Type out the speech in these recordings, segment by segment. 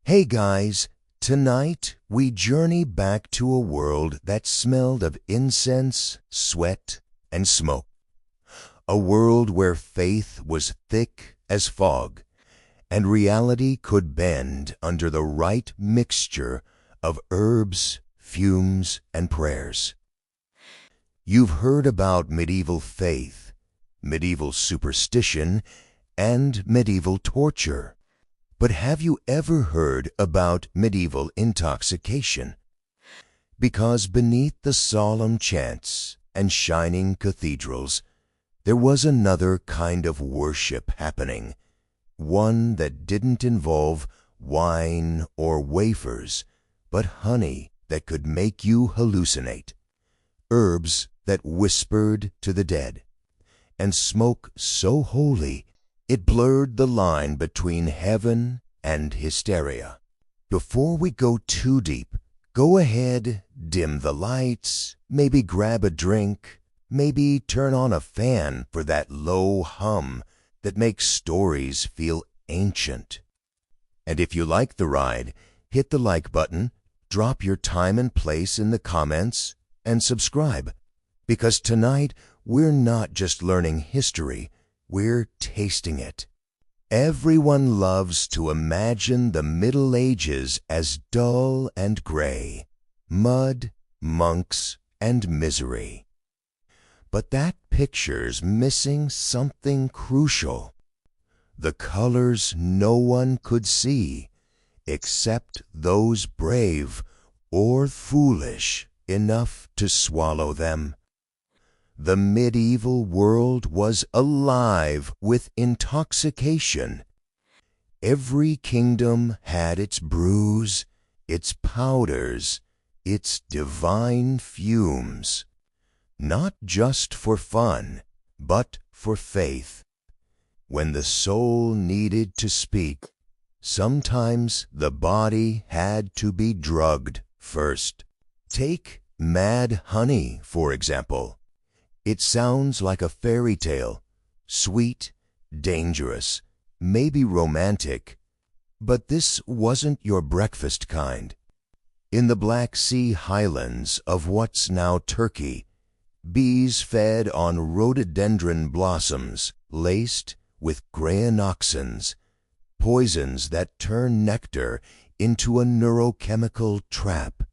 Hey guys, tonight we journey back to a world that smelled of incense, sweat, and smoke. A world where faith was thick as fog, and reality could bend under the right mixture of herbs, fumes, and prayers. You've heard about medieval faith, medieval superstition, and medieval torture. But have you ever heard about medieval intoxication? Because beneath the solemn chants and shining cathedrals, there was another kind of worship happening, one that didn't involve wine or wafers, but honey that could make you hallucinate, herbs that whispered to the dead, and smoke so holy it blurred the line between heaven and hysteria. Before we go too deep, go ahead, dim the lights, maybe grab a drink, maybe turn on a fan for that low hum that makes stories feel ancient. And if you like the ride, hit the like button, drop your time and place in the comments, and subscribe. Because tonight, we're not just learning history, we're tasting it. Everyone loves to imagine the Middle Ages as dull and gray, mud, monks, and misery. But that picture's missing something crucial. The colors no one could see, except those brave or foolish enough to swallow them. The medieval world was alive with intoxication. Every kingdom had its brews, its powders, its divine fumes, not just for fun, but for faith. When the soul needed to speak, sometimes the body had to be drugged first. Take mad honey, for example. It sounds like a fairy tale, sweet, dangerous, maybe romantic, but this wasn't your breakfast kind. In the Black Sea highlands of what's now Turkey, bees fed on rhododendron blossoms laced with grainoxins, poisons that turn nectar into a neurochemical trap.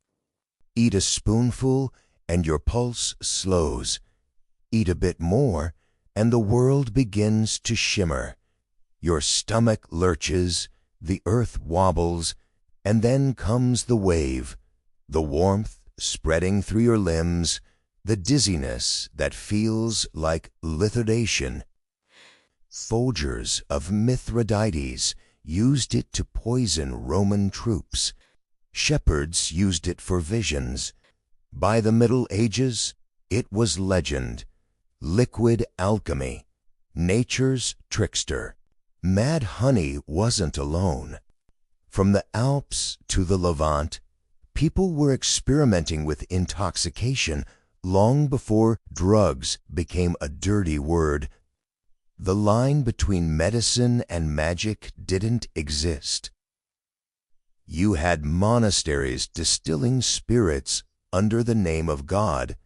Eat a spoonful and your pulse slows. Eat a bit more, and the world begins to shimmer. Your stomach lurches, the earth wobbles, and then comes the wave, the warmth spreading through your limbs, the dizziness that feels like lithodation. Soldiers of Mithridates used it to poison Roman troops. Shepherds used it for visions. By the Middle Ages, it was legend. Liquid alchemy, nature's trickster. Mad honey wasn't alone. From the Alps to the Levant, people were experimenting with intoxication long before drugs became a dirty word. The line between medicine and magic didn't exist. You had monasteries distilling spirits under the name of God,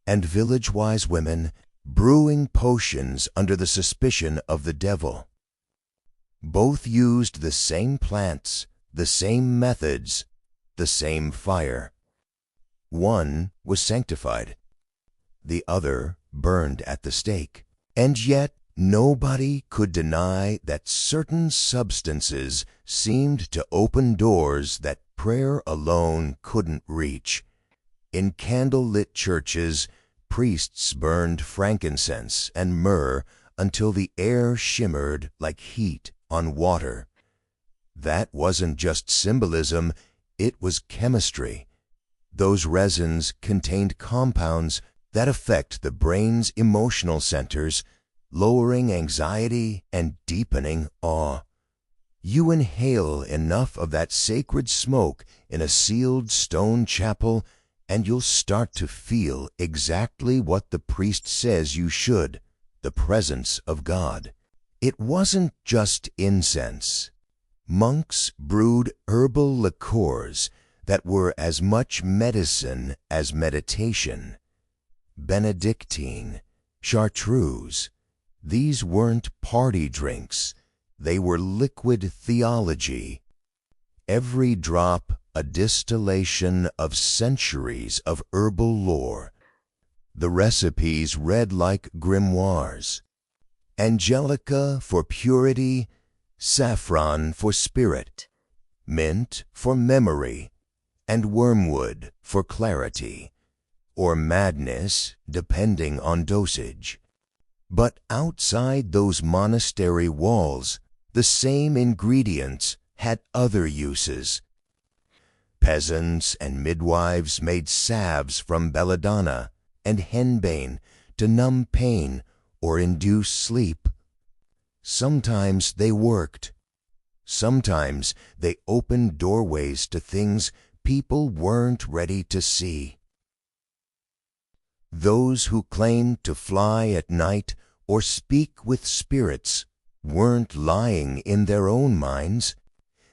and village-wise women brewing potions under the suspicion of the devil. Both used the same plants, the same methods, the same fire. One was sanctified, the other burned at the stake. And yet nobody could deny that certain substances seemed to open doors that prayer alone couldn't reach. In candle-lit churches, priests burned frankincense and myrrh until the air shimmered like heat on water. That wasn't just symbolism, it was chemistry. Those resins contained compounds that affect the brain's emotional centers, lowering anxiety and deepening awe. You inhale enough of that sacred smoke in a sealed stone chapel, and you'll start to feel exactly what the priest says you should, the presence of God. It wasn't just incense. monks brewed herbal liqueurs that were as much medicine as meditation. Benedictine, chartreuse, these weren't party drinks, they were liquid theology. Every drop a distillation of centuries of herbal lore. The recipes read like grimoires. Angelica for purity, saffron for spirit, mint for memory, and wormwood for clarity, or madness depending on dosage. But outside those monastery walls, the same ingredients had other uses. Peasants and midwives made salves from belladonna and henbane to numb pain or induce sleep. Sometimes they worked. Sometimes they opened doorways to things people weren't ready to see. Those who claimed to fly at night or speak with spirits weren't lying in their own minds.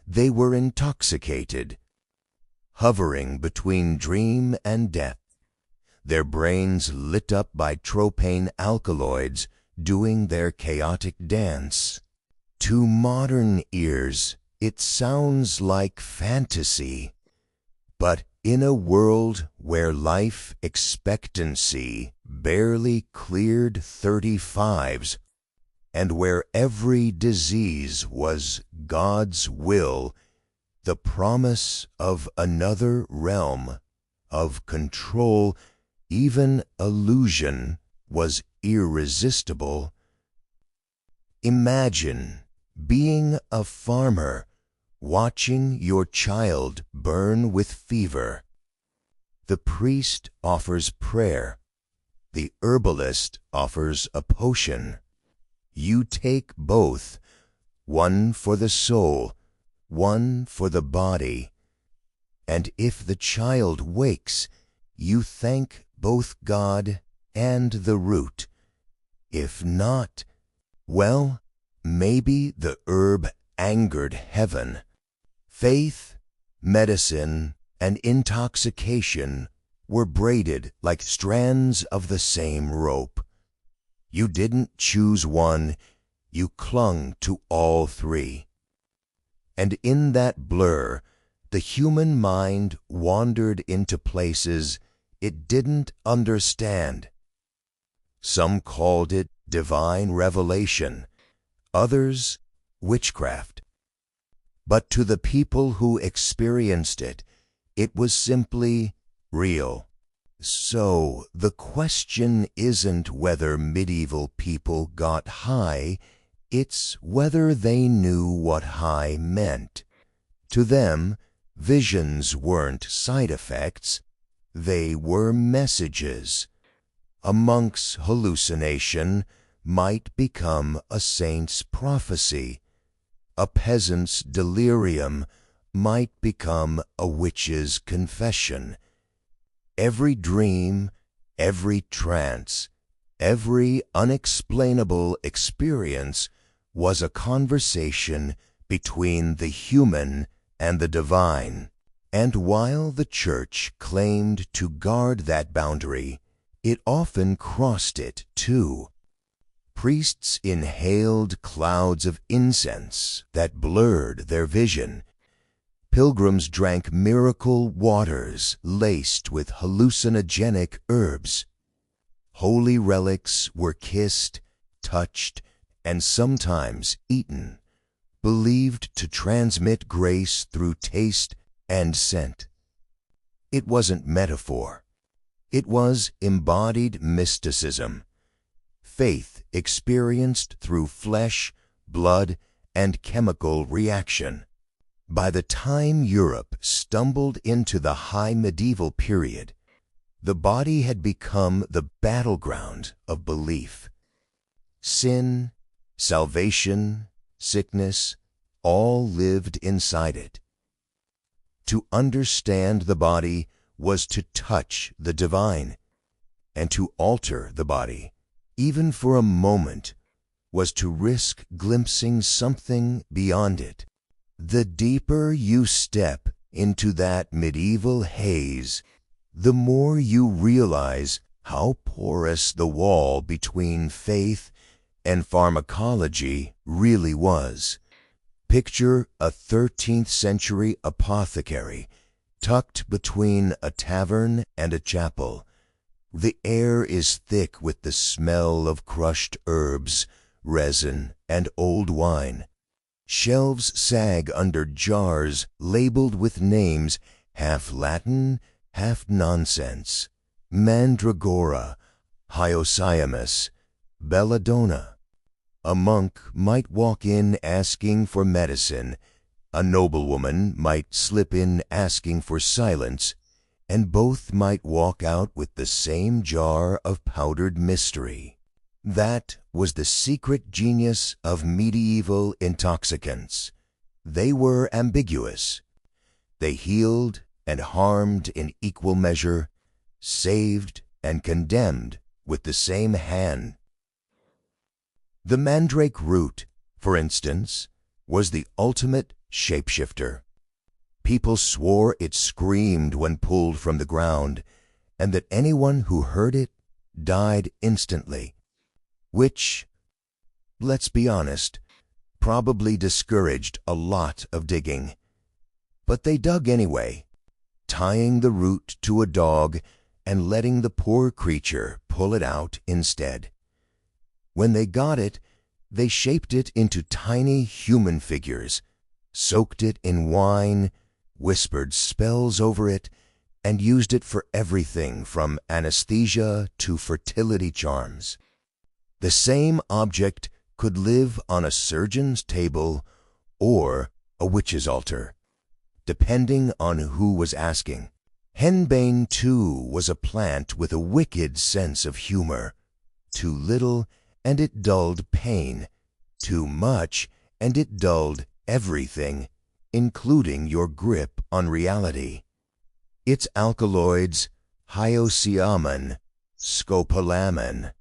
They were intoxicated, hovering between dream and death, their brains lit up by tropane alkaloids doing their chaotic dance. To modern ears, it sounds like fantasy, but in a world where life expectancy barely cleared 35s, and where every disease was God's will, the promise of another realm of control, even illusion, was irresistible. Imagine being a farmer, watching your child burn with fever. The priest offers prayer. The herbalist offers a potion. You take both, one for the soul, one for the body. And if the child wakes, you thank both God and the root. If not, well, maybe the herb angered heaven. Faith, medicine, and intoxication were braided like strands of the same rope. You didn't choose one, you clung to all three. And in that blur, the human mind wandered into places it didn't understand. Some called it divine revelation, others witchcraft. But to the people who experienced it, it was simply real. So the question isn't whether medieval people got high, it's whether they knew what high meant. To them, visions weren't side effects, they were messages. A monk's hallucination might become a saint's prophecy. A peasant's delirium might become a witch's confession. Every dream, every trance, every unexplainable experience was a conversation between the human and the divine. And while the Church claimed to guard that boundary, it often crossed it too. Priests inhaled clouds of incense that blurred their vision. Pilgrims drank miracle waters laced with hallucinogenic herbs. Holy relics were kissed, touched, and sometimes eaten, believed to transmit grace through taste and scent. It wasn't metaphor. It was embodied mysticism, faith experienced through flesh, blood, and chemical reaction. By the time Europe stumbled into the high medieval period, the body had become the battleground of belief. Sin, salvation, sickness, all lived inside it. To understand the body was to touch the divine, and to alter the body, even for a moment, was to risk glimpsing something beyond it. The deeper you step into that medieval haze, the more you realize how porous the wall between faith and pharmacology really was. Picture a 13th century apothecary tucked between a tavern and a chapel. The air is thick with the smell of crushed herbs, resin, and old wine. Shelves sag under jars labeled with names half Latin, half nonsense. Mandragora, hyoscyamus, belladonna. A monk might walk in asking for medicine, a noblewoman might slip in asking for silence, and both might walk out with the same jar of powdered mystery. That was the secret genius of medieval intoxicants. They were ambiguous. They healed and harmed in equal measure, saved and condemned with the same hand. The mandrake root, for instance, was the ultimate shapeshifter. People swore it screamed when pulled from the ground, and that anyone who heard it died instantly, which, let's be honest, probably discouraged a lot of digging. But they dug anyway, tying the root to a dog and letting the poor creature pull it out instead. When they got it, they shaped it into tiny human figures, soaked it in wine, whispered spells over it, and used it for everything from anesthesia to fertility charms. The same object could live on a surgeon's table or a witch's altar, depending on who was asking. Henbane, too, was a plant with a wicked sense of humor. Too little, and it dulled pain. Too much, and it dulled everything, including your grip on reality. Its alkaloids, hyoscyamin, scopolamine,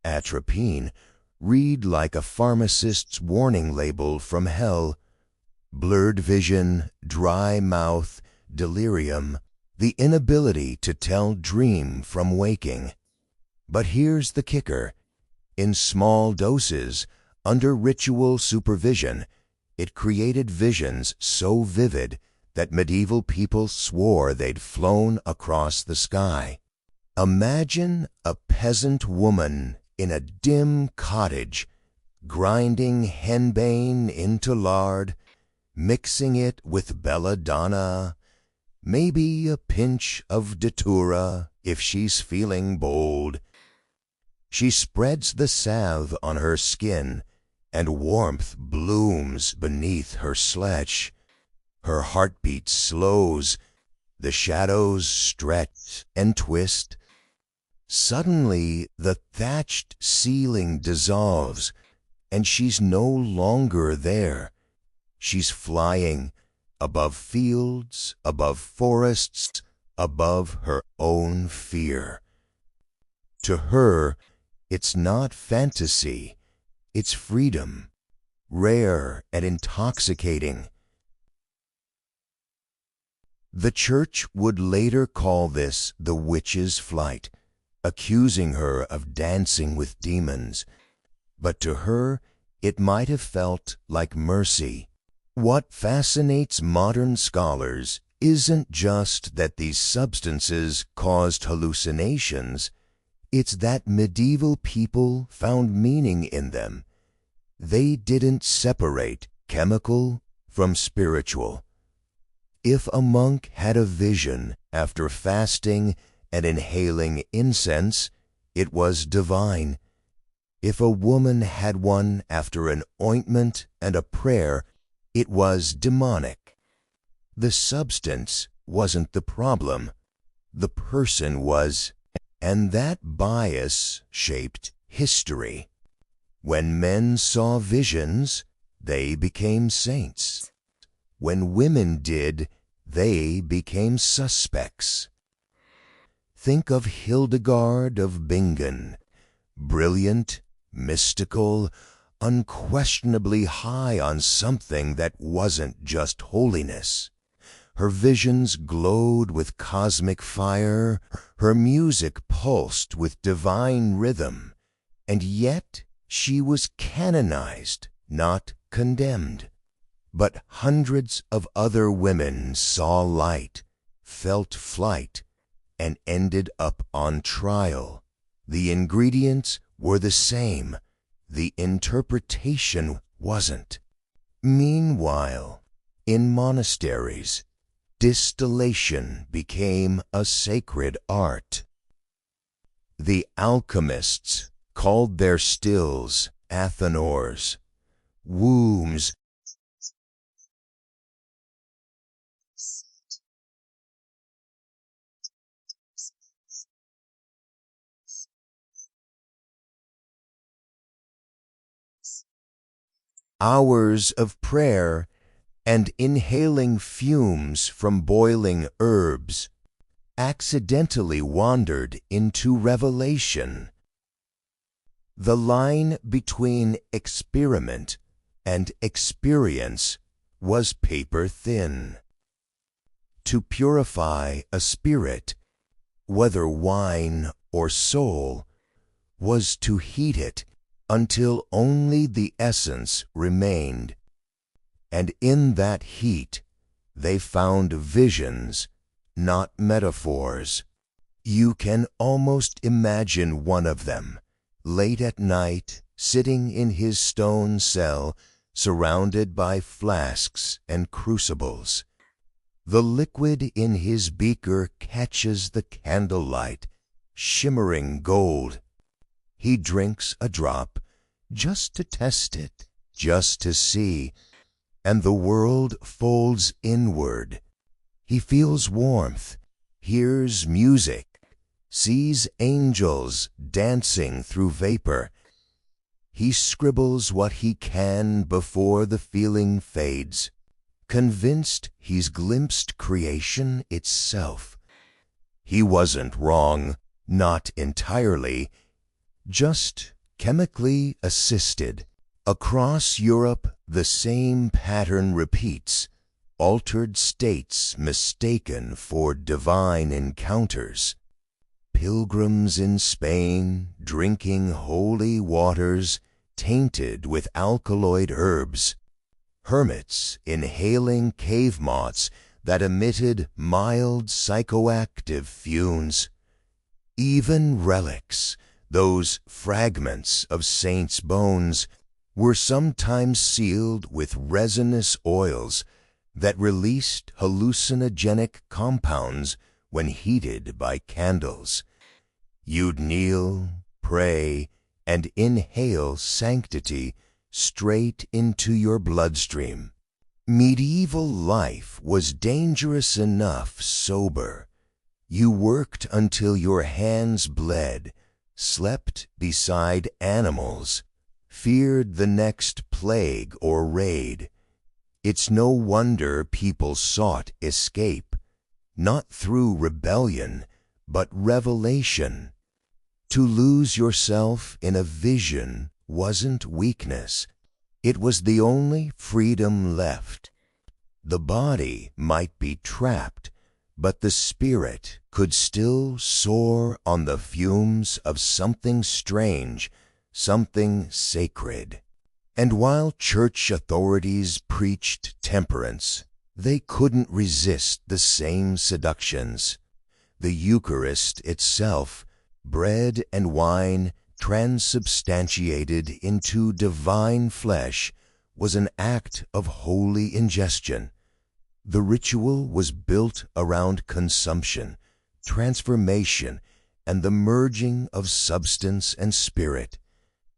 atropine, read like a pharmacist's warning label from hell. Blurred vision, dry mouth, delirium, the inability to tell dream from waking. But here's the kicker. In small doses, under ritual supervision, it created visions so vivid that medieval people swore they'd flown across the sky. Imagine a peasant woman in a dim cottage, grinding henbane into lard, mixing it with belladonna, maybe a pinch of datura if she's feeling bold. She spreads the salve on her skin, and warmth blooms beneath her sledge. Her heartbeat slows, the shadows stretch and twist. Suddenly the thatched ceiling dissolves, and she's no longer there. She's flying above fields, above forests, above her own fear. To her, it's not fantasy, it's freedom, rare and intoxicating. The church would later call this the witch's flight, accusing her of dancing with demons. But to her, it might have felt like mercy. What fascinates modern scholars isn't just that these substances caused hallucinations, it's that medieval people found meaning in them. They didn't separate chemical from spiritual. If a monk had a vision after fasting and inhaling incense, it was divine. If a woman had one after an ointment and a prayer, it was demonic. The substance wasn't the problem. The person was, and that bias shaped history. When men saw visions, they became saints. When women did, they became suspects. Think of Hildegard of Bingen, brilliant, mystical, unquestionably high on something that wasn't just holiness. Her visions glowed with cosmic fire, her music pulsed with divine rhythm, and yet she was canonized, not condemned. But hundreds of other women saw light, felt flight, and ended up on trial. The ingredients were the same, the interpretation wasn't. Meanwhile, in monasteries, distillation became a sacred art. The alchemists called their stills athanors, wombs, hours of prayer, and inhaling fumes from boiling herbs, accidentally wandered into revelation. The line between experiment and experience was paper thin. To purify a spirit, whether wine or soul, was to heat it until only the essence remained. And in that heat, they found visions, not metaphors. You can almost imagine one of them, late at night, sitting in his stone cell, surrounded by flasks and crucibles. The liquid in his beaker catches the candlelight, shimmering gold. He drinks a drop, just to test it, just to see, and the world folds inward. He feels warmth, hears music, sees angels dancing through vapor. He scribbles what he can before the feeling fades, convinced he's glimpsed creation itself. He wasn't wrong, not entirely, just chemically assisted. Across Europe, the same pattern repeats, altered states mistaken for divine encounters. Pilgrims in Spain drinking holy waters tainted with alkaloid herbs. Hermits inhaling cave moths that emitted mild psychoactive fumes. Even relics, those fragments of saints' bones, were sometimes sealed with resinous oils that released hallucinogenic compounds when heated by candles. You'd kneel, pray, and inhale sanctity straight into your bloodstream. Medieval life was dangerous enough sober. You worked until your hands bled, slept beside animals, feared the next plague or raid. It's no wonder people sought escape, not through rebellion, but revelation. To lose yourself in a vision wasn't weakness. It was the only freedom left. The body might be trapped, but the spirit could still soar on the fumes of something strange, something sacred. And while church authorities preached temperance, they couldn't resist the same seductions. The Eucharist itself, bread and wine transubstantiated into divine flesh, was an act of holy ingestion. The ritual was built around consumption, transformation, and the merging of substance and spirit.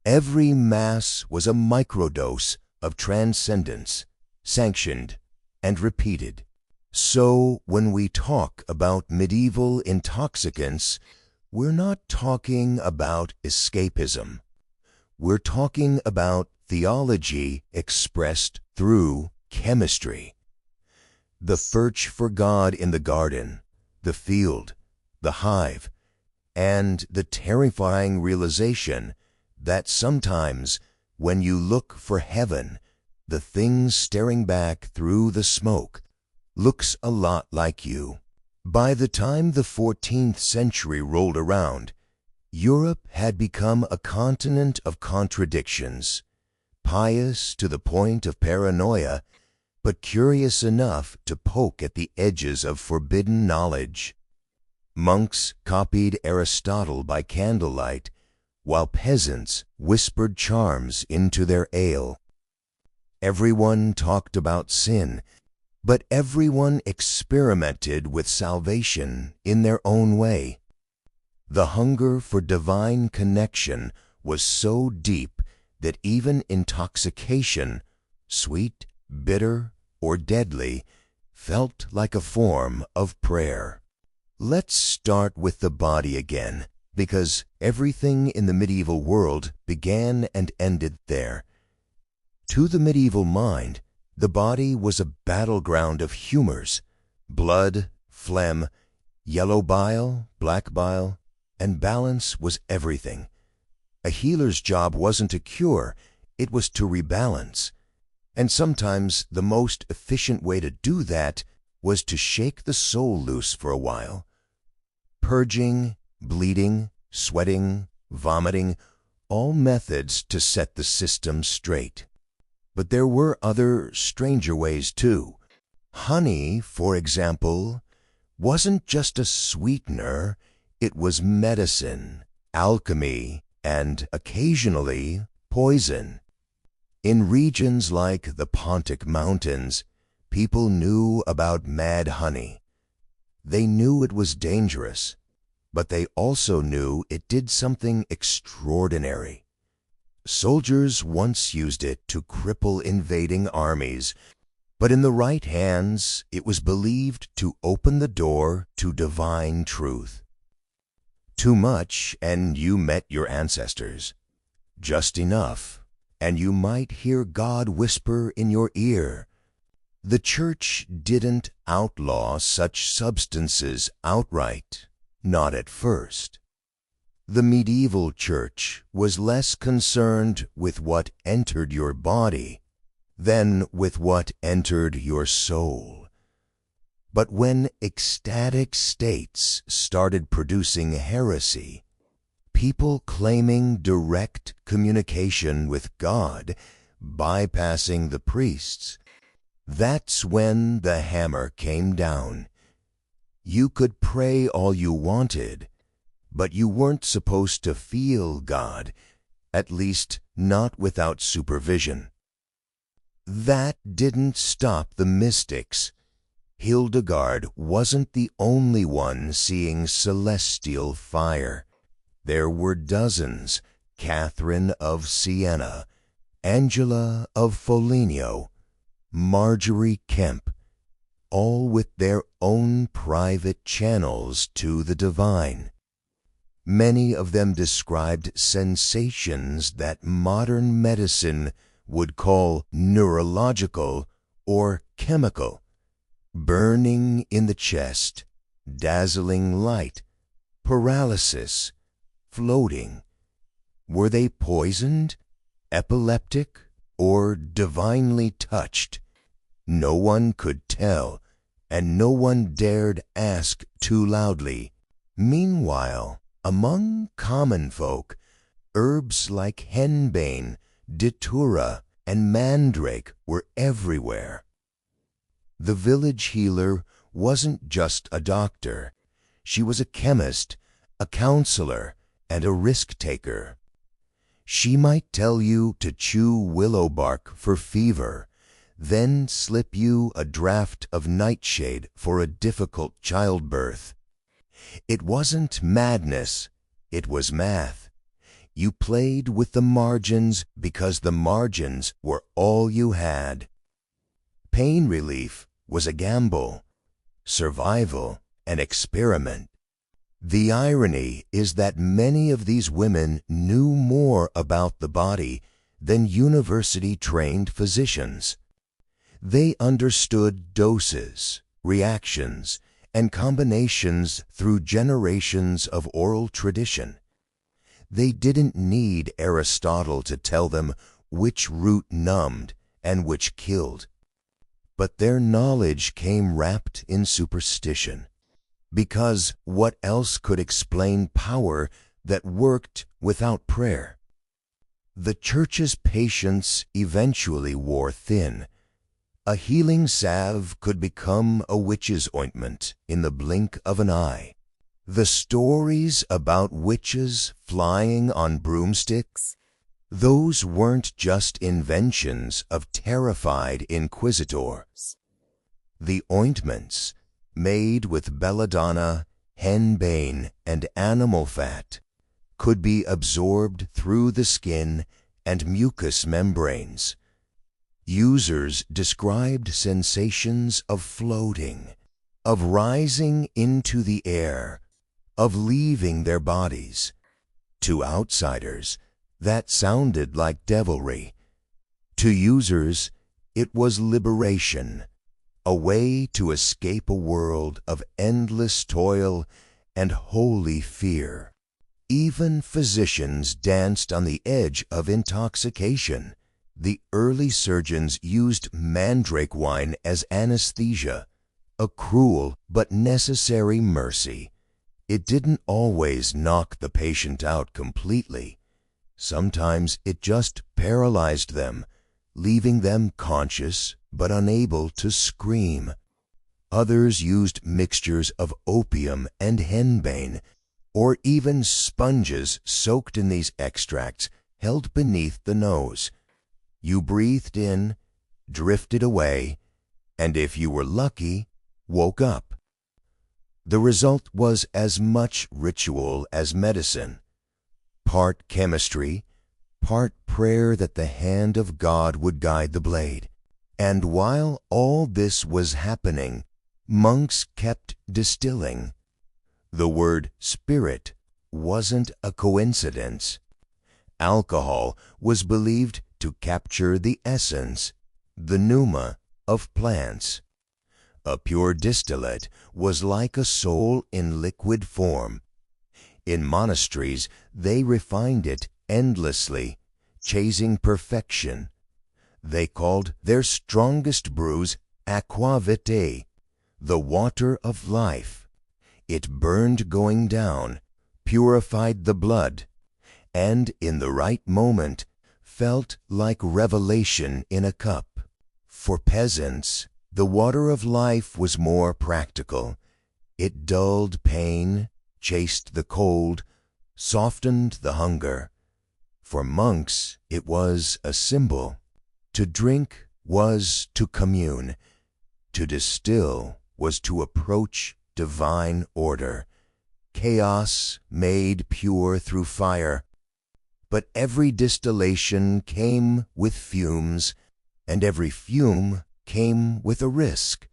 Every Mass was a microdose of transcendence, sanctioned and repeated. So when we talk about medieval intoxicants, we're not talking about escapism. We're talking about theology expressed through chemistry. The search for God in the garden, the field, the hive, and the terrifying realization that sometimes when you look for heaven, the thing staring back through the smoke looks a lot like you. By the time the 14th century rolled around, Europe had become a continent of contradictions, pious to the point of paranoia, but curious enough to poke at the edges of forbidden knowledge. Monks copied Aristotle by candlelight, while peasants whispered charms into their ale. Everyone talked about sin, but everyone experimented with salvation in their own way. The hunger for divine connection was so deep that even intoxication, sweet, bitter, or deadly, felt like a form of prayer. Let's start with the body again, because everything in the medieval world began and ended there. To the medieval mind, the body was a battleground of humors: blood, phlegm, yellow bile, black bile, and balance was everything. A healer's job wasn't to cure, it was to rebalance. And sometimes the most efficient way to do that was to shake the soul loose for a while. Purging, bleeding, sweating, vomiting, all methods to set the system straight. But there were other, stranger ways too. Honey, for example, wasn't just a sweetener, it was medicine, alchemy, and occasionally poison. In regions like the Pontic Mountains, people knew about mad honey. They knew it was dangerous, but they also knew it did something extraordinary. Soldiers once used it to cripple invading armies, but in the right hands it was believed to open the door to divine truth. Too much, and you met your ancestors. Just enough, and you might hear God whisper in your ear. The Church didn't outlaw such substances outright, not at first. The medieval Church was less concerned with what entered your body than with what entered your soul. But when ecstatic states started producing heresy, people claiming direct communication with God, bypassing the priests, that's when the hammer came down. You could pray all you wanted, but you weren't supposed to feel God, at least not without supervision. That didn't stop the mystics. Hildegard wasn't the only one seeing celestial fire. There were dozens: Catherine of Siena, Angela of Foligno, Marjorie Kemp, all with their own private channels to the divine. Many of them described sensations that modern medicine would call neurological or chemical: burning in the chest, dazzling light, paralysis, floating. Were they poisoned, epileptic, or divinely touched? No one could tell, and no one dared ask too loudly. Meanwhile, among common folk, herbs like henbane, datura, and mandrake were everywhere. The village healer wasn't just a doctor. She was a chemist, a counselor, and a risk-taker. She might tell you to chew willow bark for fever, then slip you a draught of nightshade for a difficult childbirth. It wasn't madness, it was math. You played with the margins because the margins were all you had. Pain relief was a gamble, survival an experiment. The irony is that many of these women knew more about the body than university-trained physicians. They understood doses, reactions, and combinations through generations of oral tradition. They didn't need Aristotle to tell them which root numbed and which killed. But their knowledge came wrapped in superstition, because what else could explain power that worked without prayer? The Church's patience eventually wore thin. A healing salve could become a witch's ointment in the blink of an eye. The stories about witches flying on broomsticks, those weren't just inventions of terrified inquisitors. The ointments, made with belladonna, henbane, and animal fat, could be absorbed through the skin and mucous membranes. Users described sensations of floating, of rising into the air, of leaving their bodies. To outsiders, that sounded like devilry. To users, it was liberation, a way to escape a world of endless toil and holy fear. Even physicians danced on the edge of intoxication. The early surgeons used mandrake wine as anesthesia, a cruel but necessary mercy. It didn't always knock the patient out completely. Sometimes it just paralyzed them, leaving them conscious but unable to scream. Others used mixtures of opium and henbane, or even sponges soaked in these extracts held beneath the nose. You breathed in, drifted away, and if you were lucky, woke up. The result was as much ritual as medicine, part chemistry, part prayer that the hand of God would guide the blade. And while all this was happening, monks kept distilling. The word spirit wasn't a coincidence. Alcohol was believed to capture the essence, the pneuma, of plants. A pure distillate was like a soul in liquid form. In monasteries, they refined it endlessly, chasing perfection. They called their strongest brews aqua vitae, the water of life. It burned going down, purified the blood, and in the right moment felt like revelation in a cup. For peasants, the water of life was more practical. It dulled pain, chased the cold, softened the hunger. For monks, it was a symbol. To drink was to commune. To distill was to approach divine order, chaos made pure through fire. But every distillation came with fumes, and every fume came with a risk.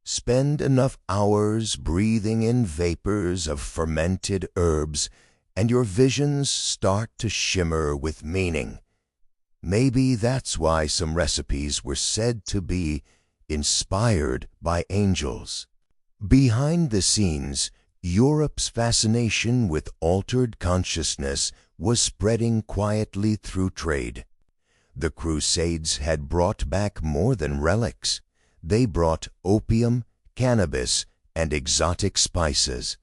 Spend enough hours breathing in vapors of fermented herbs, and your visions start to shimmer with meaning. Maybe that's why some recipes were said to be inspired by angels. Behind the scenes, Europe's fascination with altered consciousness was spreading quietly through trade. The Crusades had brought back more than relics. They brought opium, cannabis, and exotic spices.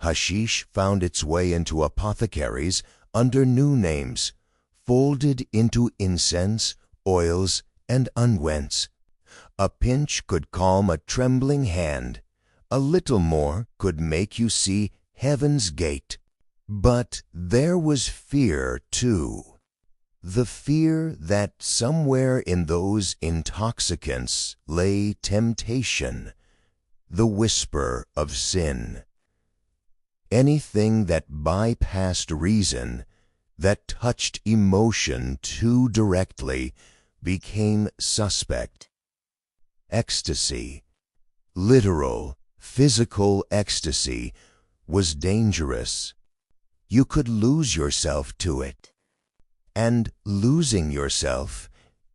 Hashish found its way into apothecaries under new names, folded into incense, oils, and unguents. A pinch could calm a trembling hand. A little more could make you see heaven's gate. But there was fear, too. The fear that somewhere in those intoxicants lay temptation, the whisper of sin. Anything that bypassed reason, that touched emotion too directly, became suspect. Ecstasy, literal, physical ecstasy, was dangerous. You could lose yourself to it. And losing yourself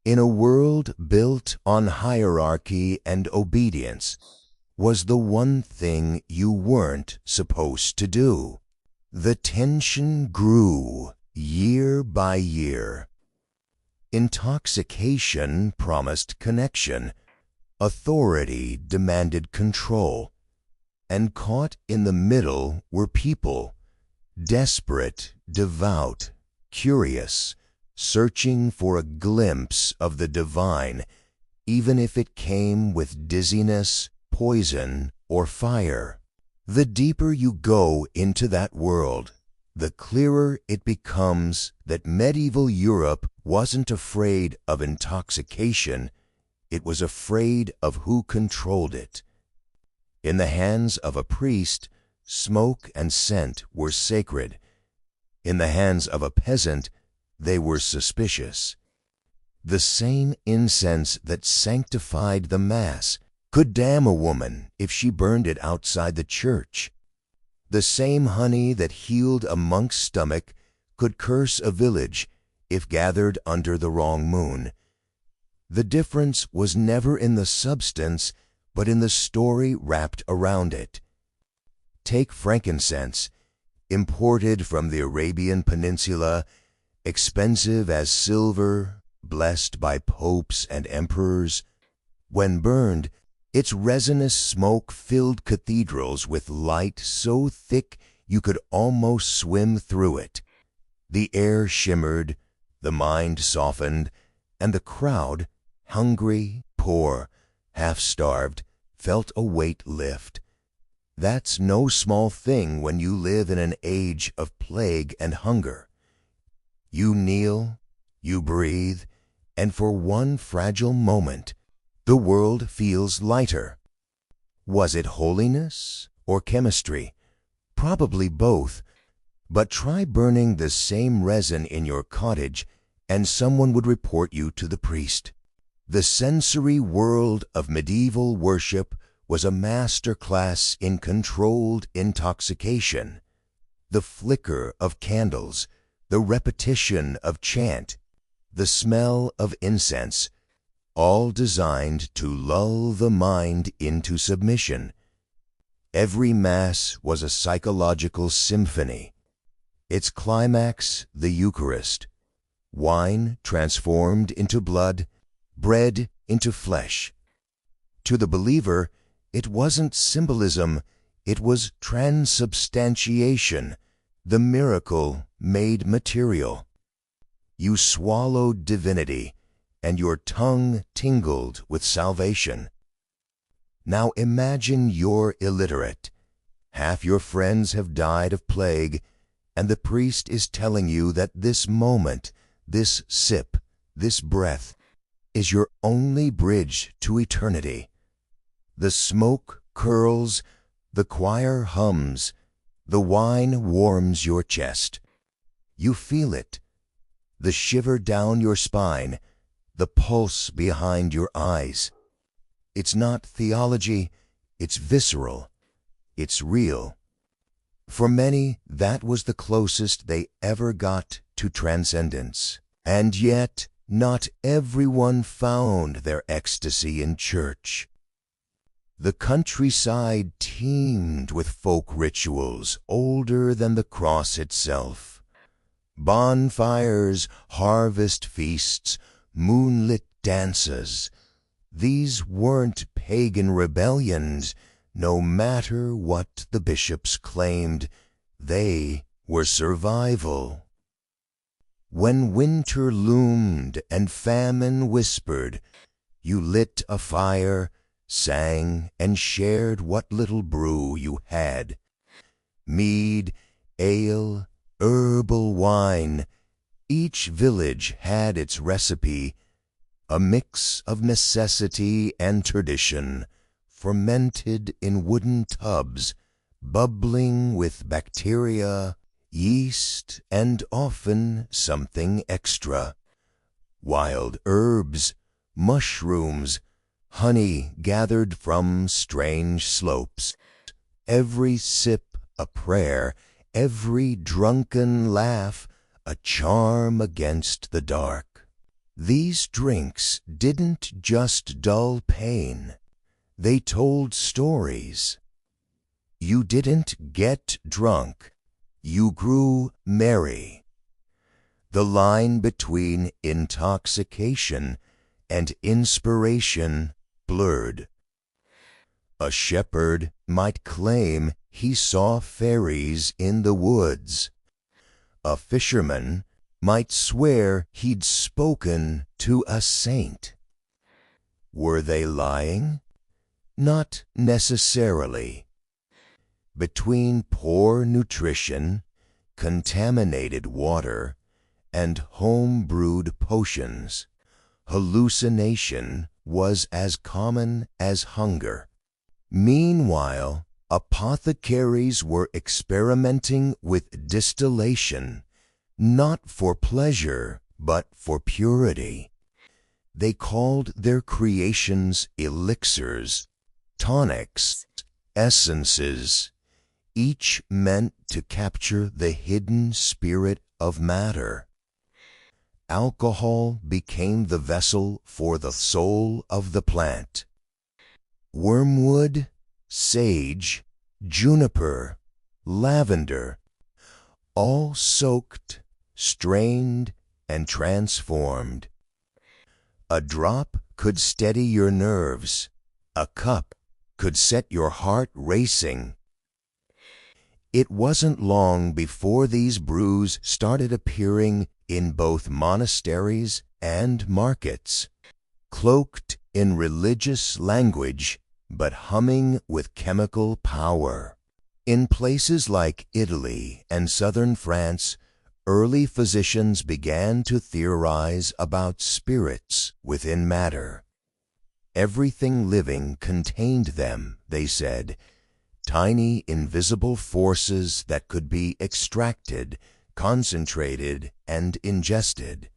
in a world built on hierarchy and obedience was the one thing you weren't supposed to do. The tension grew year by year. Intoxication promised connection, authority demanded control, and caught in the middle were people, desperate, devout, curious, searching for a glimpse of the divine, even if it came with dizziness, poison, or fire. The deeper you go into that world, the clearer it becomes that medieval Europe wasn't afraid of intoxication, it was afraid of who controlled it. In the hands of a priest, smoke and scent were sacred. In the hands of a peasant, they were suspicious. The same incense that sanctified the Mass could damn a woman if she burned it outside the church. The same honey that healed a monk's stomach could curse a village if gathered under the wrong moon. The difference was never in the substance, but in the story wrapped around it. Take frankincense, imported from the Arabian Peninsula, expensive as silver, blessed by popes and emperors. When burned, its resinous smoke filled cathedrals with light so thick you could almost swim through it. The air shimmered, the mind softened, and the crowd, hungry, poor, half-starved, felt a weight lift. That's no small thing when you live in an age of plague and hunger. You kneel, you breathe, and for one fragile moment, the world feels lighter. Was it holiness or chemistry? Probably both. But try burning the same resin in your cottage, and someone would report you to the priest. The sensory world of medieval worship was a master class in controlled intoxication. The flicker of candles, the repetition of chant, the smell of incense, all designed to lull the mind into submission. Every Mass was a psychological symphony. Its climax, the Eucharist. Wine transformed into blood, bread into flesh. To the believer, it wasn't symbolism, it was transubstantiation, the miracle made material. You swallowed divinity, and your tongue tingled with salvation. Now imagine you're illiterate. Half your friends have died of plague, and the priest is telling you that this moment, this sip, this breath, is your only bridge to eternity. The smoke curls, the choir hums, the wine warms your chest. You feel it, the shiver down your spine, the pulse behind your eyes. It's not theology, it's visceral, it's real. For many, that was the closest they ever got to transcendence. And yet, not everyone found their ecstasy in church. The countryside teemed with folk rituals older than the cross itself. Bonfires, harvest feasts, moonlit dances. These weren't pagan rebellions, no matter what the bishops claimed. They were survival. When winter loomed and famine whispered, you lit a fire, sang, and shared what little brew you had. Mead, ale, herbal wine, each village had its recipe, a mix of necessity and tradition, fermented in wooden tubs, bubbling with bacteria, yeast, and often something extra. Wild herbs, mushrooms, honey gathered from strange slopes. Every sip a prayer, every drunken laugh a charm against the dark. These drinks didn't just dull pain, they told stories. You didn't get drunk, you grew merry. the line between intoxication and inspiration blurred. A shepherd might claim he saw fairies in the woods. A fisherman might swear he'd spoken to a saint. Were they lying? Not necessarily. Between poor nutrition, contaminated water, and home-brewed potions, hallucination was as common as hunger. Meanwhile, apothecaries were experimenting with distillation, not for pleasure, but for purity. They called their creations elixirs, tonics, essences, each meant to capture the hidden spirit of matter. Alcohol became the vessel for the soul of the plant. Wormwood, sage, juniper, lavender, all soaked, strained, and transformed. A drop could steady your nerves. A cup could set your heart racing. It wasn't long before these brews started appearing in both monasteries and markets, cloaked in religious language but humming with chemical power. In places like Italy and southern France, early physicians began to theorize about spirits within matter. Everything living contained them, they said, tiny invisible forces that could be extracted, concentrated, and ingested.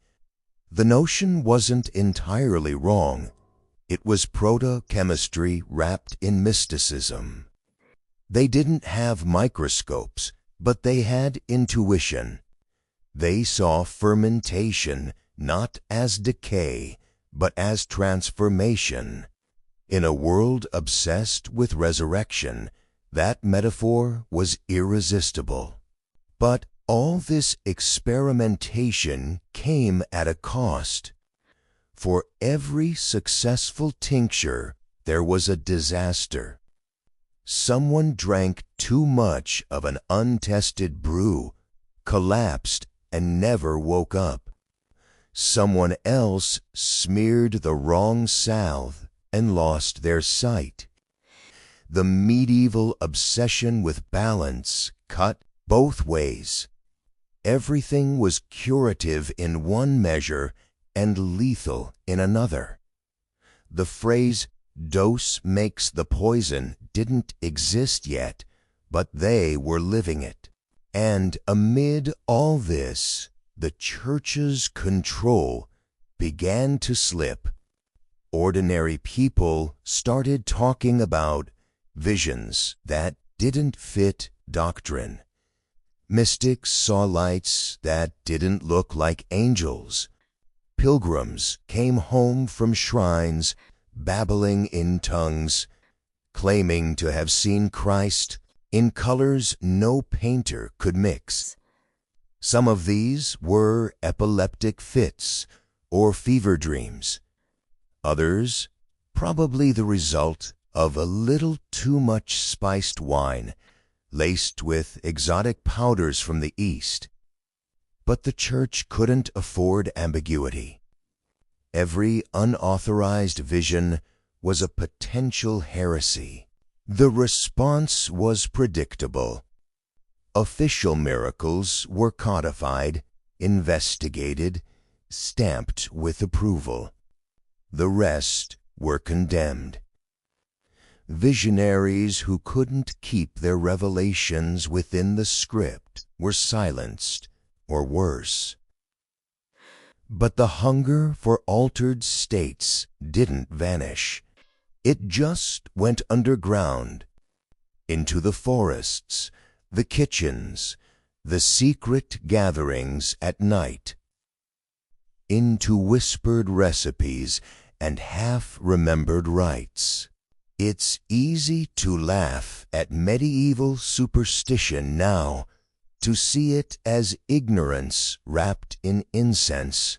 The notion wasn't entirely wrong. It was proto-chemistry wrapped in mysticism. They didn't have microscopes, but they had intuition. They saw fermentation not as decay, but as transformation. In a world obsessed with resurrection, that metaphor was irresistible. But all this experimentation came at a cost. For every successful tincture, there was a disaster. Someone drank too much of an untested brew, collapsed, and never woke up. Someone else smeared the wrong salve and lost their sight. The medieval obsession with balance cut both ways. Everything was curative in one measure and lethal in another. The phrase, "dose makes the poison," didn't exist yet, but they were living it. And amid all this, the Church's control began to slip. Ordinary people started talking about visions that didn't fit doctrine. Mystics saw lights that didn't look like angels. Pilgrims came home from shrines, babbling in tongues, claiming to have seen Christ in colors no painter could mix. Some of these were epileptic fits or fever dreams. Others, probably the result of a little too much spiced wine, laced with exotic powders from the East. But the Church couldn't afford ambiguity. Every unauthorized vision was a potential heresy. The response was predictable. Official miracles were codified, investigated, stamped with approval. The rest were condemned. Visionaries who couldn't keep their revelations within the script were silenced, or worse. But the hunger for altered states didn't vanish. It just went underground, into the forests, the kitchens, the secret gatherings at night, into whispered recipes and half-remembered rites. It's easy to laugh at medieval superstition now, to see it as ignorance wrapped in incense.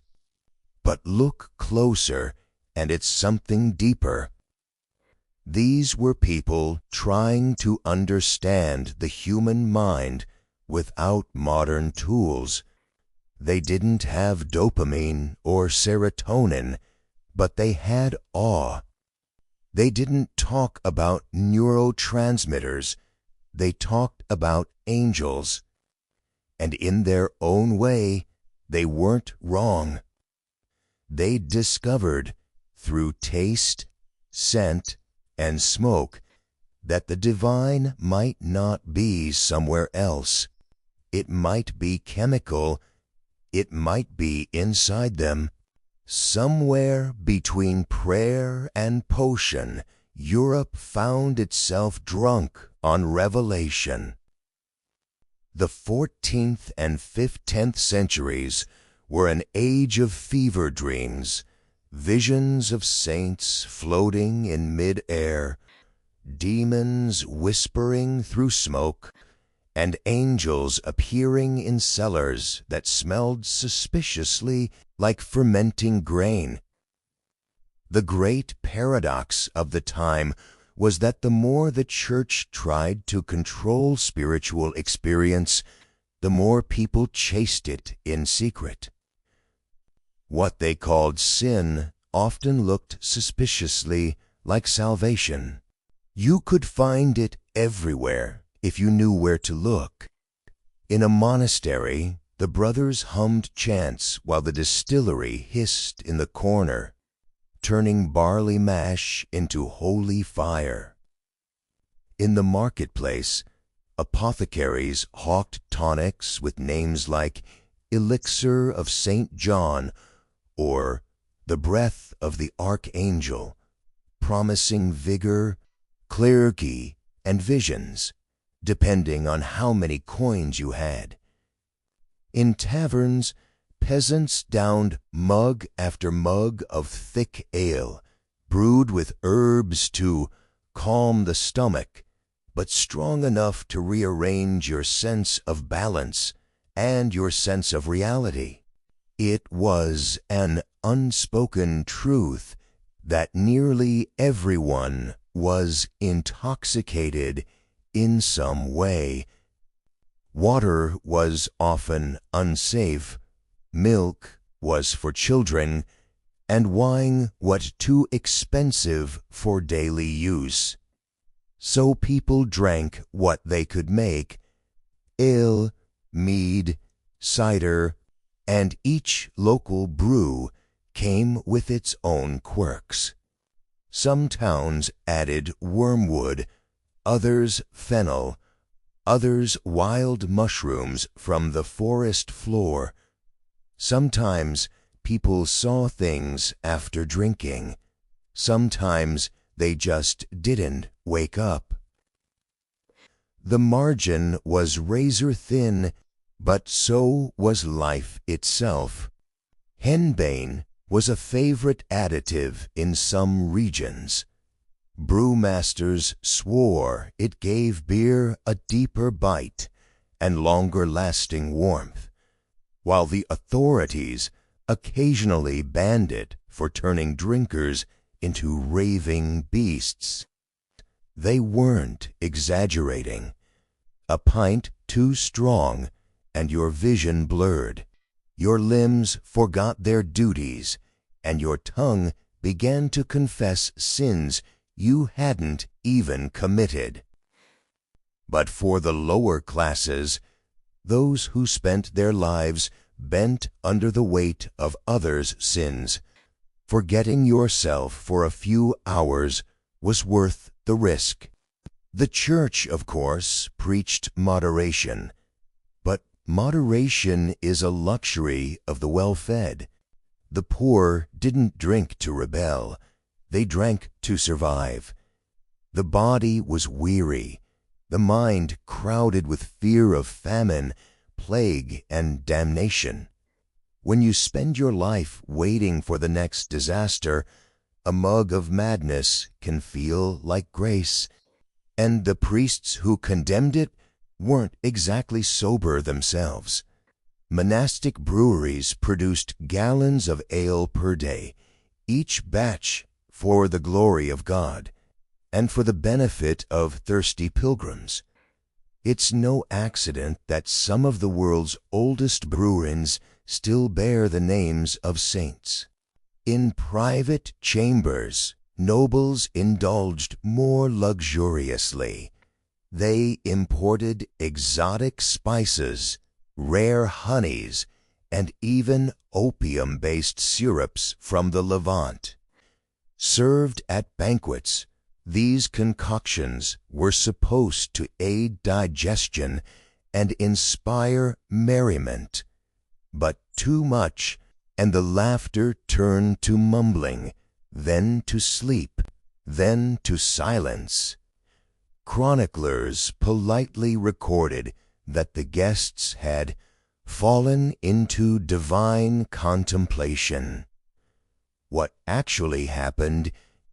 But look closer, and it's something deeper. These were people trying to understand the human mind without modern tools. They didn't have dopamine or serotonin, but they had awe. They didn't talk about neurotransmitters. They talked about angels. And in their own way, they weren't wrong. They discovered, through taste, scent, and smoke, that the divine might not be somewhere else. It might be chemical. It might be inside them. Somewhere between prayer and potion, Europe found itself drunk on revelation. The 14th and 15th centuries were an age of fever dreams, visions of saints floating in mid-air, demons whispering through smoke, and angels appearing in cellars that smelled suspiciously like fermenting grain. The great paradox of the time was that the more the church tried to control spiritual experience, the more people chased it in secret. What they called sin often looked suspiciously like salvation. You could find it everywhere if you knew where to look. In a monastery, the brothers hummed chants while the distillery hissed in the corner, turning barley mash into holy fire. In the marketplace, apothecaries hawked tonics with names like Elixir of St. John or the Breath of the Archangel, promising vigor, quirky, and visions, depending on how many coins you had. In taverns, peasants downed mug after mug of thick ale, brewed with herbs to calm the stomach, but strong enough to rearrange your sense of balance and your sense of reality. It was an unspoken truth that nearly everyone was intoxicated in some way. Water was often unsafe, milk was for children, and wine was too expensive for daily use. So people drank what they could make: ale, mead, cider, and each local brew came with its own quirks. Some towns added wormwood, others fennel, others wild mushrooms from the forest floor. Sometimes people saw things after drinking. Sometimes they just didn't wake up. The margin was razor thin, but so was life itself. Henbane was a favorite additive in some regions. Brewmasters swore it gave beer a deeper bite and longer-lasting warmth, while the authorities occasionally banned it for turning drinkers into raving beasts. They weren't exaggerating. A pint too strong, and your vision blurred. Your limbs forgot their duties, and your tongue began to confess sins you hadn't even committed. But for the lower classes, those who spent their lives bent under the weight of others' sins, forgetting yourself for a few hours was worth the risk. The church, of course, preached moderation, but moderation is a luxury of the well-fed. The poor didn't drink to rebel. They drank to survive. The body was weary, the mind crowded with fear of famine, plague, and damnation. When you spend your life waiting for the next disaster, a mug of madness can feel like grace, and the priests who condemned it weren't exactly sober themselves. Monastic breweries produced gallons of ale per day, each batch for the glory of God and for the benefit of thirsty pilgrims. It's no accident that some of the world's oldest breweries still bear the names of saints. In private chambers, nobles indulged more luxuriously. They imported exotic spices, rare honeys, and even opium-based syrups from the Levant. Served at banquets, these concoctions were supposed to aid digestion and inspire merriment. But too much, and the laughter turned to mumbling, then to sleep, then to silence. Chroniclers politely recorded that the guests had fallen into divine contemplation. What actually happened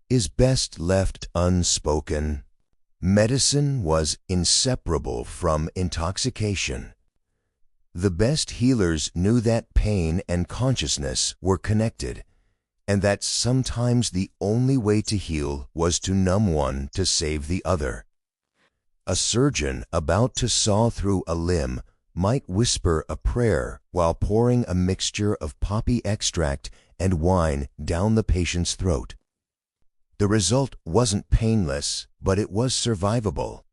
is best left unspoken. Medicine was inseparable from intoxication. The best healers knew that pain and consciousness were connected, and that sometimes the only way to heal was to numb one to save the other. A surgeon about to saw through a limb might whisper a prayer while pouring a mixture of poppy extract and wine down the patient's throat. The result wasn't painless, but it was survivable,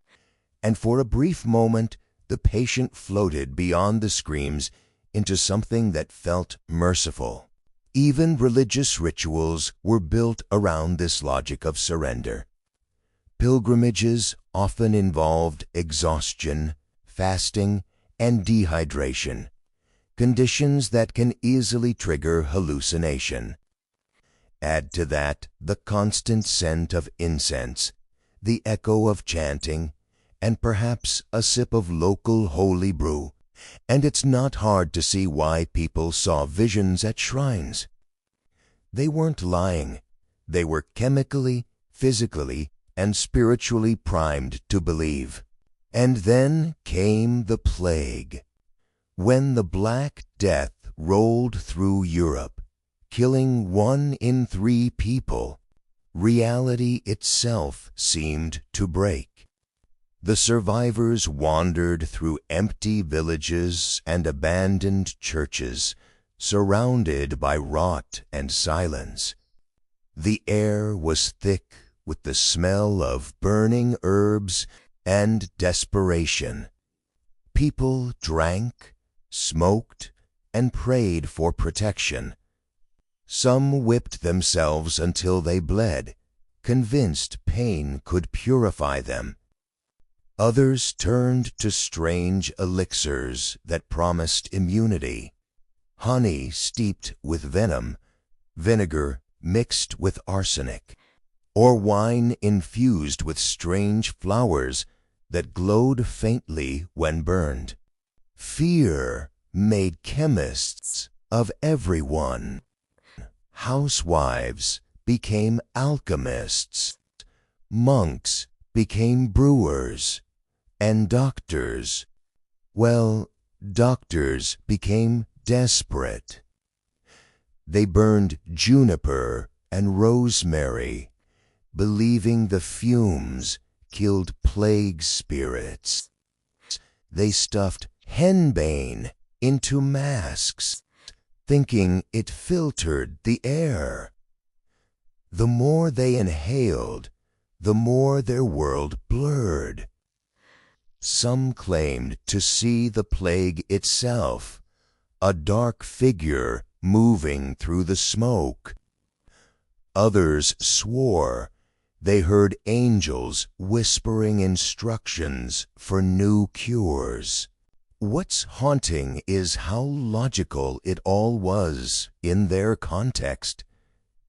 and for a brief moment the patient floated beyond the screams into something that felt merciful. Even religious rituals were built around this logic of surrender. Pilgrimages often involved exhaustion, fasting, and dehydration, conditions that can easily trigger hallucination. Add to that the constant scent of incense, the echo of chanting, and perhaps a sip of local holy brew, and it's not hard to see why people saw visions at shrines. They weren't lying. They were chemically, physically, and spiritually primed to believe. And then came the plague. When the Black Death rolled through Europe, killing 1 in 3 people, reality itself seemed to break. The survivors wandered through empty villages and abandoned churches, surrounded by rot and silence. The air was thick with the smell of burning herbs and desperation. People drank, smoked, and prayed for protection. Some whipped themselves until they bled, convinced pain could purify them. Others turned to strange elixirs that promised immunity. Honey steeped with venom, vinegar mixed with arsenic, or wine infused with strange flowers that glowed faintly when burned. Fear made chemists of everyone. Housewives became alchemists. Monks became brewers. And doctors, well, doctors became desperate. They burned juniper and rosemary, believing the fumes killed plague spirits. They stuffed henbane into masks, thinking it filtered the air. The more they inhaled, the more their world blurred. Some claimed to see the plague itself, a dark figure moving through the smoke. Others swore they heard angels whispering instructions for new cures. What's haunting is how logical it all was in their context.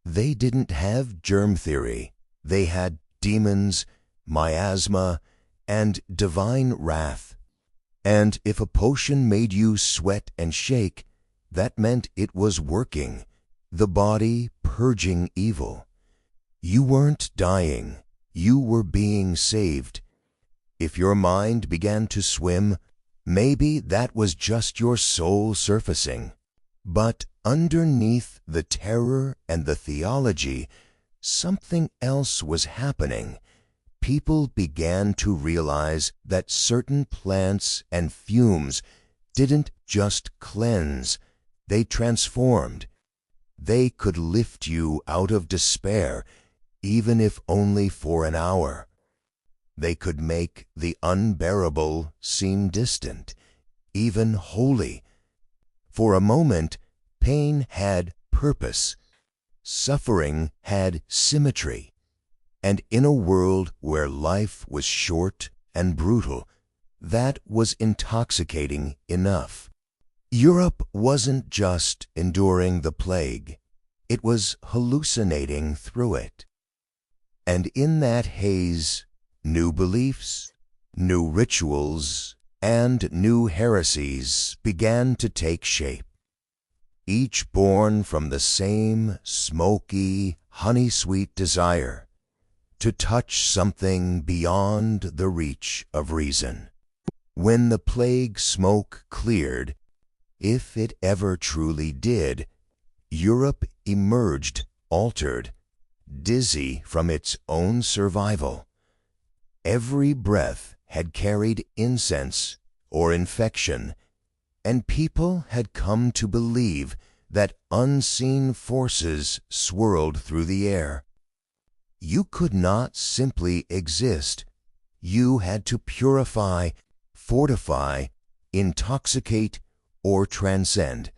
They didn't have germ theory. They had demons, miasma, and divine wrath. And if a potion made you sweat and shake, that meant it was working, the body purging evil. You weren't dying, you were being saved. If your mind began to swim, maybe that was just your soul surfacing. But underneath the terror and the theology, something else was happening. People began to realize that certain plants and fumes didn't just cleanse, they transformed. They could lift you out of despair, even if only for an hour. They could make the unbearable seem distant, even holy. For a moment, pain had purpose. Suffering had symmetry. And in a world where life was short and brutal, that was intoxicating enough. Europe wasn't just enduring the plague. It was hallucinating through it. And in that haze, new beliefs, new rituals, and new heresies began to take shape, each born from the same smoky, honey-sweet desire to touch something beyond the reach of reason. When the plague smoke cleared, if it ever truly did, Europe emerged altered, dizzy from its own survival. Every breath had carried incense or infection, and people had come to believe that unseen forces swirled through the air. You could not simply exist. You had to purify, fortify, intoxicate, or transcend.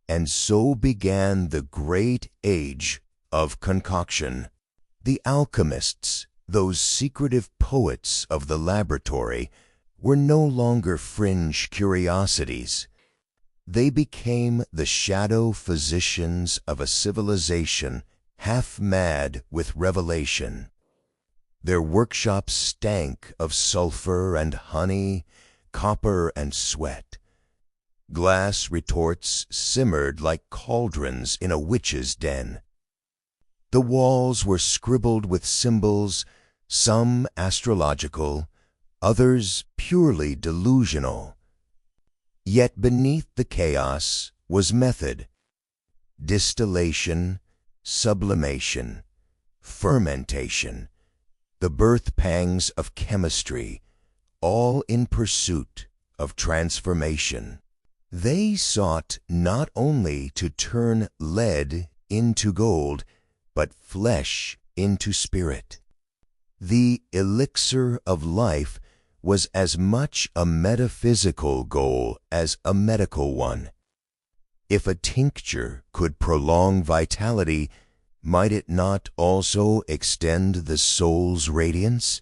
And so began the great age of concoction. The alchemists, those secretive poets of the laboratory, were no longer fringe curiosities. They became the shadow physicians of a civilization half mad with revelation. Their workshops stank of sulfur and honey, copper and sweat. Glass retorts simmered like cauldrons in a witch's den. The walls were scribbled with symbols, some astrological, others purely delusional. Yet beneath the chaos was method, distillation, sublimation, fermentation, the birth pangs of chemistry, all in pursuit of transformation. They sought not only to turn lead into gold, but flesh into spirit. The elixir of life was as much a metaphysical goal as a medical one. If a tincture could prolong vitality, might it not also extend the soul's radiance?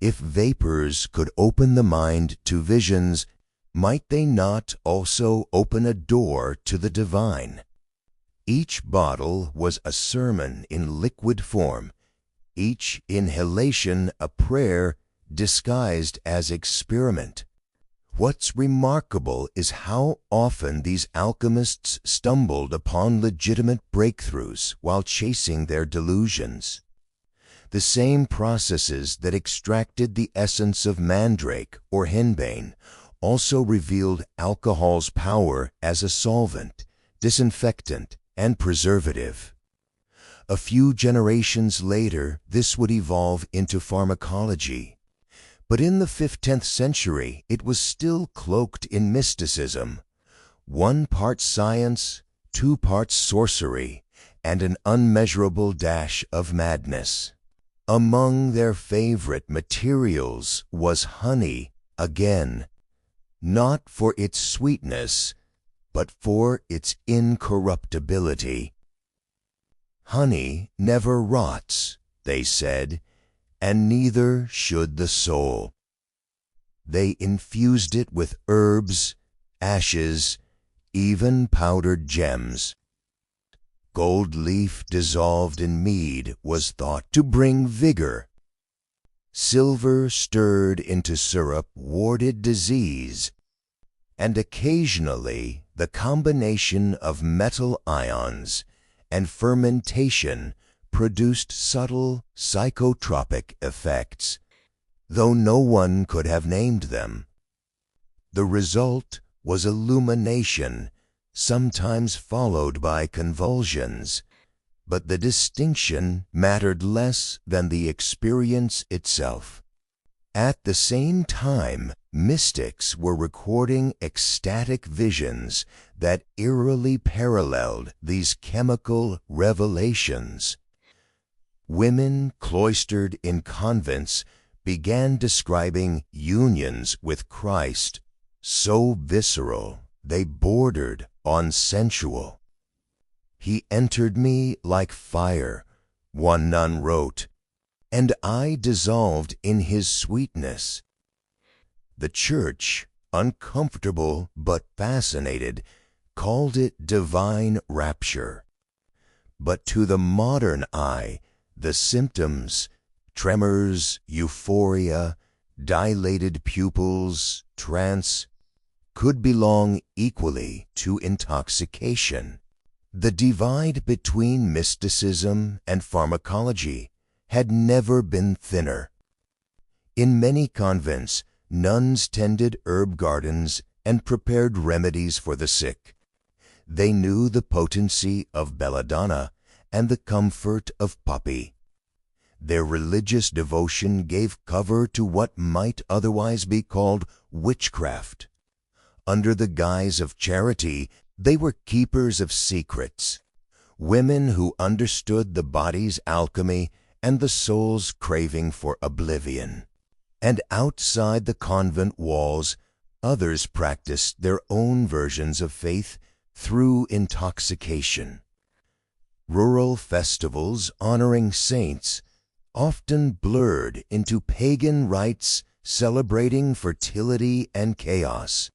If vapors could open the mind to visions, might they not also open a door to the divine? Each bottle was a sermon in liquid form, each inhalation a prayer disguised as experiment. What's remarkable is how often these alchemists stumbled upon legitimate breakthroughs while chasing their delusions. The same processes that extracted the essence of mandrake or henbane also revealed alcohol's power as a solvent, disinfectant, and preservative. A few generations later, this would evolve into pharmacology. But in the 15th century, it was still cloaked in mysticism. 1 part science, 2 parts sorcery, and an unmeasurable dash of madness. Among their favorite materials was honey again, not for its sweetness, but for its incorruptibility. Honey never rots, they said, and neither should the soul. They infused it with herbs, ashes, even powdered gems. Gold leaf dissolved in mead was thought to bring vigor. Silver stirred into syrup warded disease, and occasionally the combination of metal ions and fermentation produced subtle psychotropic effects. though no one could have named them. The result was illumination, sometimes followed by convulsions, but the distinction mattered less than the experience itself. At the same time, mystics were recording ecstatic visions that eerily paralleled these chemical revelations. Women cloistered in convents began describing unions with Christ so visceral they bordered on sensual. "He entered me like fire," one nun wrote, "and I dissolved in his sweetness." The Church, uncomfortable but fascinated, called it divine rapture. But to the modern eye, the symptoms, tremors, euphoria, dilated pupils, trance, could belong equally to intoxication. The divide between mysticism and pharmacology had never been thinner. In many convents, nuns tended herb gardens and prepared remedies for the sick. They knew the potency of belladonna and the comfort of poppy. Their religious devotion gave cover to what might otherwise be called witchcraft. Under the guise of charity, they were keepers of secrets, women who understood the body's alchemy and the soul's craving for oblivion. And outside the convent walls, others practiced their own versions of faith through intoxication. Rural festivals honoring saints often blurred into pagan rites celebrating fertility and chaos.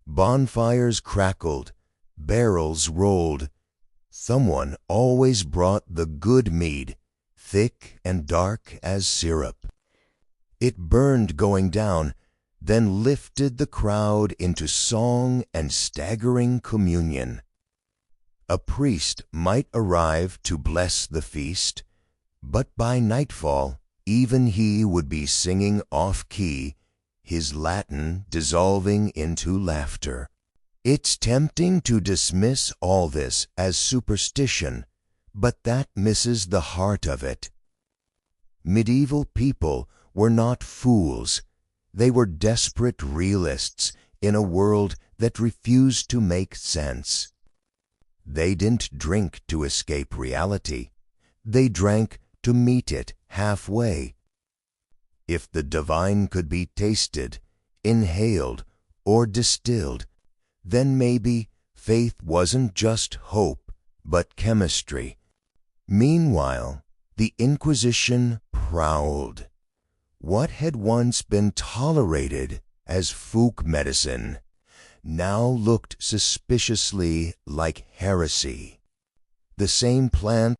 Bonfires crackled, barrels rolled. Someone always brought the good mead, thick and dark as syrup. It burned going down, then lifted the crowd into song and staggering communion. A priest might arrive to bless the feast, but by nightfall even he would be singing off-key, his Latin dissolving into laughter. It's tempting to dismiss all this as superstition, but that misses the heart of it. Medieval people were not fools. They were desperate realists in a world that refused to make sense. They didn't drink to escape reality. They drank to meet it halfway. If the divine could be tasted, inhaled, or distilled, then maybe faith wasn't just hope, but chemistry. Meanwhile, the Inquisition prowled. What had once been tolerated as folk medicine now looked suspiciously like heresy. The same plant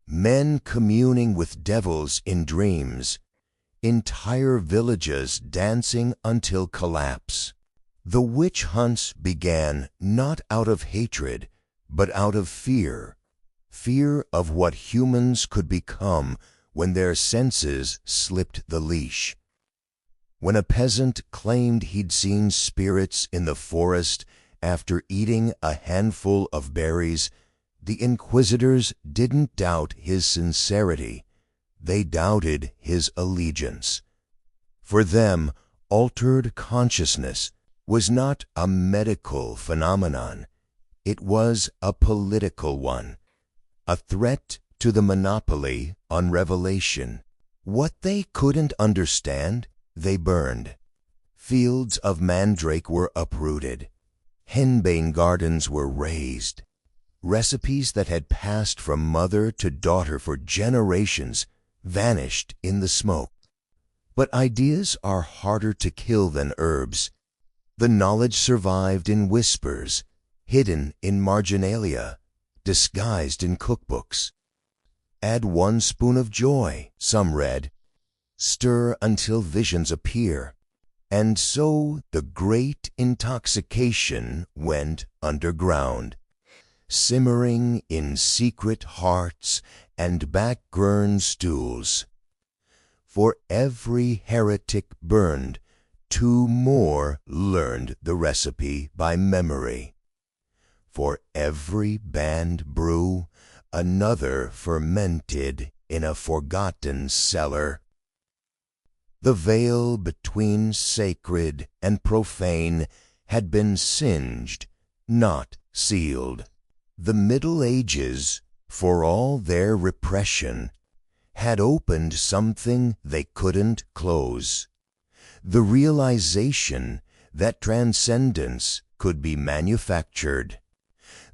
men communing with devils in dreams, entire villages dancing until collapse. The witch hunts began not out of hatred, but out of fear. Fear of what humans could become when their senses slipped the leash. When a peasant claimed he'd seen spirits in the forest after eating a handful of berries, the inquisitors didn't doubt his sincerity. They doubted his allegiance. For them, altered consciousness was not a medical phenomenon. It was a political one, a threat to the monopoly on revelation. What they couldn't understand, they burned. Fields of mandrake were uprooted. Henbane gardens were razed. Recipes that had passed from mother to daughter for generations vanished in the smoke. But ideas are harder to kill than herbs. The knowledge survived in whispers, hidden in marginalia, disguised in cookbooks. Add 1 spoon of joy, some read. stir until visions appear. And so the great intoxication went underground, simmering in secret hearts and background stools. For every heretic burned, two more learned the recipe by memory. For every banned brew, another fermented in a forgotten cellar. The veil between sacred and profane had been singed, not sealed. The Middle Ages, for all their repression, had opened something they couldn't close. The realization that transcendence could be manufactured,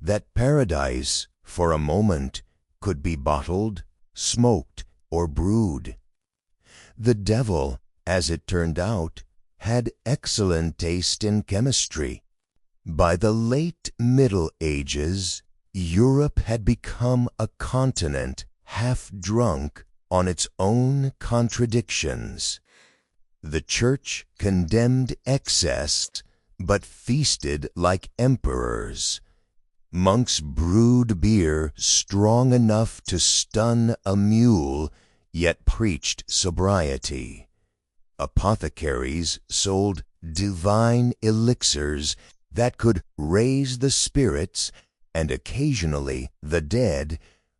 that paradise, for a moment, could be bottled, smoked, or brewed. The devil, as it turned out, had excellent taste in chemistry. By the late Middle Ages, Europe had become a continent half drunk on its own contradictions. The Church condemned excess, but feasted like emperors. Monks brewed beer strong enough to stun a mule, yet preached sobriety. Apothecaries sold divine elixirs that could raise the spirits and occasionally the dead,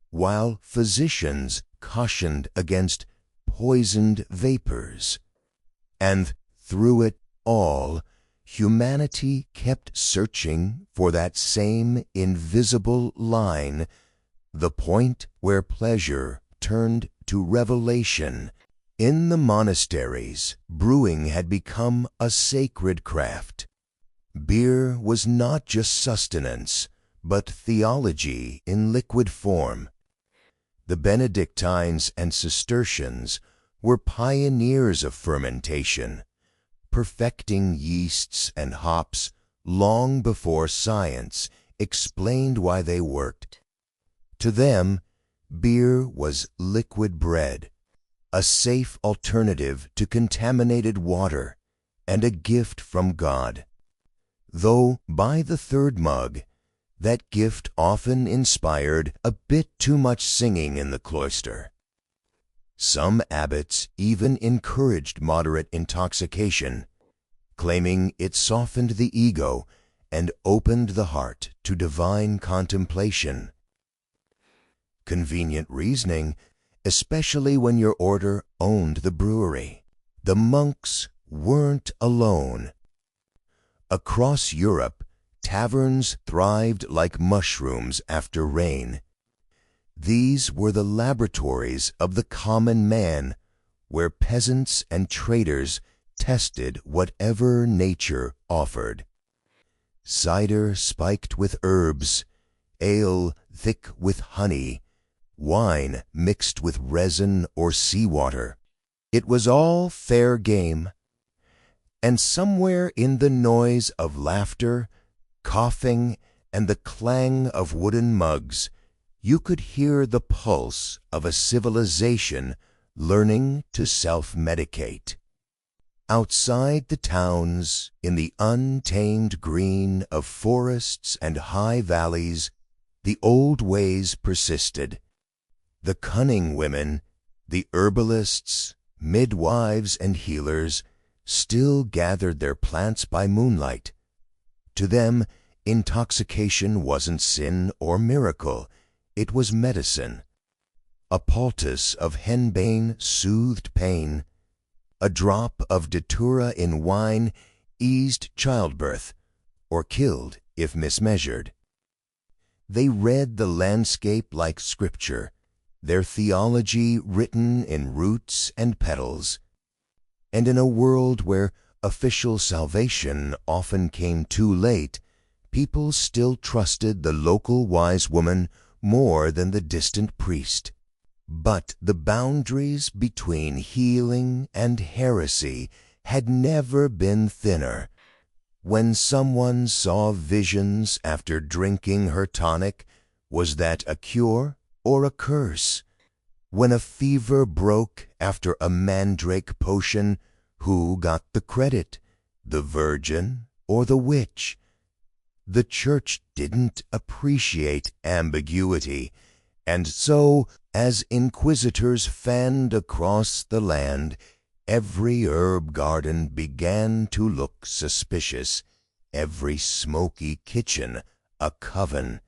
while physicians cautioned against poisoned vapors. And through it all, humanity kept searching for that same invisible line, the point where pleasure turned to revelation. In the monasteries, brewing had become a sacred craft. Beer was not just sustenance, but theology in liquid form. The Benedictines and Cistercians were pioneers of fermentation, perfecting yeasts and hops long before science explained why they worked. To them, beer was liquid bread, a safe alternative to contaminated water, and a gift from God. Though by the third mug, that gift often inspired a bit too much singing in the cloister. Some abbots even encouraged moderate intoxication, claiming it softened the ego and opened the heart to divine contemplation. Convenient reasoning, especially when your order owned the brewery. The monks weren't alone. Across Europe, taverns thrived like mushrooms after rain. These were the laboratories of the common man, where peasants and traders tested whatever nature offered. Cider spiked with herbs, ale thick with honey, wine mixed with resin or seawater. It was all fair game. And somewhere in the noise of laughter, coughing, and the clang of wooden mugs, you could hear the pulse of a civilization learning to self-medicate. Outside the towns, in the untamed green of forests and high valleys, the old ways persisted. The cunning women, the herbalists, midwives, and healers still gathered their plants by moonlight. To them, intoxication wasn't sin or miracle. It was medicine. A poultice of henbane soothed pain. A drop of datura in wine eased childbirth, or killed if mismeasured. They read the landscape like scripture, their theology written in roots and petals. And in a world where official salvation often came too late, people still trusted the local wise woman more than the distant priest. But the boundaries between healing and heresy had never been thinner. When someone saw visions after drinking her tonic, was that a cure or a curse? When a fever broke after a mandrake potion, who got the credit, the virgin or the witch? The church didn't appreciate ambiguity, and so, as inquisitors fanned across the land, every herb garden began to look suspicious, every smoky kitchen a coven.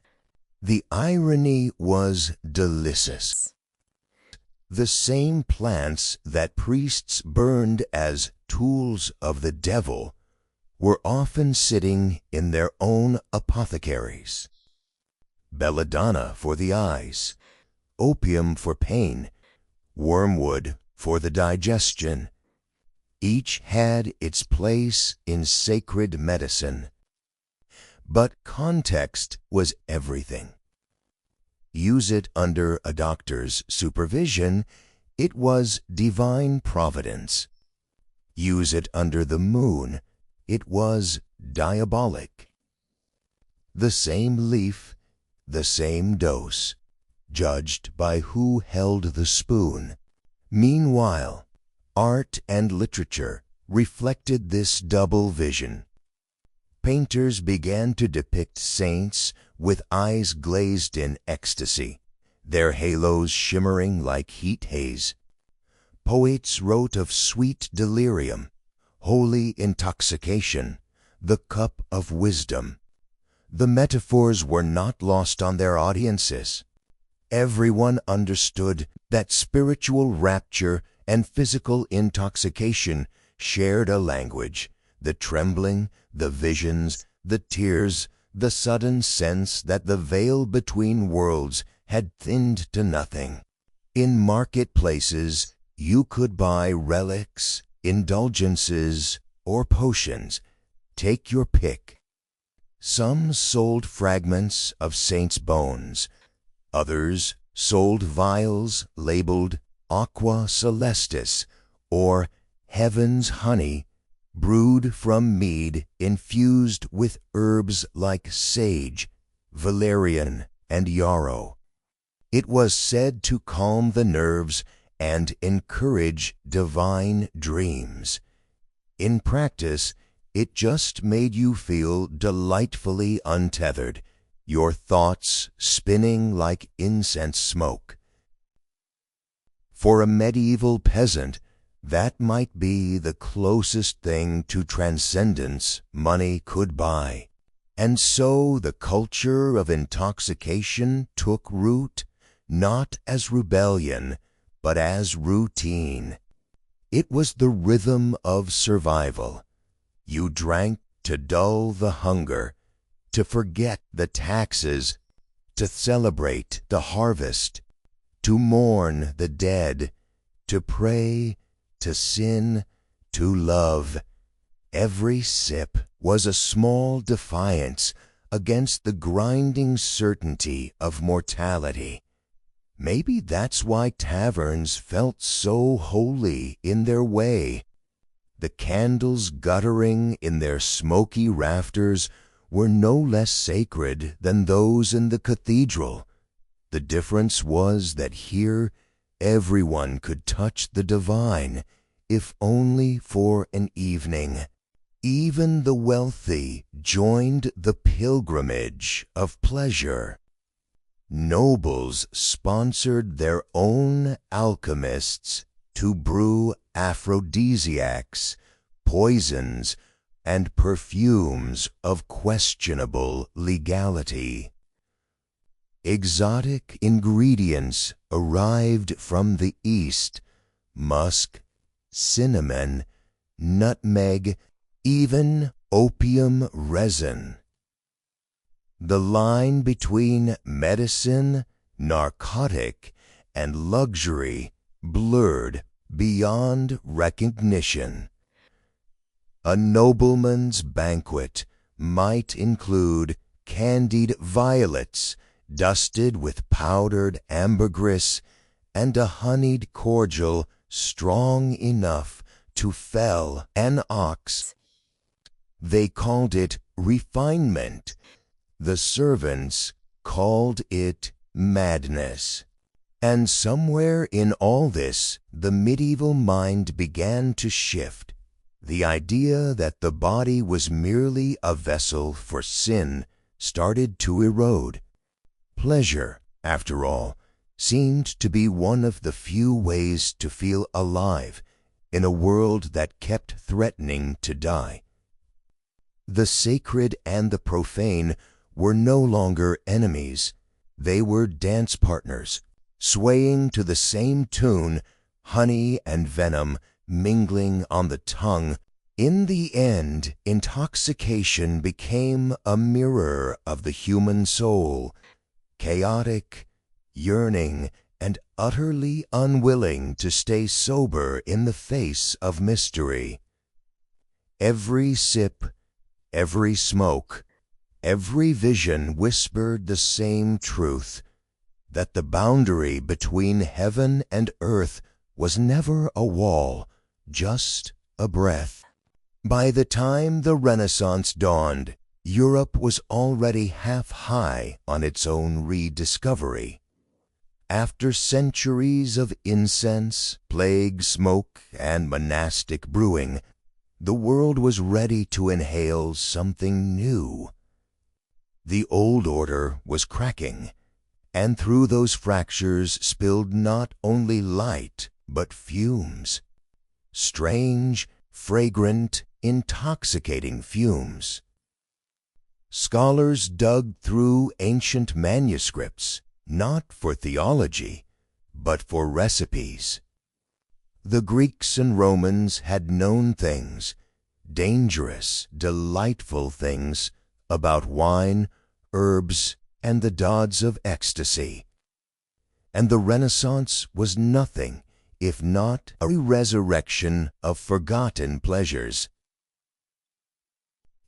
The irony was delicious. The same plants that priests burned as tools of the devil were often sitting in their own apothecaries. Belladonna for the eyes, opium for pain, wormwood for the digestion. Each had its place in sacred medicine. But context was everything. Use it under a doctor's supervision, it was divine providence. Use it under the moon, it was diabolic. The same leaf, the same dose, judged by who held the spoon. Meanwhile, art and literature reflected this double vision. Painters began to depict saints with eyes glazed in ecstasy, their halos shimmering like heat haze. Poets wrote of sweet delirium, holy intoxication, the cup of wisdom. The metaphors were not lost on their audiences. Everyone understood that spiritual rapture and physical intoxication shared a language, the trembling, the visions, the tears, the sudden sense that the veil between worlds had thinned to nothing. In marketplaces, you could buy relics, indulgences, or potions. Take your pick. Some sold fragments of saints' bones. Others sold vials labeled Aqua Celestis, or Heaven's Honey, brewed from mead infused with herbs like sage, valerian, and yarrow. It was said to calm the nerves and encourage divine dreams. In practice, it just made you feel delightfully untethered, your thoughts spinning like incense smoke. For a medieval peasant, that might be the closest thing to transcendence money could buy. And so the culture of intoxication took root, not as rebellion, but as routine. It was the rhythm of survival. You drank to dull the hunger, to forget the taxes, to celebrate the harvest, to mourn the dead, to pray, to sin, to love. Every sip was a small defiance against the grinding certainty of mortality. Maybe that's why taverns felt so holy in their way. The candles guttering in their smoky rafters were no less sacred than those in the cathedral. The difference was that here everyone could touch the divine, if only for an evening. Even the wealthy joined the pilgrimage of pleasure. Nobles sponsored their own alchemists to brew aphrodisiacs, poisons, and perfumes of questionable legality. Exotic ingredients arrived from the East: musk, cinnamon, nutmeg, even opium resin. The line between medicine, narcotic, and luxury blurred beyond recognition. A nobleman's banquet might include candied violets dusted with powdered ambergris and a honeyed cordial strong enough to fell an ox. They called it refinement. The servants called it madness. And somewhere in all this, the medieval mind began to shift. The idea that the body was merely a vessel for sin started to erode. Pleasure, after all, seemed to be one of the few ways to feel alive in a world that kept threatening to die. The sacred and the profane were no longer enemies. They were dance partners, swaying to the same tune, honey and venom mingling on the tongue. In the end, intoxication became a mirror of the human soul, chaotic, yearning, and utterly unwilling to stay sober in the face of mystery. Every sip, every smoke, every vision whispered the same truth, that the boundary between heaven and earth was never a wall, just a breath. By the time the Renaissance dawned, Europe was already half high on its own rediscovery. After centuries of incense, plague smoke, and monastic brewing, the world was ready to inhale something new. The old order was cracking, and through those fractures spilled not only light, but fumes. Strange, fragrant, intoxicating fumes. Scholars dug through ancient manuscripts, not for theology, but for recipes. The Greeks and Romans had known things, dangerous, delightful things, about wine, herbs, and the dawds of ecstasy. And the Renaissance was nothing if not a resurrection of forgotten pleasures.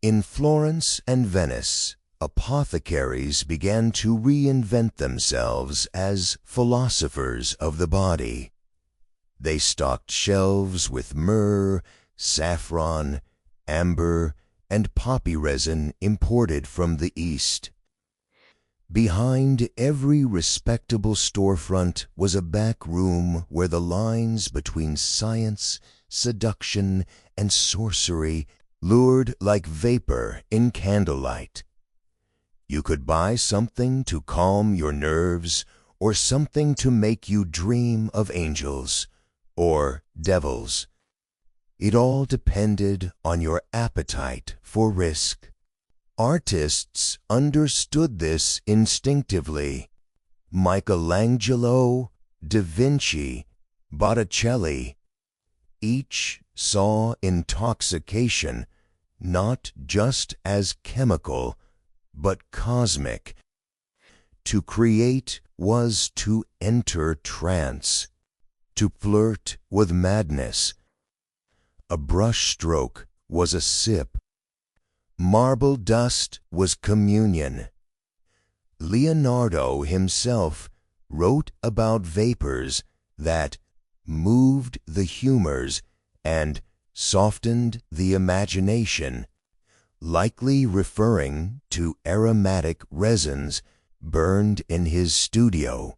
In Florence and Venice, apothecaries began to reinvent themselves as philosophers of the body. They stocked shelves with myrrh, saffron, amber, and poppy resin imported from the East. Behind every respectable storefront was a back room where the lines between science, seduction, and sorcery lured like vapor in candlelight. You could buy something to calm your nerves, or something to make you dream of angels or devils. It all depended on your appetite for risk. Artists understood this instinctively. Michelangelo, Da Vinci, Botticelli, each saw intoxication not just as chemical, but cosmic. To create was to enter trance, to flirt with madness. A brushstroke was a sip. Marble dust was communion. Leonardo himself wrote about vapors that moved the humors and softened the imagination, likely referring to aromatic resins burned in his studio.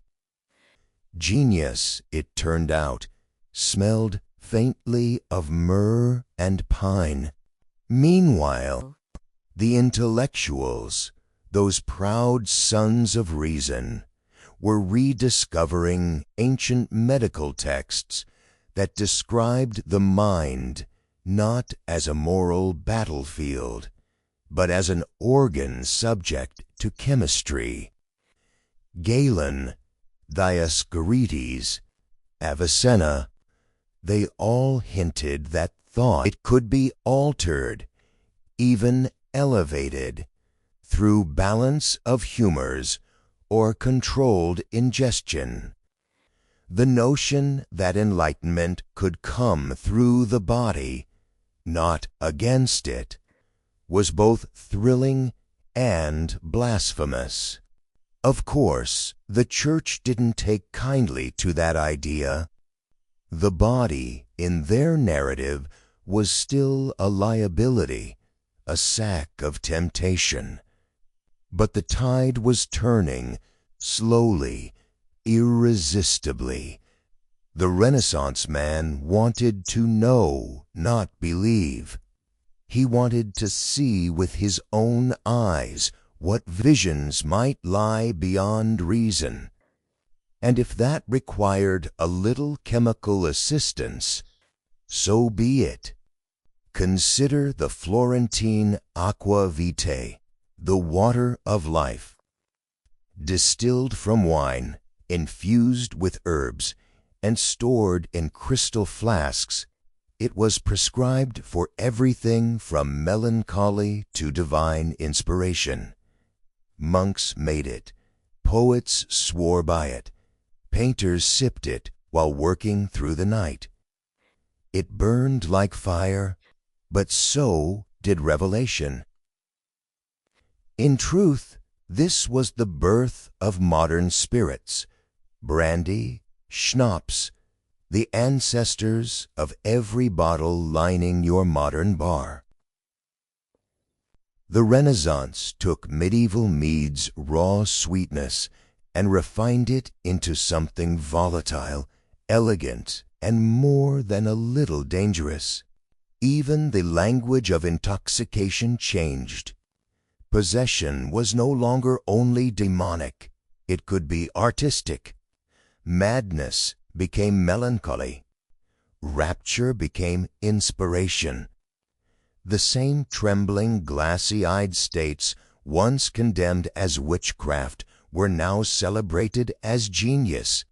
Genius, it turned out, smelled faintly of myrrh and pine. Meanwhile, the intellectuals, those proud sons of reason, were rediscovering ancient medical texts that described the mind not as a moral battlefield, but as an organ subject to chemistry. Galen, Dioscorides, Avicenna, they all hinted that thought it could be altered, even elevated, through balance of humors or controlled ingestion. The notion that enlightenment could come through the body, not against it, was both thrilling and blasphemous. Of course, the Church didn't take kindly to that idea. The body, in their narrative, was still a liability, a sack of temptation. But the tide was turning, slowly, irresistibly. The Renaissance man wanted to know, not believe. He wanted to see with his own eyes what visions might lie beyond reason. And if that required a little chemical assistance, so be it. Consider the Florentine aqua vitae, the water of life. Distilled from wine, infused with herbs, and stored in crystal flasks, it was prescribed for everything from melancholy to divine inspiration. Monks made it, poets swore by it, painters sipped it while working through the night. It burned like fire, but so did revelation. In truth, this was the birth of modern spirits, brandy, schnapps, the ancestors of every bottle lining your modern bar. The Renaissance took medieval mead's raw sweetness and refined it into something volatile, elegant, and more than a little dangerous. Even the language of intoxication changed. Possession was no longer only demonic, it could be artistic. Madness became melancholy. Rapture became inspiration. The same trembling, glassy-eyed states once condemned as witchcraft were now celebrated as genius.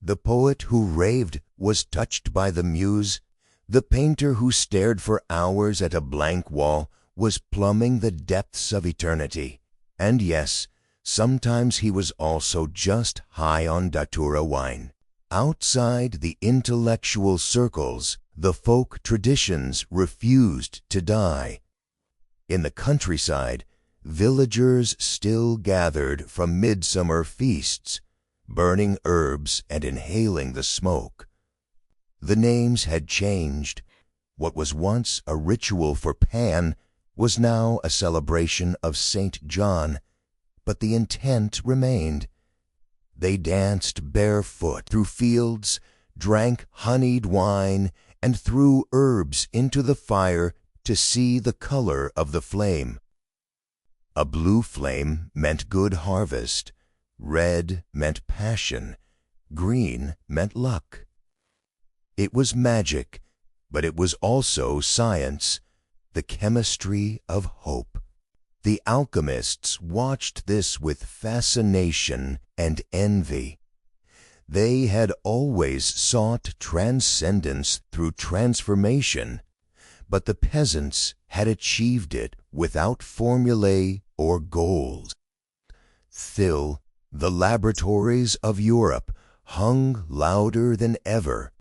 The poet who raved was touched by the muse. The painter who stared for hours at a blank wall was plumbing the depths of eternity. And yes, sometimes he was also just high on datura wine. Outside the intellectual circles, the folk traditions refused to die. In the countryside, villagers still gathered from midsummer feasts, burning herbs and inhaling the smoke. The names had changed. What was once a ritual for Pan was now a celebration of St. John, but the intent remained. They danced barefoot through fields, drank honeyed wine, and threw herbs into the fire to see the color of the flame. A blue flame meant good harvest, red meant passion, green meant luck. It was magic, but it was also science, the chemistry of hope. The alchemists watched this with fascination and envy. They had always sought transcendence through transformation, but the peasants had achieved it without formulae or goals. Still, the laboratories of Europe hung louder than ever.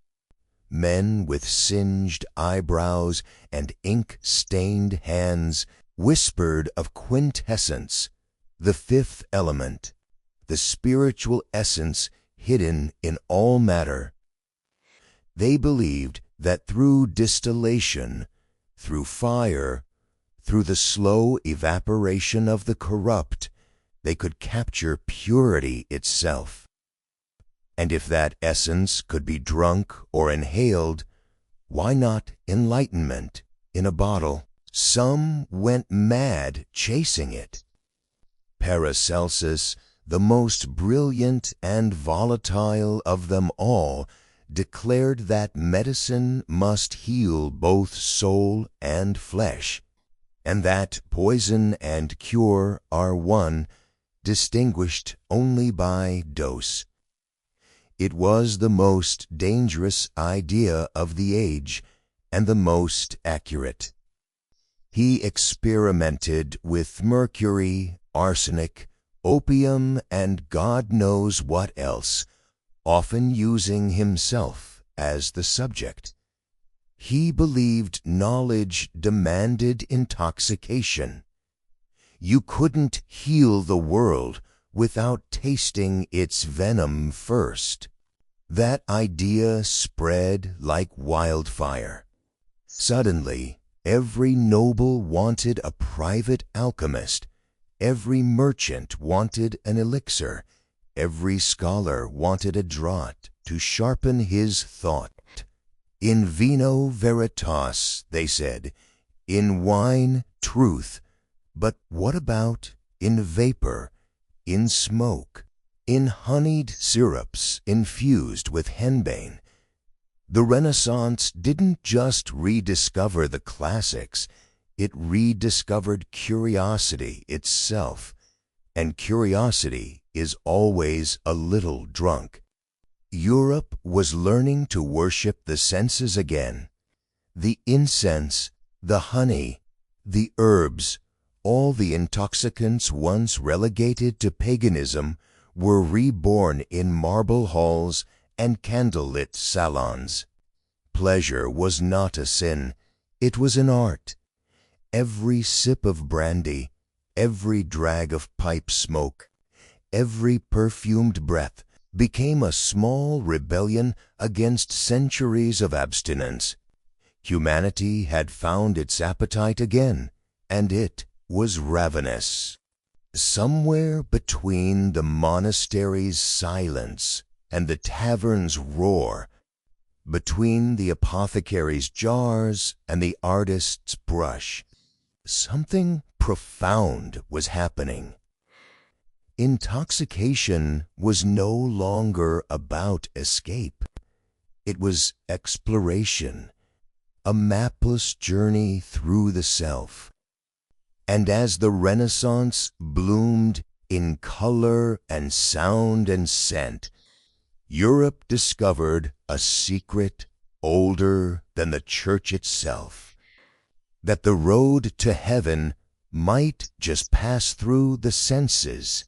Men with singed eyebrows and ink-stained hands whispered of quintessence, the fifth element, the spiritual essence hidden in all matter. They believed that through distillation, through fire, through the slow evaporation of the corrupt, they could capture purity itself. And if that essence could be drunk or inhaled, why not enlightenment in a bottle? Some went mad chasing it. Paracelsus, the most brilliant and volatile of them all, declared that medicine must heal both soul and flesh, and that poison and cure are one, distinguished only by dose. It was the most dangerous idea of the age, and the most accurate. He experimented with mercury, arsenic, opium, and God knows what else, often using himself as the subject. He believed knowledge demanded intoxication. You couldn't heal the world without tasting its venom first. That idea spread like wildfire. Suddenly, every noble wanted a private alchemist, every merchant wanted an elixir, Every scholar wanted a draught to sharpen his thought. In vino veritas, they said, in wine truth, but what about in vapor, in smoke, in honeyed syrups infused with henbane? The Renaissance didn't just rediscover the classics, it rediscovered curiosity itself, and curiosity is always a little drunk. Europe was learning to worship the senses again. The incense, the honey, the herbs, all the intoxicants once relegated to paganism were reborn in marble halls and candlelit salons. Pleasure was not a sin, it was an art. Every sip of brandy, every drag of pipe smoke, every perfumed breath became a small rebellion against centuries of abstinence. Humanity had found its appetite again, and it was ravenous. Somewhere between the monastery's silence and the tavern's roar, between the apothecary's jars and the artist's brush, something profound was happening. Intoxication was no longer about escape. It was exploration, a mapless journey through the self. And as the Renaissance bloomed in color and sound and scent, Europe discovered a secret older than the church itself, that the road to heaven might just pass through the senses.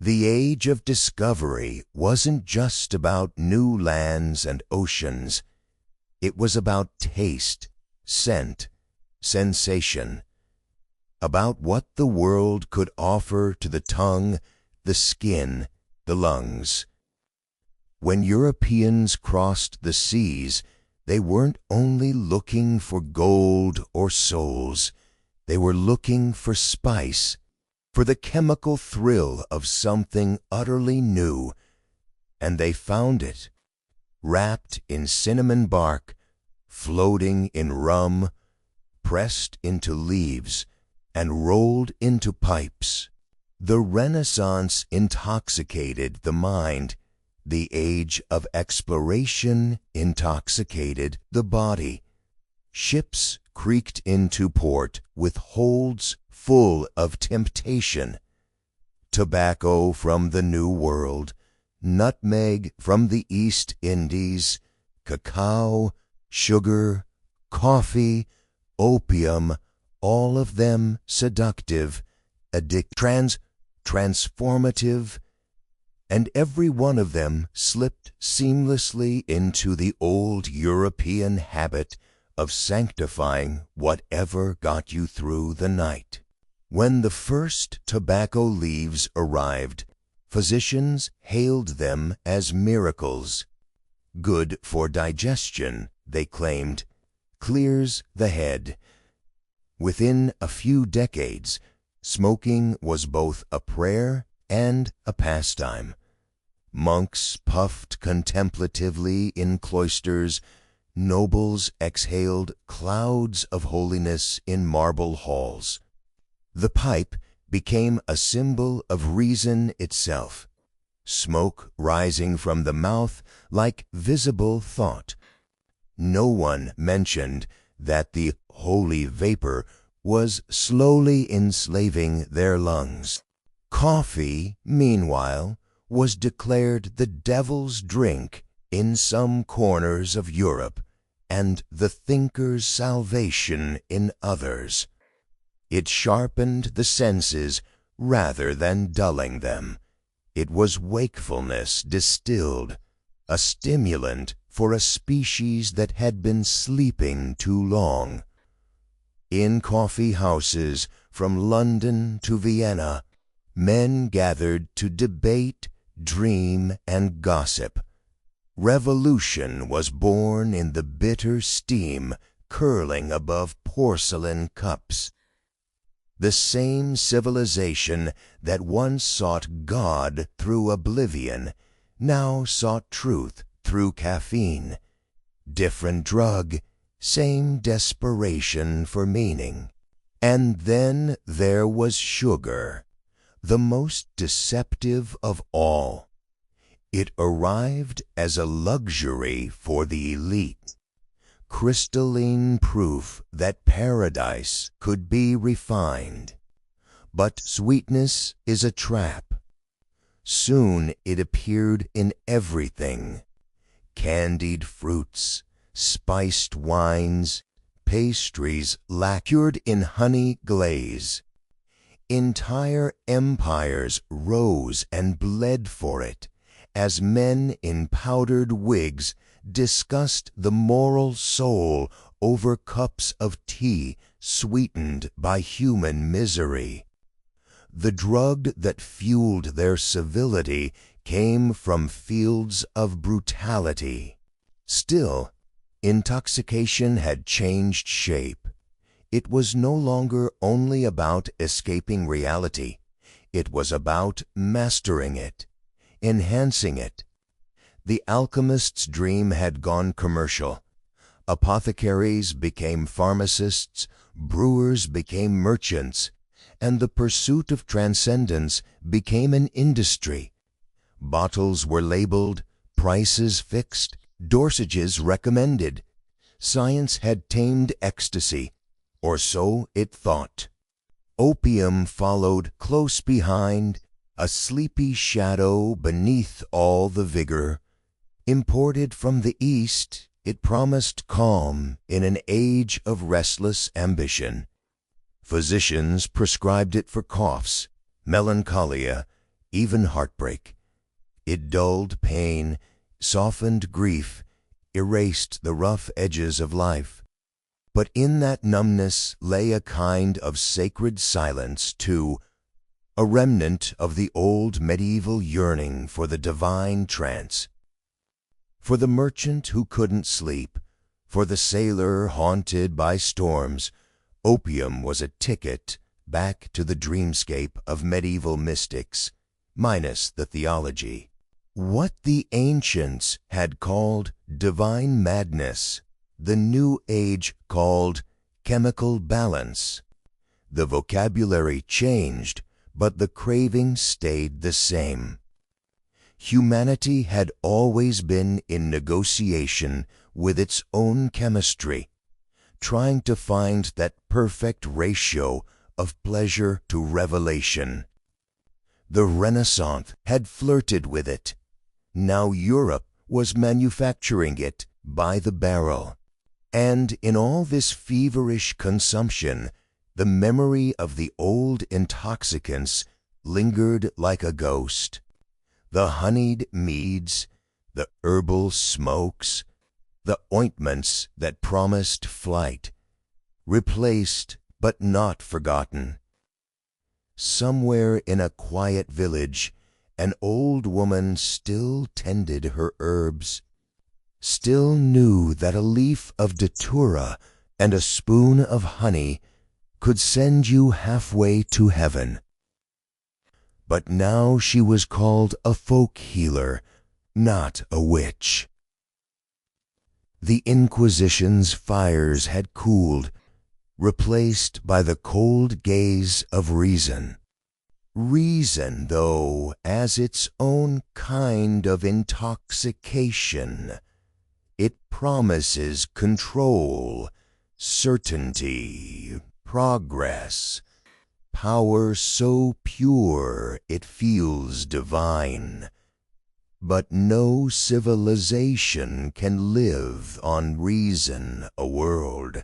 The age of discovery wasn't just about new lands and oceans. It was about taste, scent, sensation, about what the world could offer to the tongue, the skin, the lungs. When Europeans crossed the seas, they weren't only looking for gold or souls. They were looking for spice, for the chemical thrill of something utterly new, and they found it, wrapped in cinnamon bark, floating in rum, pressed into leaves, and rolled into pipes. The Renaissance intoxicated the mind. The age of exploration intoxicated the body. Ships creaked into port with holds full of temptation. Tobacco from the New World, nutmeg from the East Indies, cacao, sugar, coffee, opium, all of them seductive, transformative, and every one of them slipped seamlessly into the old European habit of sanctifying whatever got you through the night. When the first tobacco leaves arrived, physicians hailed them as miracles. Good for digestion, they claimed, clears the head. Within a few decades, smoking was both a prayer and a pastime. Monks puffed contemplatively in cloisters, nobles exhaled clouds of holiness in marble halls. The pipe became a symbol of reason itself, smoke rising from the mouth like visible thought. No one mentioned that the holy vapor was slowly enslaving their lungs. Coffee, meanwhile, was declared the devil's drink in some corners of Europe, and the thinker's salvation in others. It sharpened the senses rather than dulling them. It was wakefulness distilled, a stimulant for a species that had been sleeping too long. In coffee houses from London to Vienna, men gathered to debate, dream, and gossip. Revolution was born in the bitter steam curling above porcelain cups. The same civilization that once sought God through oblivion now sought truth through caffeine. Different drug, same desperation for meaning. And then there was sugar, the most deceptive of all. It arrived as a luxury for the elite, crystalline proof that paradise could be refined. But sweetness is a trap. Soon it appeared in everything: candied fruits, spiced wines, pastries lacquered in honey glaze. Entire empires rose and bled for it, as men in powdered wigs discussed the moral soul over cups of tea sweetened by human misery. The drug that fueled their civility came from fields of brutality. Still, intoxication had changed shape. It was no longer only about escaping reality. It was about mastering it, enhancing it. The alchemist's dream had gone commercial. Apothecaries became pharmacists, brewers became merchants, and the pursuit of transcendence became an industry. Bottles were labeled, prices fixed, dosages recommended. Science had tamed ecstasy, or so it thought. Opium followed close behind, a sleepy shadow beneath all the vigor. Imported from the East, it promised calm in an age of restless ambition. Physicians prescribed it for coughs, melancholia, even heartbreak. It dulled pain, softened grief, erased the rough edges of life. But in that numbness lay a kind of sacred silence, too, a remnant of the old medieval yearning for the divine trance. For the merchant who couldn't sleep, for the sailor haunted by storms, opium was a ticket back to the dreamscape of medieval mystics, minus the theology. What the ancients had called divine madness, the New Age called chemical balance. The vocabulary changed, but the craving stayed the same. Humanity had always been in negotiation with its own chemistry, trying to find that perfect ratio of pleasure to revelation. The Renaissance had flirted with it. Now Europe was manufacturing it by the barrel. And in all this feverish consumption, the memory of the old intoxicants lingered like a ghost. The honeyed meads, the herbal smokes, the ointments that promised flight, replaced but not forgotten. Somewhere in a quiet village, an old woman still tended her herbs, still knew that a leaf of datura and a spoon of honey could send you halfway to heaven. But now she was called a folk healer, not a witch. The Inquisition's fires had cooled, replaced by the cold gaze of reason. Reason, though, as its own kind of intoxication. It promises control, certainty, progress, power so pure it feels divine. But no civilization can live on reason a world.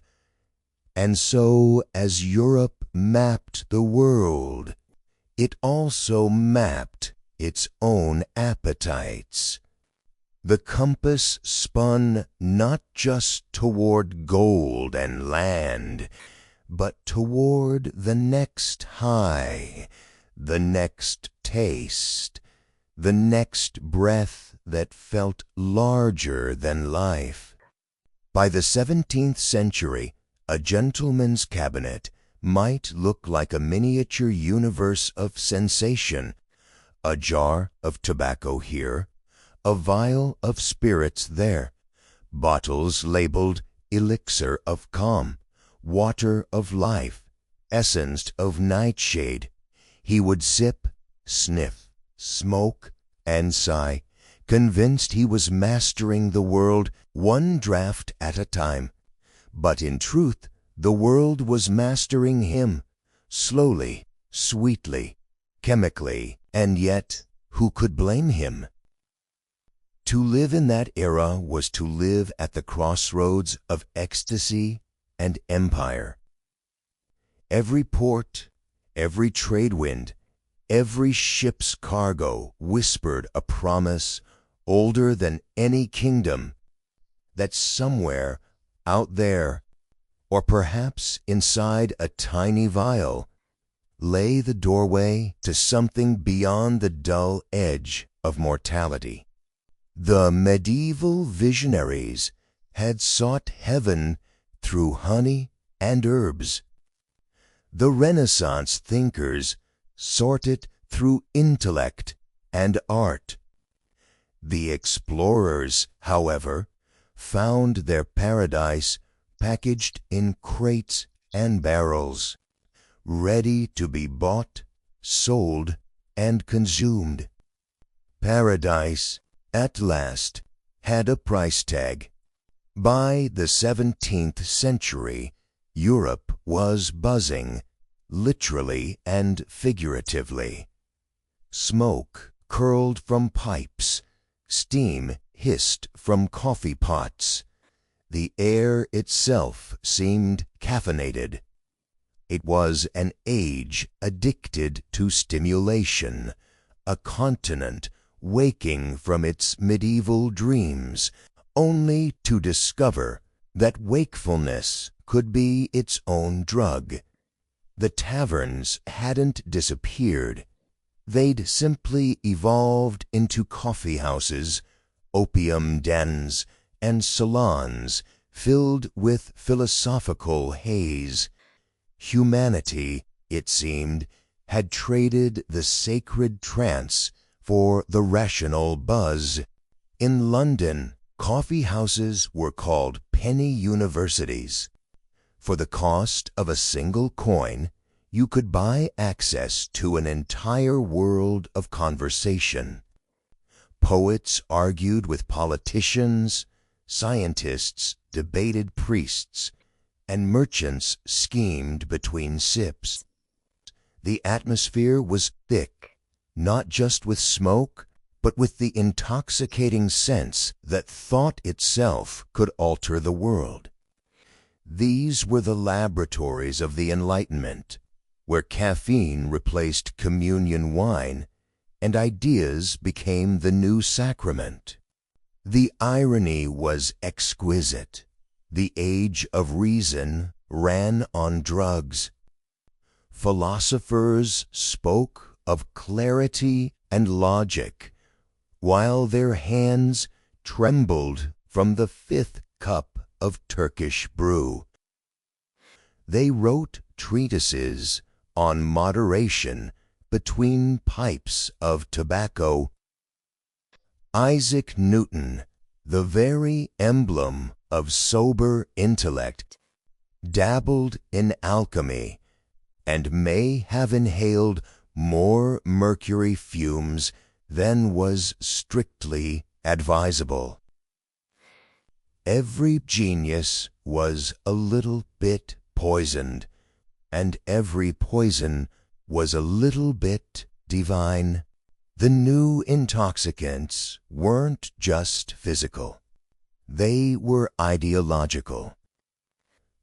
And so, as Europe mapped the world, it also mapped its own appetites. The compass spun not just toward gold and land, but toward the next high, the next taste, the next breath that felt larger than life. By the 17th century, a gentleman's cabinet, might look like a miniature universe of sensation, a jar of tobacco here, a vial of spirits there, bottles labeled elixir of calm, water of life, essence of nightshade. He would sip, sniff, smoke, and sigh, convinced he was mastering the world one draught at a time. But in truth, the world was mastering him, slowly, sweetly, chemically, and yet, who could blame him? To live in that era was to live at the crossroads of ecstasy and empire. Every port, every trade wind, every ship's cargo whispered a promise older than any kingdom, that somewhere out there, or perhaps inside a tiny vial, lay the doorway to something beyond the dull edge of mortality. The medieval visionaries had sought heaven through honey and herbs. The Renaissance thinkers sought it through intellect and art. The explorers, however, found their paradise packaged in crates and barrels, ready to be bought, sold, and consumed. Paradise, at last, had a price tag. By the 17th century, Europe was buzzing, literally and figuratively. Smoke curled from pipes, steam hissed from coffee pots. The air itself seemed caffeinated. It was an age addicted to stimulation, a continent waking from its medieval dreams, only to discover that wakefulness could be its own drug. The taverns hadn't disappeared. They'd simply evolved into coffee houses, opium dens, and salons filled with philosophical haze. Humanity, it seemed, had traded the sacred trance for the rational buzz. In London, coffee houses were called penny universities. For the cost of a single coin, you could buy access to an entire world of conversation. Poets argued with politicians, scientists debated priests, and merchants schemed between sips. The atmosphere was thick, not just with smoke, but with the intoxicating sense that thought itself could alter the world. These were the laboratories of the Enlightenment, where caffeine replaced communion wine and ideas became the new sacrament. The irony was exquisite. The age of reason ran on drugs. Philosophers spoke of clarity and logic, while their hands trembled from the 5th cup of Turkish brew. They wrote treatises on moderation between pipes of tobacco. Isaac Newton, the very emblem of sober intellect, dabbled in alchemy and may have inhaled more mercury fumes than was strictly advisable. Every genius was a little bit poisoned, and every poison was a little bit divine. The new intoxicants weren't just physical. They were ideological.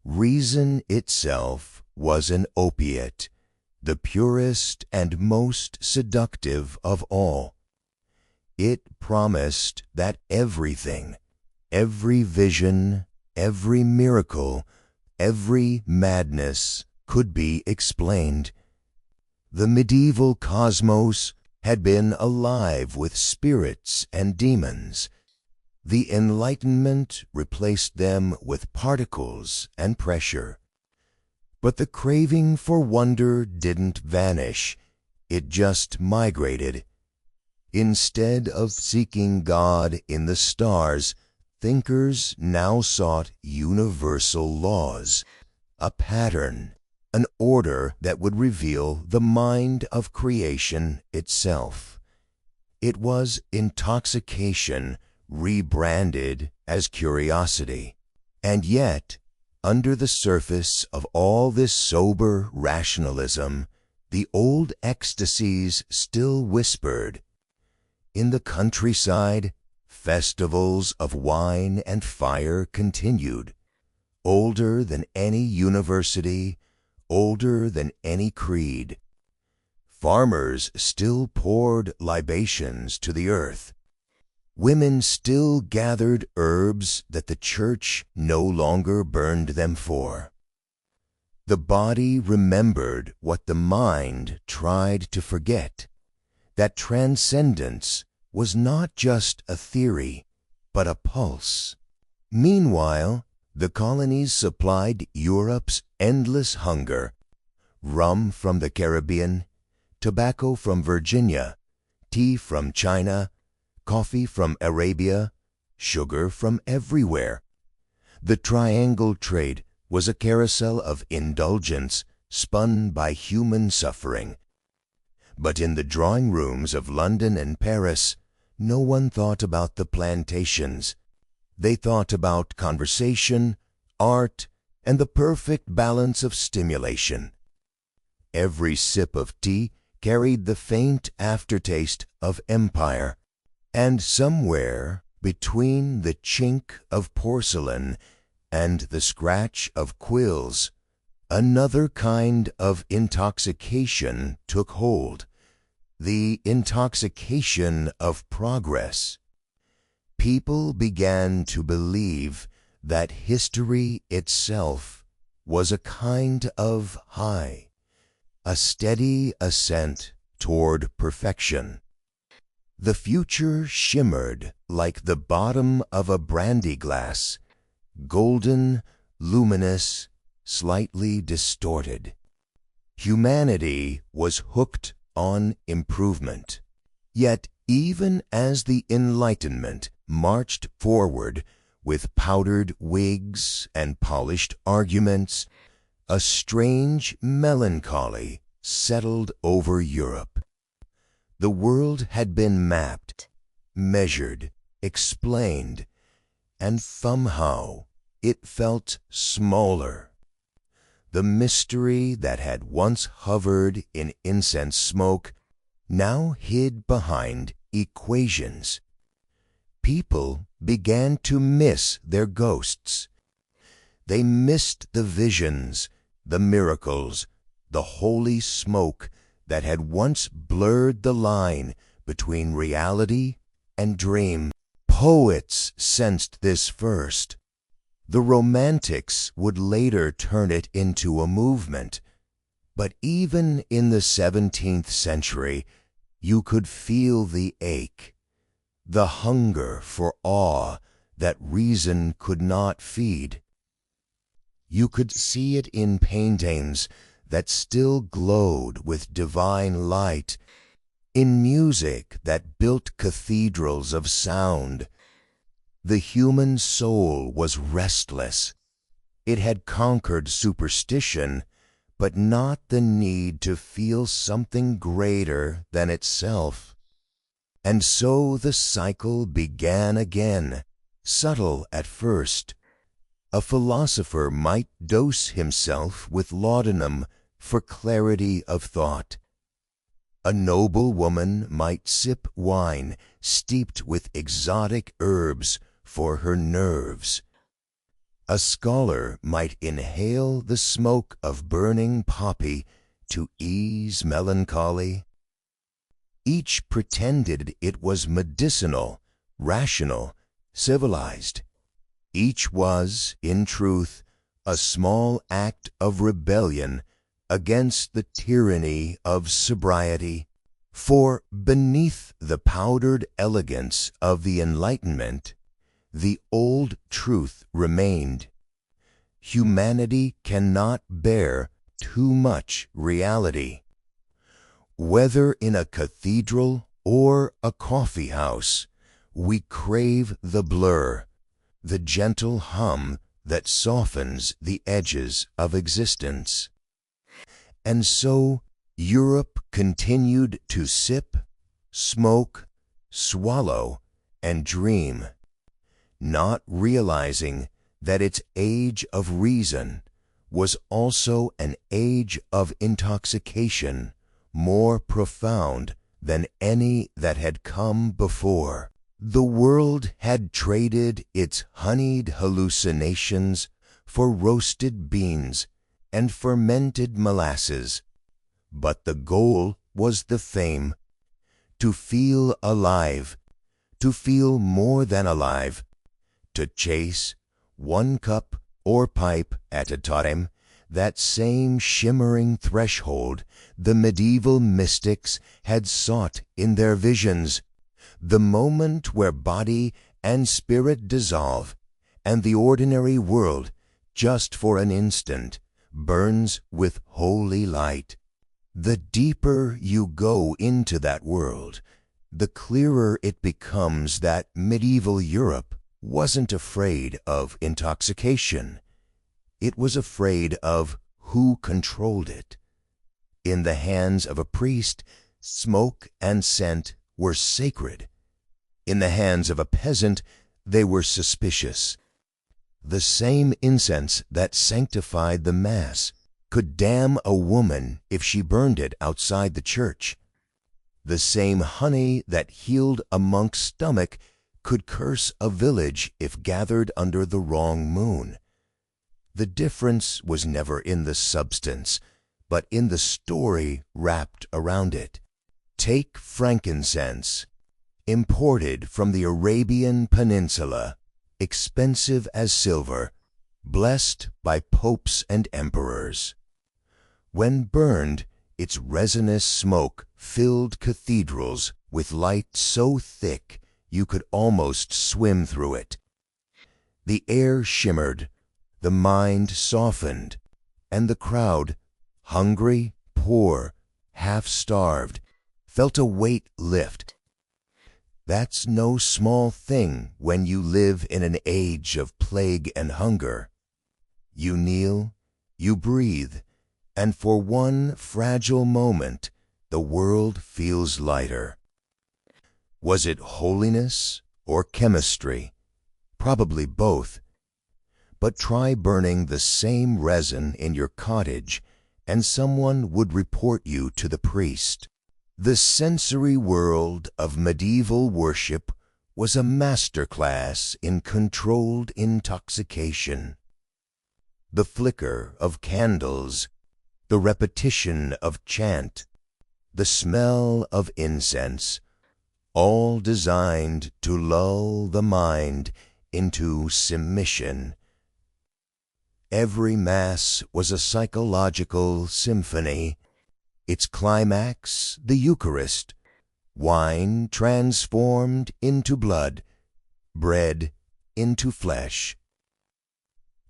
Reason itself was an opiate, the purest and most seductive of all. It promised that everything, every vision, every miracle, every madness could be explained. The medieval cosmos had been alive with spirits and demons. The Enlightenment replaced them with particles and pressure. But the craving for wonder didn't vanish, it just migrated. Instead of seeking God in the stars, thinkers now sought universal laws, a pattern, an order that would reveal the mind of creation itself. It was intoxication rebranded as curiosity. And yet, under the surface of all this sober rationalism, the old ecstasies still whispered. In the countryside, festivals of wine and fire continued, older than any university, older than any creed. Farmers still poured libations to the earth. Women still gathered herbs that the church no longer burned them for. The body remembered what the mind tried to forget, that transcendence was not just a theory, but a pulse. Meanwhile, the colonies supplied Europe's endless hunger: rum from the Caribbean, tobacco from Virginia, tea from China, coffee from Arabia, sugar from everywhere. The triangle trade was a carousel of indulgence spun by human suffering. But in the drawing rooms of London and Paris, no one thought about the plantations. They thought about conversation, art, and the perfect balance of stimulation. Every sip of tea carried the faint aftertaste of empire, and somewhere between the chink of porcelain and the scratch of quills, another kind of intoxication took hold, the intoxication of progress. People began to believe that history itself was a kind of high, a steady ascent toward perfection. The future shimmered like the bottom of a brandy glass, golden, luminous, slightly distorted. Humanity was hooked on improvement. Yet even as the Enlightenment marched forward with powdered wigs and polished arguments, a strange melancholy settled over Europe. The world had been mapped, measured, explained, and somehow it felt smaller. The mystery that had once hovered in incense smoke now hid behind equations. People began to miss their ghosts. They missed the visions, the miracles, the holy smoke that had once blurred the line between reality and dream. Poets sensed this first. The Romantics would later turn it into a movement. But even in the 17th century, you could feel the ache, the hunger for awe that reason could not feed. You could see it in paintings that still glowed with divine light, in music that built cathedrals of sound. The human soul was restless. It had conquered superstition, but not the need to feel something greater than itself. And so the cycle began again, subtle at first. A philosopher might dose himself with laudanum for clarity of thought. A noble woman might sip wine steeped with exotic herbs for her nerves. A scholar might inhale the smoke of burning poppy to ease melancholy. Each pretended it was medicinal, rational, civilized. Each was, in truth, a small act of rebellion against the tyranny of sobriety. For beneath the powdered elegance of the Enlightenment, the old truth remained. humanity cannot bear too much reality. Whether in a cathedral or a coffee house, we crave the blur, the gentle hum that softens the edges of existence. And so Europe continued to sip, smoke, swallow, and dream, not realizing that its age of reason was also an age of intoxication more profound than any that had come before. The world had traded its honeyed hallucinations for roasted beans and fermented molasses, but the goal was the fame, to feel alive, to feel more than alive, to chase, one cup or pipe at a time, that same shimmering threshold the medieval mystics had sought in their visions, the moment where body and spirit dissolve, and the ordinary world, just for an instant, burns with holy light. The deeper you go into that world, the clearer it becomes that medieval Europe wasn't afraid of intoxication. It was afraid of who controlled it. In the hands of a priest, smoke and scent were sacred. In the hands of a peasant, they were suspicious. The same incense that sanctified the Mass could damn a woman if she burned it outside the church. The same honey that healed a monk's stomach could curse a village if gathered under the wrong moon. The difference was never in the substance, but in the story wrapped around it. Take frankincense, imported from the Arabian Peninsula, expensive as silver, blessed by popes and emperors. When burned, its resinous smoke filled cathedrals with light so thick you could almost swim through it. The air shimmered, the mind softened, and the crowd, hungry, poor, half-starved, felt a weight lift. That's no small thing when you live in an age of plague and hunger. You kneel, you breathe, and for one fragile moment the world feels lighter. Was it holiness or chemistry? Probably both. But try burning the same resin in your cottage, and someone would report you to the priest. The sensory world of medieval worship was a masterclass in controlled intoxication. The flicker of candles, the repetition of chant, the smell of incense, all designed to lull the mind into submission. Every Mass was a psychological symphony, its climax the Eucharist, wine transformed into blood, bread into flesh.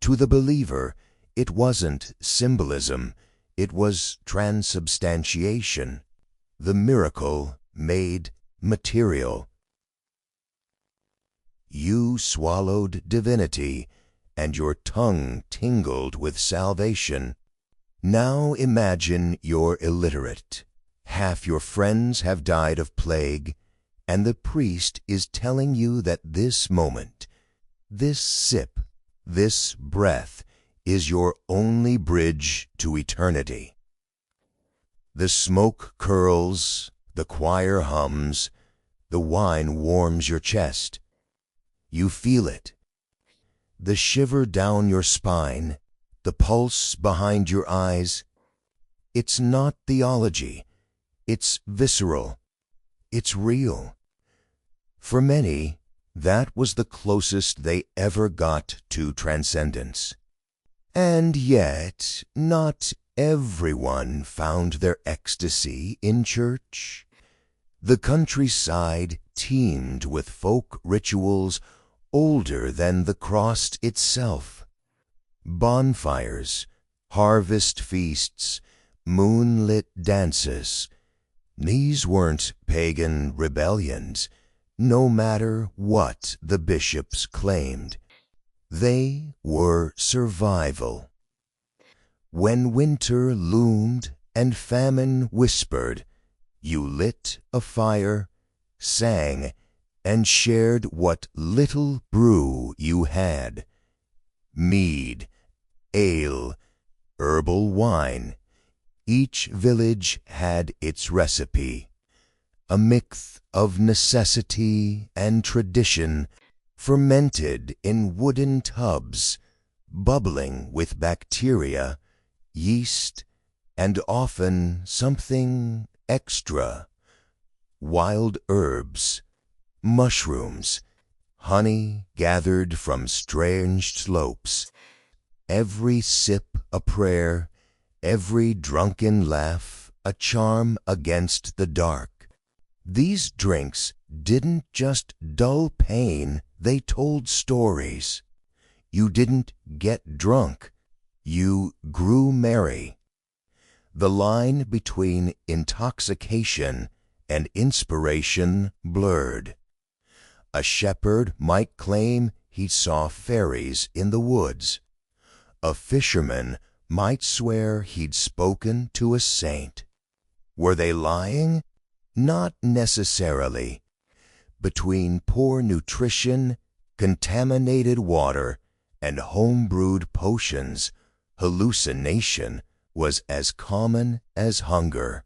To the believer, it wasn't symbolism, it was transubstantiation, the miracle made material. You swallowed divinity, and your tongue tingled with salvation. Now imagine you're illiterate. Half your friends have died of plague, and the priest is telling you that this moment, this sip, this breath is your only bridge to eternity. The smoke curls, the choir hums, the wine warms your chest. You feel it. The shiver down your spine, the pulse behind your eyes. It's not theology. It's visceral. It's real. For many, that was the closest they ever got to transcendence. And yet, not everyone found their ecstasy in church. The countryside teemed with folk rituals older than the cross itself. bonfires, harvest feasts, moonlit dances. These weren't pagan rebellions, no matter what the bishops claimed. They were survival. When winter loomed and famine whispered, you lit a fire, sang, and shared what little brew you had. Mead, ale, herbal wine. Each village had its recipe, a mix of necessity and tradition, fermented in wooden tubs, bubbling with bacteria, yeast, and often something extra. Wild herbs, mushrooms, honey gathered from strange slopes. Every sip a prayer, every drunken laugh a charm against the dark. These drinks didn't just dull pain, they told stories. You didn't get drunk, you grew merry. The line between intoxication and inspiration blurred. A shepherd might claim he saw fairies in the woods. A fisherman might swear he'd spoken to a saint. Were they lying? Not necessarily. Between poor nutrition, contaminated water, and home-brewed potions, hallucination was as common as hunger.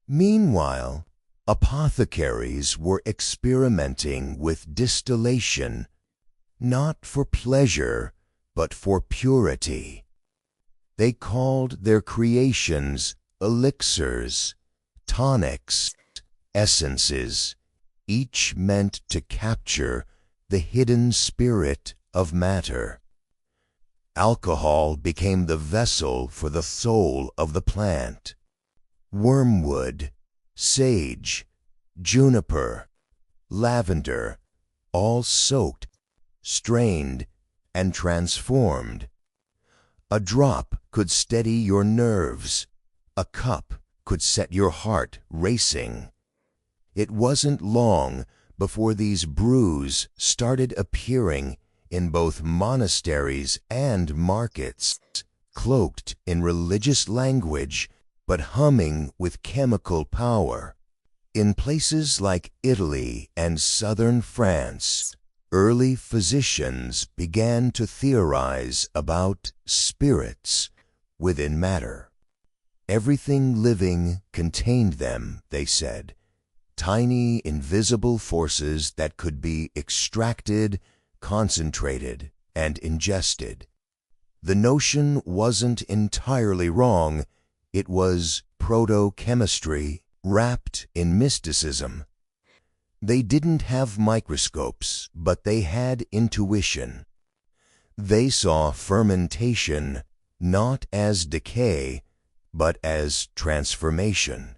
Meanwhile, apothecaries were experimenting with distillation, not for pleasure, but for purity. They called their creations elixirs, tonics, essences, each meant to capture the hidden spirit of matter. Alcohol became the vessel for the soul of the plant. Wormwood, sage, juniper, lavender, all soaked, strained, and transformed. A drop could steady your nerves. A cup could set your heart racing. It wasn't long before these brews started appearing in both monasteries and markets, cloaked in religious language but humming with chemical power. In places like Italy and southern France, early physicians began to theorize about spirits within matter. Everything living contained them, they said, tiny invisible forces that could be extracted, concentrated, and ingested. The notion wasn't entirely wrong. It was proto-chemistry wrapped in mysticism. They didn't have microscopes, but they had intuition. They saw fermentation not as decay, but as transformation.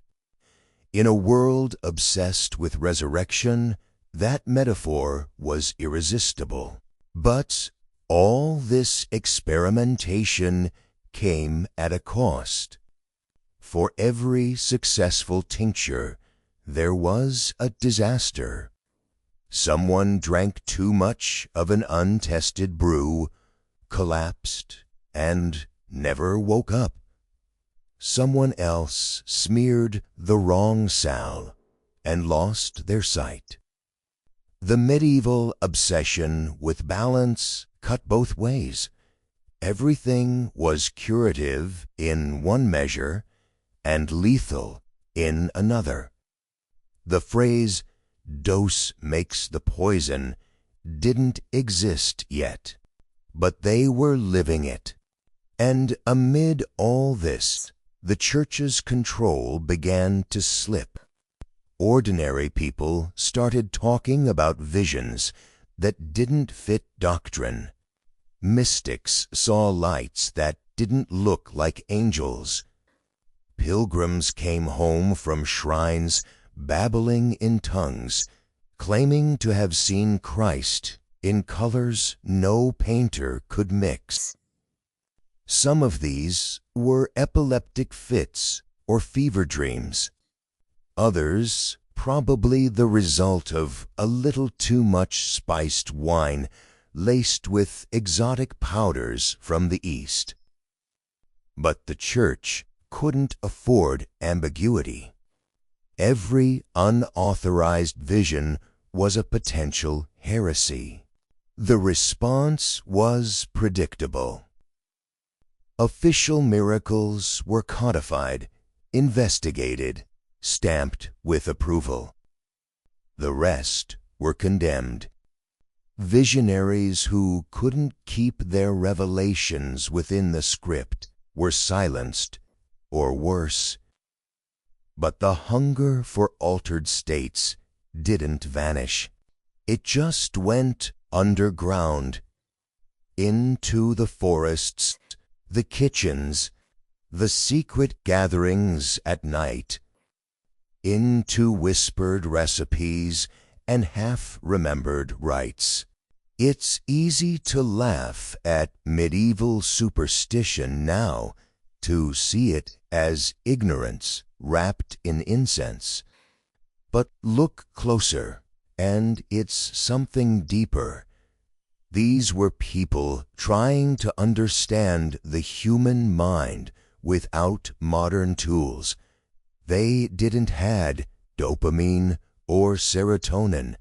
In a world obsessed with resurrection, that metaphor was irresistible. But all this experimentation came at a cost. For every successful tincture, there was a disaster. Someone drank too much of an untested brew, collapsed, and never woke up. Someone else smeared the wrong salve and lost their sight. The medieval obsession with balance cut both ways. Everything was curative in one measure and lethal in another. The phrase, "dose makes the poison," didn't exist yet, but they were living it. And amid all this, the Church's control began to slip. Ordinary people started talking about visions that didn't fit doctrine. Mystics saw lights that didn't look like angels. Pilgrims came home from shrines babbling in tongues, claiming to have seen Christ in colors no painter could mix. Some of these were epileptic fits or fever dreams. Others probably the result of a little too much spiced wine laced with exotic powders from the East. But the Church couldn't afford ambiguity. Every unauthorized vision was a potential heresy. The response was predictable. Official miracles were codified, investigated, stamped with approval. The rest were condemned. Visionaries who couldn't keep their revelations within the script were silenced, or worse. But the hunger for altered states didn't vanish. It just went underground, into the forests, the kitchens, the secret gatherings at night, into whispered recipes and half-remembered rites. It's easy to laugh at medieval superstition now, to see it as ignorance wrapped in incense. But look closer, and it's something deeper. These were people trying to understand the human mind without modern tools. They didn't had dopamine or serotonin,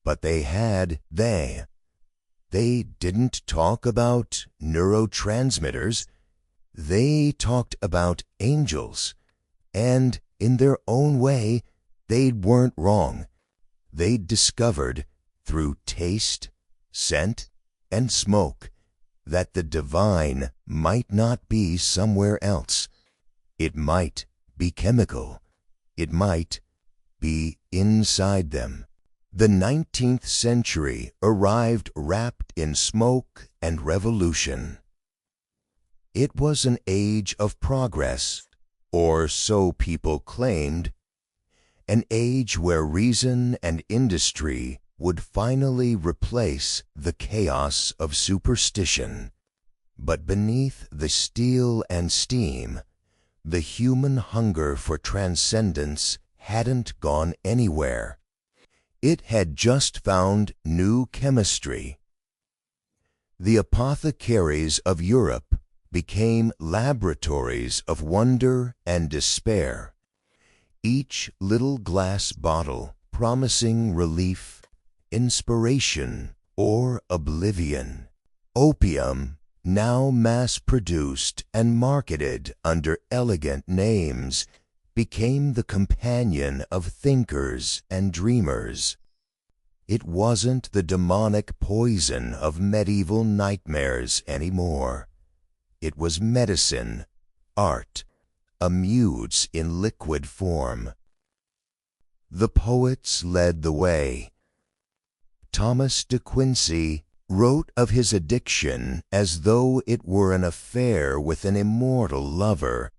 but they had they. They didn't talk about neurotransmitters. They talked about angels. And in their own way, they weren't wrong. They'd discovered, through taste, scent, and smoke, that the divine might not be somewhere else. It might be chemical. It might be inside them. The 19th century arrived wrapped in smoke and revolution. It was an age of progress, or so people claimed, an age where reason and industry would finally replace the chaos of superstition. But beneath the steel and steam, the human hunger for transcendence hadn't gone anywhere. It had just found new chemistry. The apothecaries of Europe became laboratories of wonder and despair, each little glass bottle promising relief, inspiration, or oblivion. Opium, now mass-produced and marketed under elegant names, became the companion of thinkers and dreamers. It wasn't the demonic poison of medieval nightmares anymore. It was medicine, art, a muse in liquid form. The poets led the way. Thomas de Quincey wrote of his addiction as though it were an affair with an immortal lover,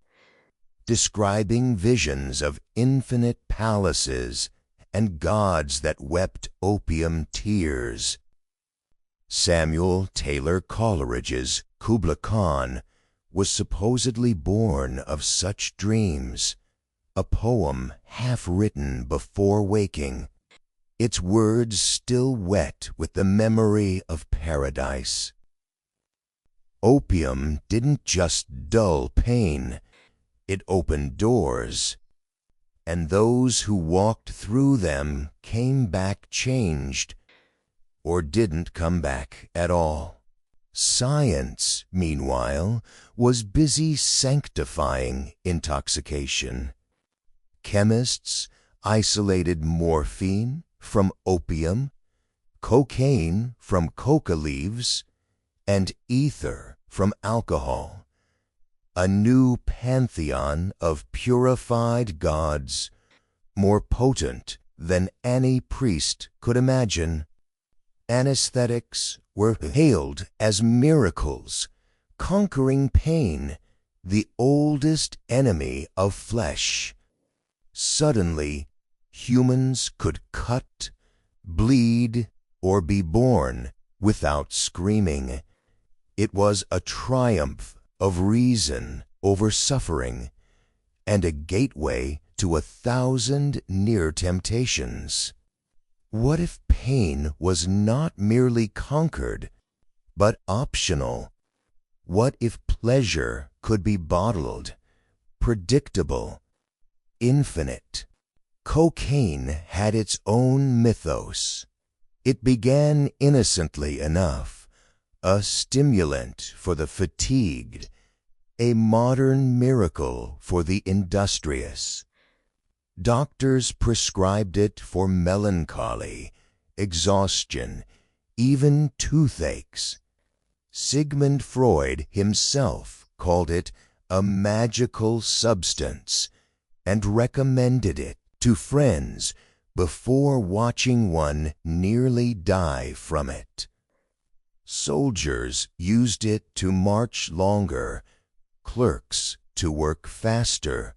describing visions of infinite palaces and gods that wept opium tears. Samuel Taylor Coleridge's Kubla Khan was supposedly born of such dreams, a poem half-written before waking, its words still wet with the memory of paradise. Opium didn't just dull pain, it opened doors, and those who walked through them came back changed, or didn't come back at all. Science, meanwhile, was busy sanctifying intoxication. Chemists isolated morphine from opium, cocaine from coca leaves, and ether from alcohol. A new pantheon of purified gods, more potent than any priest could imagine. Anesthetics were hailed as miracles, conquering pain, the oldest enemy of flesh. Suddenly, humans could cut, bleed, or be born without screaming. It was a triumph of reason over suffering, and a gateway to 1,000 near temptations. What if pain was not merely conquered, but optional? What if pleasure could be bottled, predictable, infinite? Cocaine had its own mythos. It began innocently enough, a stimulant for the fatigued, a modern miracle for the industrious. Doctors prescribed it for melancholy, exhaustion, even toothaches. Sigmund Freud himself called it a magical substance and recommended it to friends before watching one nearly die from it. Soldiers used it to march longer, clerks to work faster,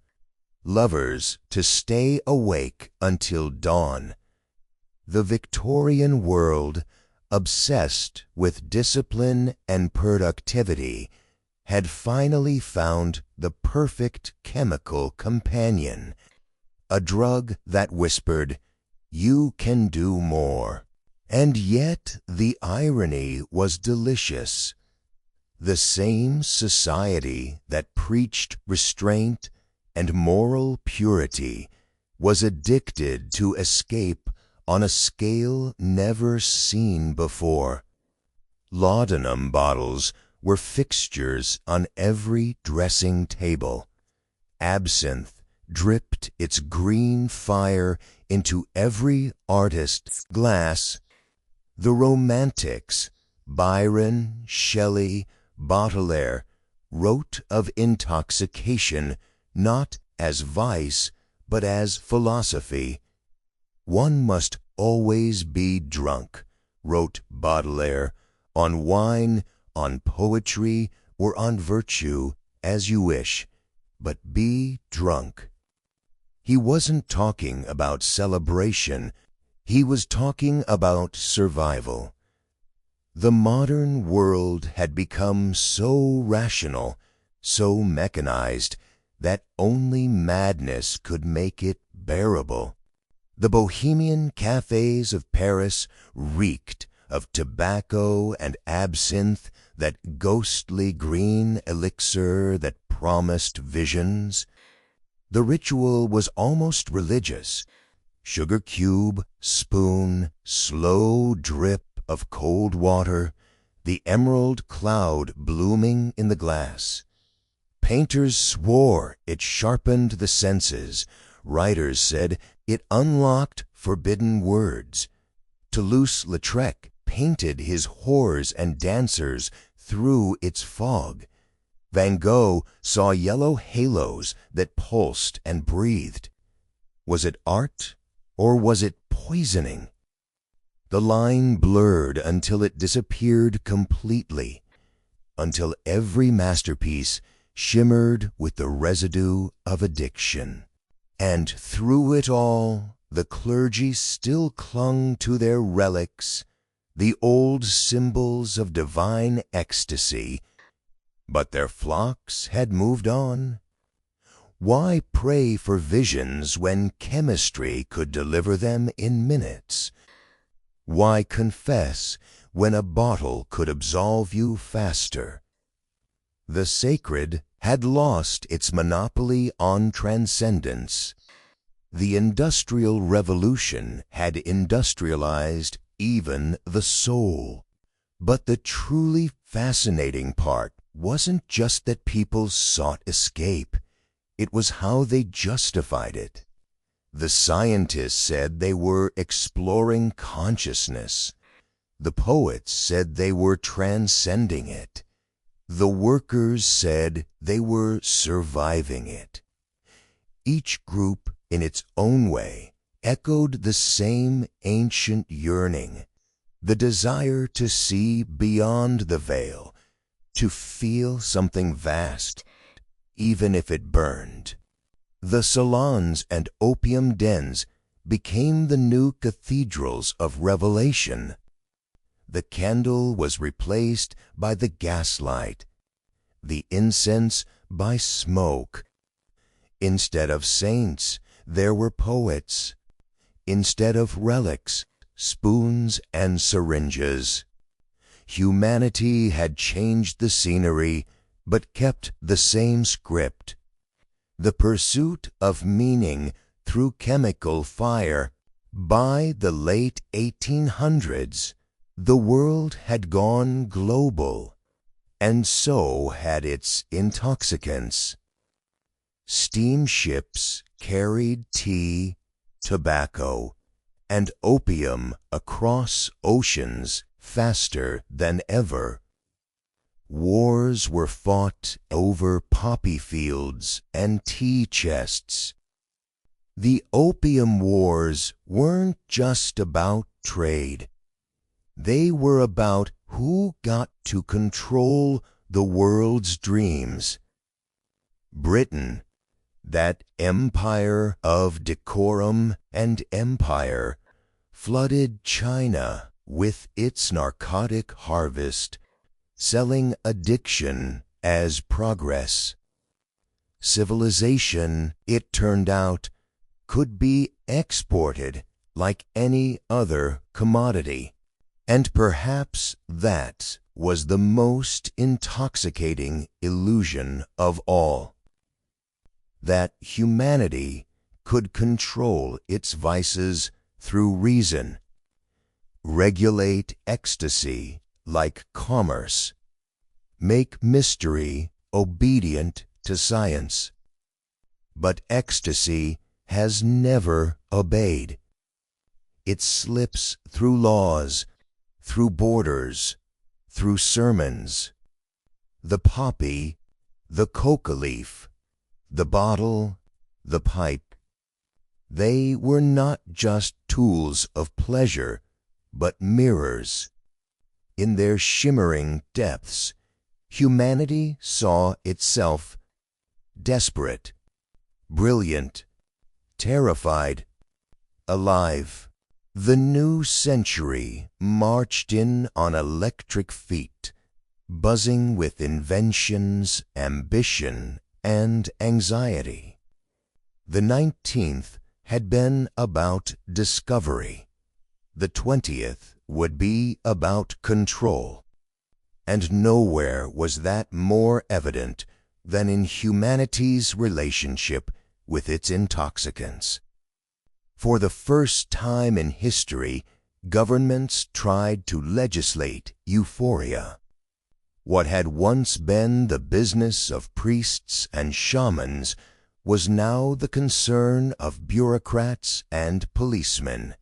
lovers to stay awake until dawn. The Victorian world, obsessed with discipline and productivity, had finally found the perfect chemical companion, a drug that whispered, "You can do more." And yet the irony was delicious. The same society that preached restraint and moral purity was addicted to escape on a scale never seen before. Laudanum bottles were fixtures on every dressing table. Absinthe dripped its green fire into every artist's glass. The Romantics, Byron, Shelley, Baudelaire, wrote of intoxication not as vice, but as philosophy. One must always be drunk, wrote Baudelaire, on wine, on poetry, or on virtue, as you wish, but be drunk. He wasn't talking about celebration, he was talking about survival. The modern world had become so rational, so mechanized, that only madness could make it bearable. The bohemian cafes of Paris reeked of tobacco and absinthe, that ghostly green elixir that promised visions. The ritual was almost religious. Sugar cube, spoon, slow drip of cold water, the emerald cloud blooming in the glass. Painters swore it sharpened the senses. Writers said it unlocked forbidden words. Toulouse-Lautrec painted his whores and dancers through its fog. Van Gogh saw yellow halos that pulsed and breathed. Was it art, or was it poisoning? The line blurred until it disappeared completely, until every masterpiece shimmered with the residue of addiction. And through it all, the clergy still clung to their relics, the old symbols of divine ecstasy, but their flocks had moved on. Why pray for visions when chemistry could deliver them in minutes? Why confess when a bottle could absolve you faster? The sacred had lost its monopoly on transcendence. The Industrial Revolution had industrialized even the soul. But the truly fascinating part wasn't just that people sought escape. It was how they justified it. The scientists said they were exploring consciousness. The poets said they were transcending it. The workers said they were surviving it. Each group, in its own way, echoed the same ancient yearning, the desire to see beyond the veil, to feel something vast, even if it burned. The salons and opium dens became the new cathedrals of revelation. The candle was replaced by the gaslight. the incense by smoke. Instead of saints, there were poets. Instead of relics, spoons and syringes. Humanity had changed the scenery, but kept the same script. The pursuit of meaning through chemical fire. By the late 1800s, the world had gone global, and so had its intoxicants. Steamships carried tea, tobacco, and opium across oceans faster than ever. Wars were fought over poppy fields and tea chests. The opium wars weren't just about trade. They were about who got to control the world's dreams. Britain, that empire of decorum and empire, flooded China with its narcotic harvest, selling addiction as progress. Civilization, it turned out, could be exported like any other commodity. And perhaps that was the most intoxicating illusion of all. That humanity could control its vices through reason, regulate ecstasy like commerce, make mystery obedient to science. But ecstasy has never obeyed. It slips through laws, through borders, through sermons. The poppy, the coca leaf, the bottle, the pipe. They were not just tools of pleasure, but mirrors. In their shimmering depths, humanity saw itself desperate, brilliant, terrified, alive. The new century marched in on electric feet, buzzing with inventions, ambition, and anxiety. The 19th had been about discovery. The 20th would be about control. And nowhere was that more evident than in humanity's relationship with its intoxicants. For the first time in history, governments tried to legislate euphoria. What had once been the business of priests and shamans was now the concern of bureaucrats and policemen.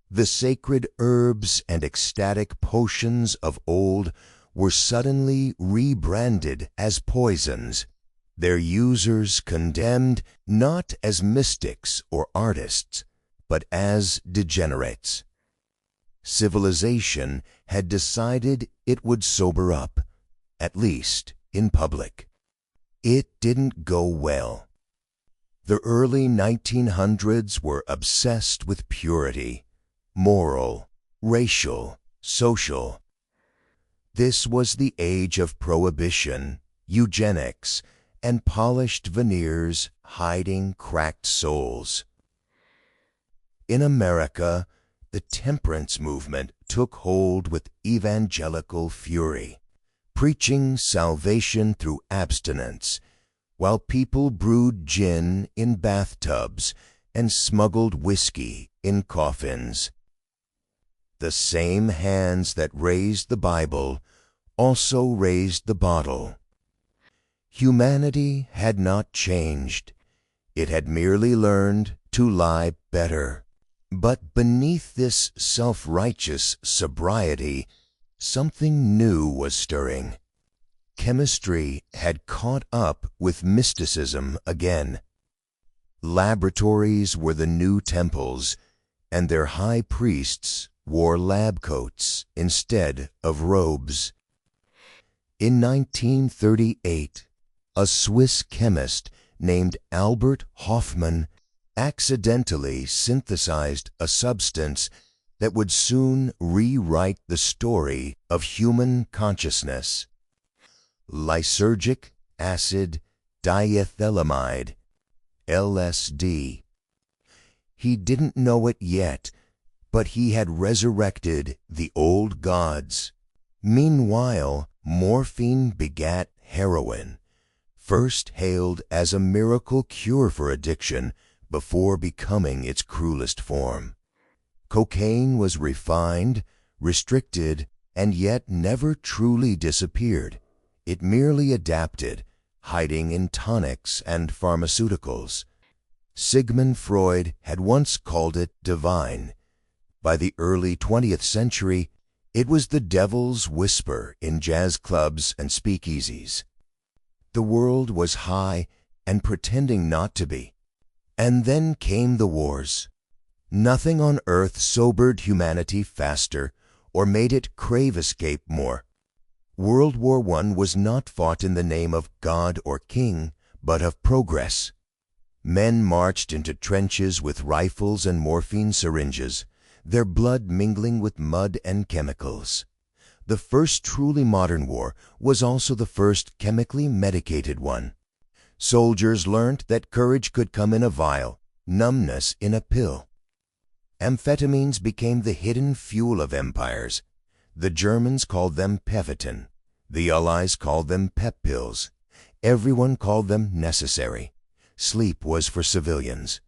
The sacred herbs and ecstatic potions of old were suddenly rebranded as poisons, their users condemned not as mystics or artists, but as degenerates. Civilization had decided it would sober up, at least in public. It didn't go well. The early 1900s were obsessed with purity, moral, racial, social. This was the age of prohibition, eugenics, and polished veneers hiding cracked souls. In America, the temperance movement took hold with evangelical fury, preaching salvation through abstinence, while people brewed gin in bathtubs and smuggled whiskey in coffins. The same hands that raised the Bible also raised the bottle. Humanity had not changed. It had merely learned to lie better. But beneath this self-righteous sobriety, something new was stirring. Chemistry had caught up with mysticism again. Laboratories were the new temples, and their high priests wore lab coats instead of robes. In 1938, a Swiss chemist named Albert Hofmann accidentally synthesized a substance that would soon rewrite the story of human consciousness. lysergic acid diethylamide, LSD. He didn't know it yet, but he had resurrected the old gods. Meanwhile, morphine begat heroin, first hailed as a miracle cure for addiction before becoming its cruelest form. Cocaine was refined, restricted, and yet never truly disappeared. It merely adapted, hiding in tonics and pharmaceuticals. Sigmund Freud had once called it divine. By the early 20th century, it was the devil's whisper in jazz clubs and speakeasies. The world was high and pretending not to be. And then came the wars. Nothing on earth sobered humanity faster or made it crave escape more. World War I was not fought in the name of God or king, but of progress. Men marched into trenches with rifles and morphine syringes, their blood mingling with mud and chemicals. The first truly modern war was also the first chemically medicated one. Soldiers learned that courage could come in a vial, numbness in a pill. Amphetamines became the hidden fuel of empires. The Germans called them Pevitin. The Allies called them pep pills. Everyone called them necessary. Sleep was for civilians.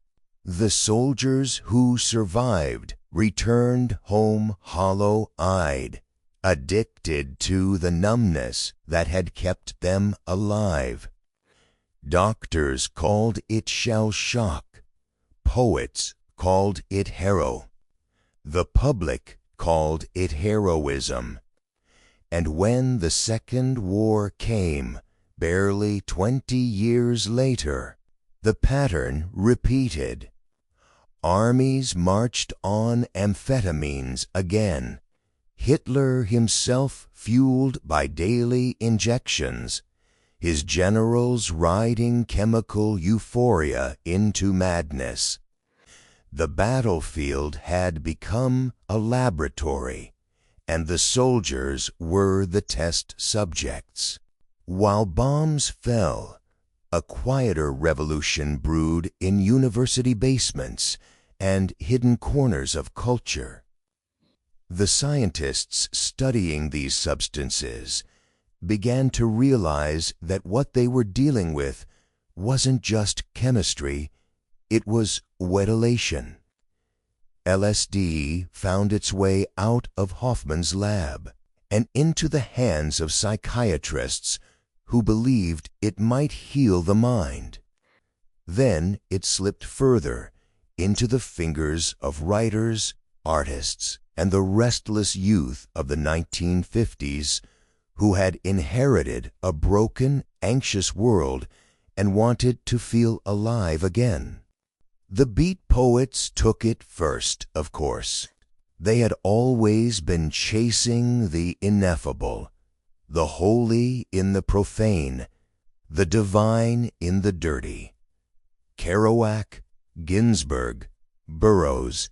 The soldiers who survived returned home hollow-eyed, addicted to the numbness that had kept them alive. Doctors called it shell shock. Poets called it hero. The public called it heroism. And when the Second War came, barely 20 years later, the pattern repeated. Armies marched on amphetamines again. Hitler himself fueled by daily injections, his generals riding chemical euphoria into madness. The battlefield had become a laboratory, and the soldiers were the test subjects. While bombs fell, a quieter revolution brewed in university basements and hidden corners of culture. The scientists studying these substances began to realize that what they were dealing with wasn't just chemistry, it was wetelation. LSD found its way out of Hoffman's lab and into the hands of psychiatrists who believed it might heal the mind. Then it slipped further into the fingers of writers, artists, and the restless youth of the 1950s who had inherited a broken, anxious world and wanted to feel alive again. The beat poets took it first, of course. They had always been chasing the ineffable, the holy in the profane, the divine in the dirty. Kerouac, Ginsberg, Burroughs.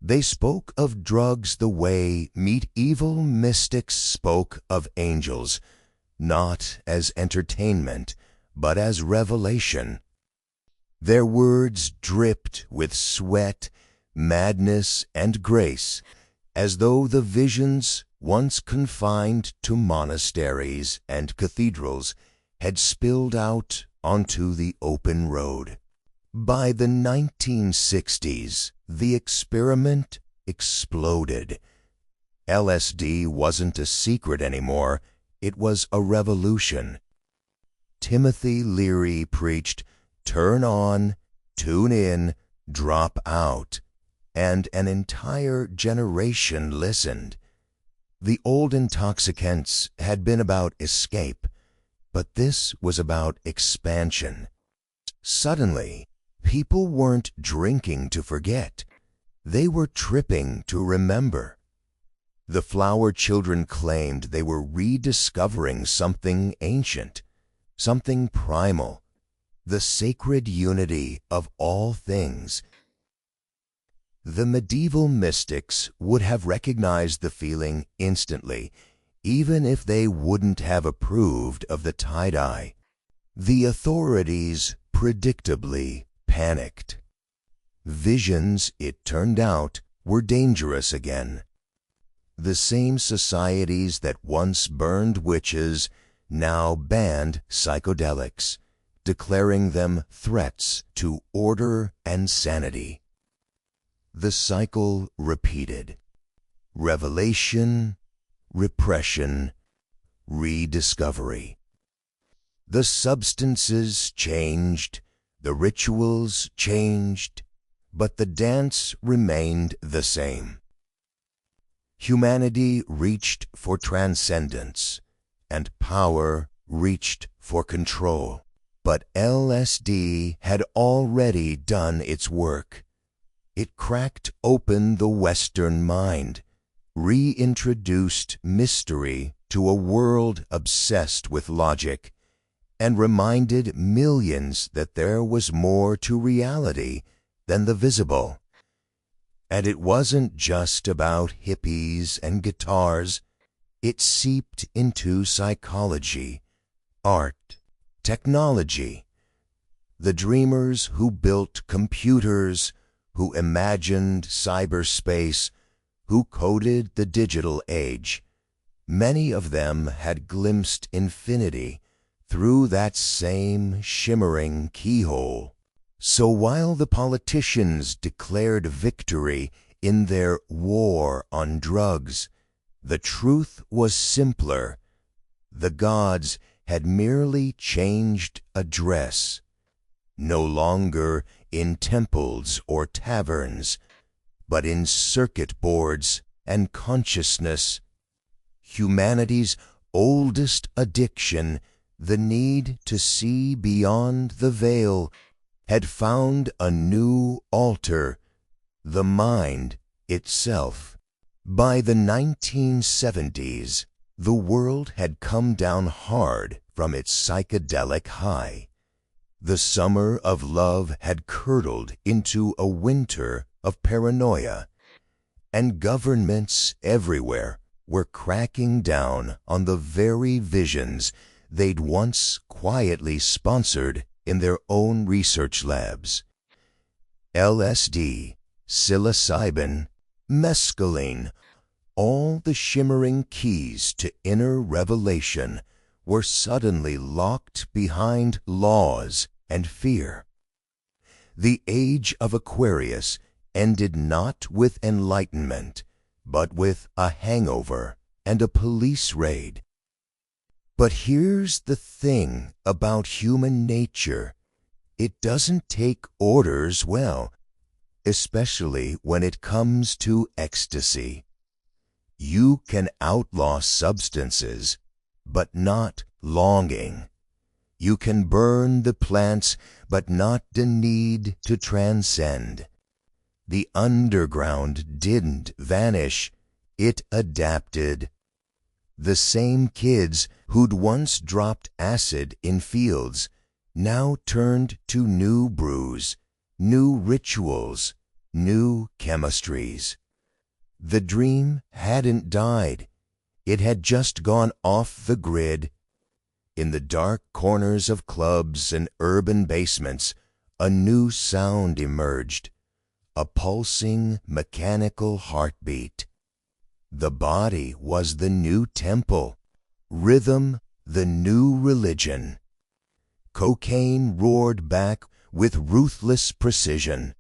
They spoke of drugs the way medieval mystics spoke of angels, not as entertainment, but as revelation. Their words dripped with sweat, madness, and grace, as though the visions, once confined to monasteries and cathedrals, had spilled out onto the open road. By the 1960s, the experiment exploded. LSD wasn't a secret anymore, it was a revolution. Timothy Leary preached, "Turn on, tune in, drop out," and an entire generation listened. The old Intoxicants had been about escape, but this was about expansion. Suddenly, people weren't drinking to forget. They were tripping to remember. The flower children claimed they were rediscovering something ancient, something primal, the sacred unity of all things. The medieval mystics would have recognized the feeling instantly. even if they wouldn't have approved of the tie-dye. The authorities predictably panicked. Visions, it turned out, were dangerous again. The same societies that once burned witches now banned psychedelics, declaring them threats to order and sanity. The cycle repeated. Revelation, repression, rediscovery. The substances changed, the rituals changed, but the dance remained the same. Humanity reached for transcendence, and power reached for control. But LSD had already done its work. It cracked open the Western mind, reintroduced mystery to a world obsessed with logic, and reminded millions that there was more to reality than the visible. And it wasn't just about hippies and guitars. It seeped into psychology, art, technology. The dreamers who built computers, who imagined cyberspace, who coded the digital age, many of them had glimpsed infinity through that same shimmering keyhole. So while the politicians declared victory in their war on drugs, the truth was simpler. The gods had merely changed address, no longer in temples or taverns, but in circuit boards and consciousness. Humanity's oldest addiction, the need to see beyond the veil, had found a new altar, the mind itself. By the 1970s, the world had come down hard from its psychedelic high. The summer of love had curdled into a winter of paranoia, and governments everywhere were cracking down on the very visions they'd once quietly sponsored in their own research labs. LSD, psilocybin, mescaline, all the shimmering keys to inner revelation were suddenly locked behind laws and fear. The age of Aquarius ended not with enlightenment, but with a hangover and a police raid. But here's the thing about human nature. It doesn't take orders well, especially when it comes to ecstasy. You can outlaw substances, but not longing. You can burn the plants, but not the need to transcend. The underground didn't vanish, it adapted. The same kids who'd once dropped acid in fields now turned to new brews, new rituals, new chemistries. The dream hadn't died. It had just gone off the grid. In the dark corners of clubs and urban basements, a new sound emerged, a pulsing mechanical heartbeat. The body was the new temple, rhythm the new religion. Cocaine roared back with ruthless precision,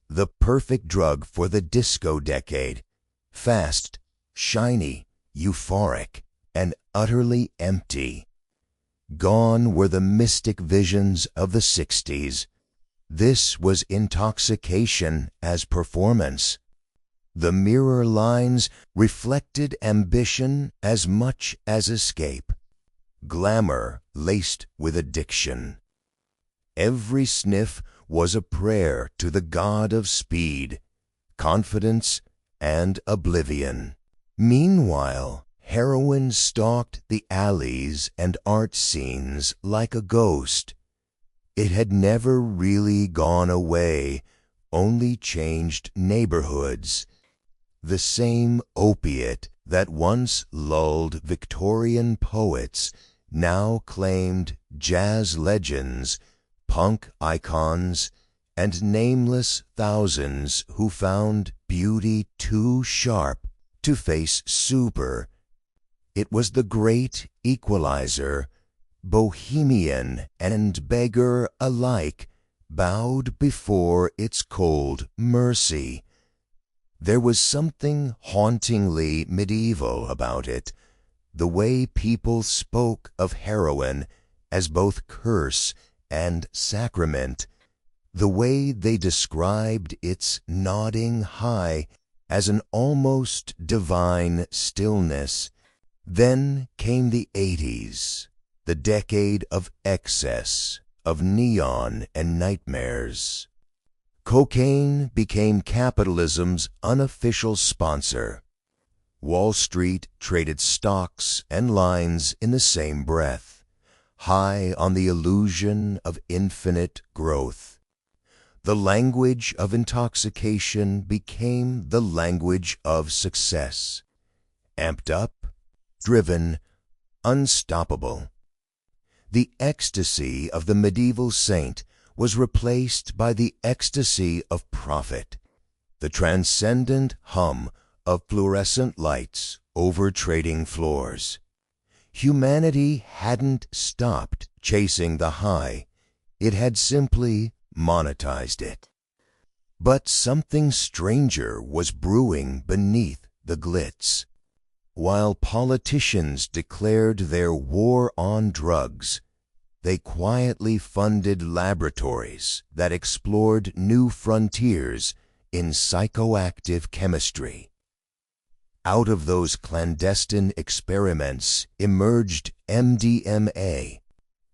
the perfect drug for the disco decade, fast, shiny, euphoric, and utterly empty. Gone were the mystic visions of the 60s. This was intoxication as performance. The mirror lines reflected ambition as much as escape, glamour laced with addiction. Every sniff was a prayer to the god of speed, confidence, and oblivion. Meanwhile, heroin stalked the alleys and art scenes like a ghost. It had never really gone away, only changed neighborhoods. The same opiate that once lulled Victorian poets now claimed jazz legends, punk icons, and nameless thousands who found beauty too sharp to face super. It was the great equalizer. Bohemian and beggar alike bowed before its cold mercy. There was something hauntingly medieval about it, the way people spoke of heroin as both curse and sacrament, the way they described its nodding high as an almost divine stillness. Then came the 80s, the decade of excess, of neon and nightmares. Cocaine became capitalism's unofficial sponsor. Wall Street traded stocks and lines in the same breath, high on the illusion of infinite growth. The language of intoxication became the language of success, amped up, driven, unstoppable. The ecstasy of the medieval saint was replaced by the ecstasy of profit, the transcendent hum of fluorescent lights over trading floors. Humanity hadn't stopped chasing the high, it had simply monetized it. But something stranger was brewing beneath the glitz. While politicians declared their war on drugs, they quietly funded laboratories that explored new frontiers in psychoactive chemistry. Out of those clandestine experiments emerged MDMA,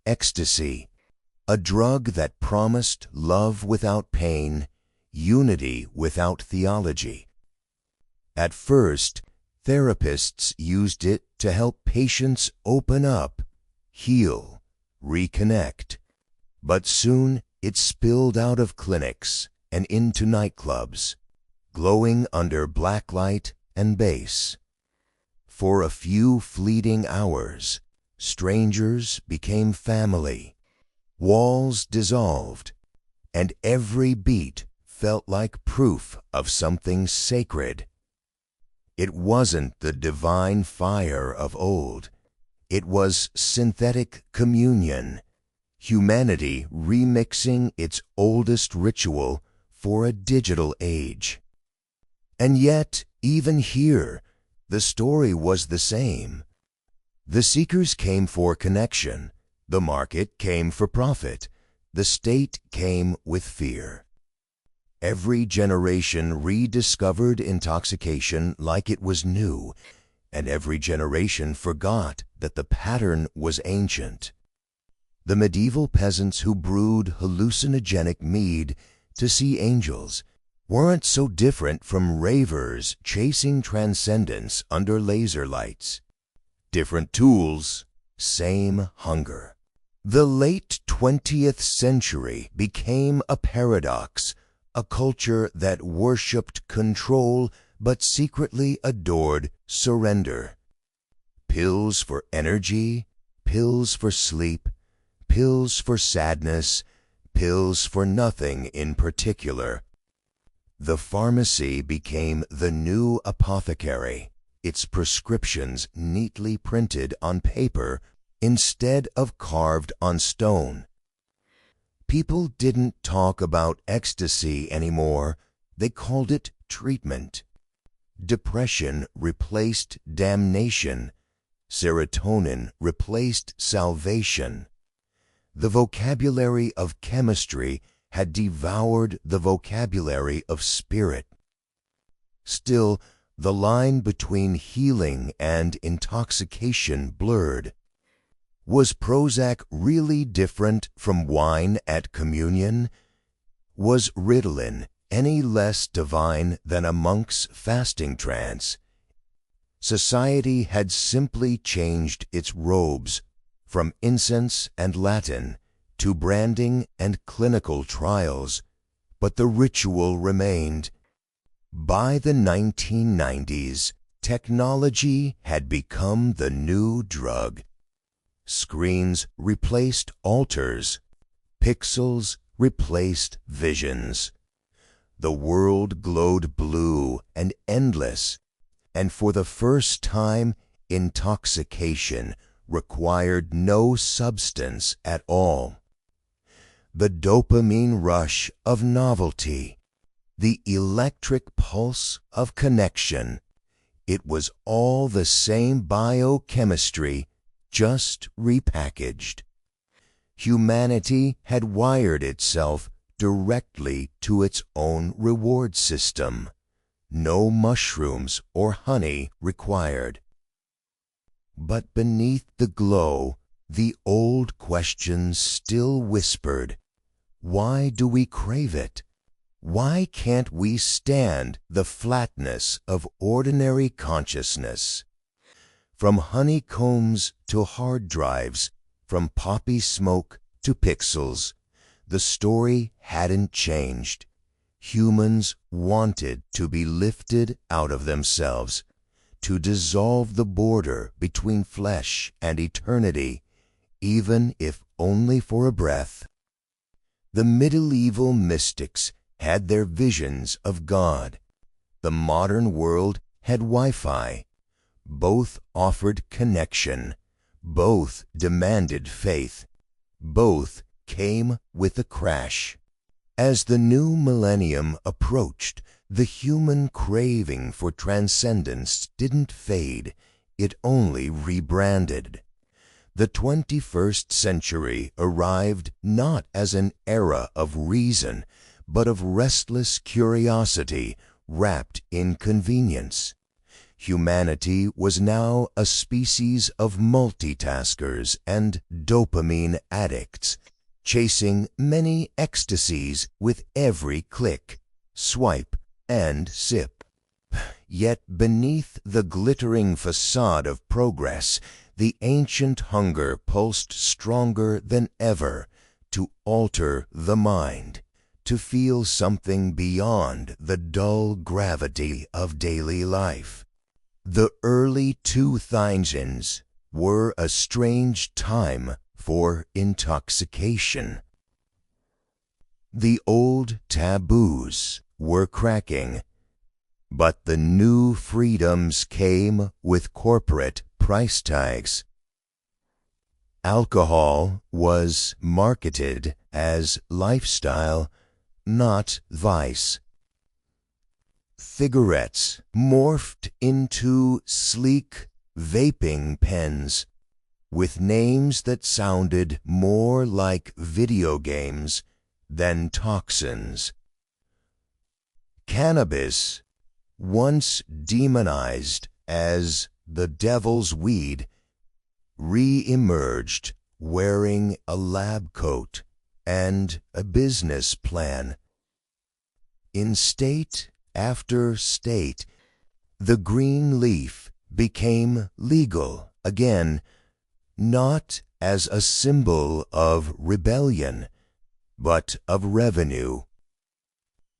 ecstasy, a drug that promised love without pain, unity without theology. At first, therapists used it to help patients open up, heal, reconnect. But soon it spilled out of clinics and into nightclubs, glowing under blacklight and bass. For a few fleeting hours, strangers became family. Walls dissolved, and every beat felt like proof of something sacred. It wasn't the divine fire of old. It was synthetic communion, humanity remixing its oldest ritual for a digital age. And yet, even here, the story was the same. The seekers came for connection, the market came for profit, the state came with fear. Every generation rediscovered intoxication like it was new, and every generation forgot that the pattern was ancient. The medieval peasants who brewed hallucinogenic mead to see angels weren't so different from ravers chasing transcendence under laser lights. Different tools, same hunger. The late 20th century became a paradox, a culture that worshipped control but secretly adored surrender. Pills for energy, pills for sleep, pills for sadness, pills for nothing in particular. The pharmacy became the new apothecary, its prescriptions neatly printed on paper instead of carved on stone. People didn't talk about ecstasy anymore, they called it treatment. Depression replaced damnation. Serotonin replaced salvation. The vocabulary of chemistry had devoured the vocabulary of spirit. Still, the line between healing and intoxication blurred. Was Prozac really different from wine at communion? Was Ritalin any less divine than a monk's fasting trance? Society had simply changed its robes from incense and Latin to branding and clinical trials, but the ritual remained. By the 1990s, technology had become the new drug. Screens replaced altars. Pixels replaced visions. The world glowed blue and endless, and for the first time, intoxication required no substance at all. The dopamine rush of novelty, the electric pulse of connection, it was all the same biochemistry, just repackaged. Humanity had wired itself directly to its own reward system. No mushrooms or honey required. But beneath the glow, the old questions still whispered. Why do we crave it? Why can't we stand the flatness of ordinary consciousness? From honeycombs to hard drives, from poppy smoke to pixels, the story hadn't changed. Humans wanted to be lifted out of themselves, to dissolve the border between flesh and eternity, even if only for a breath. The medieval mystics had their visions of God. The modern world had Wi-Fi. Both offered connection. Both demanded faith. Both came with a crash. As the new millennium approached, the human craving for transcendence didn't fade, it only rebranded. The 21st century arrived not as an era of reason, but of restless curiosity wrapped in convenience. Humanity was now a species of multitaskers and dopamine addicts, chasing many ecstasies with every click, swipe, and sip. Yet beneath the glittering facade of progress, the ancient hunger pulsed stronger than ever to alter the mind, to feel something beyond the dull gravity of daily life. The early 2000s were a strange time for intoxication. The old taboos were cracking, but the new freedoms came with corporate price tags. Alcohol was marketed as lifestyle, not vice. Cigarettes morphed into sleek vaping pens with names that sounded more like video games than toxins. Cannabis, once demonized as the devil's weed, re-emerged wearing a lab coat and a business plan. In state after state, the green leaf became legal again, not as a symbol of rebellion, but of revenue.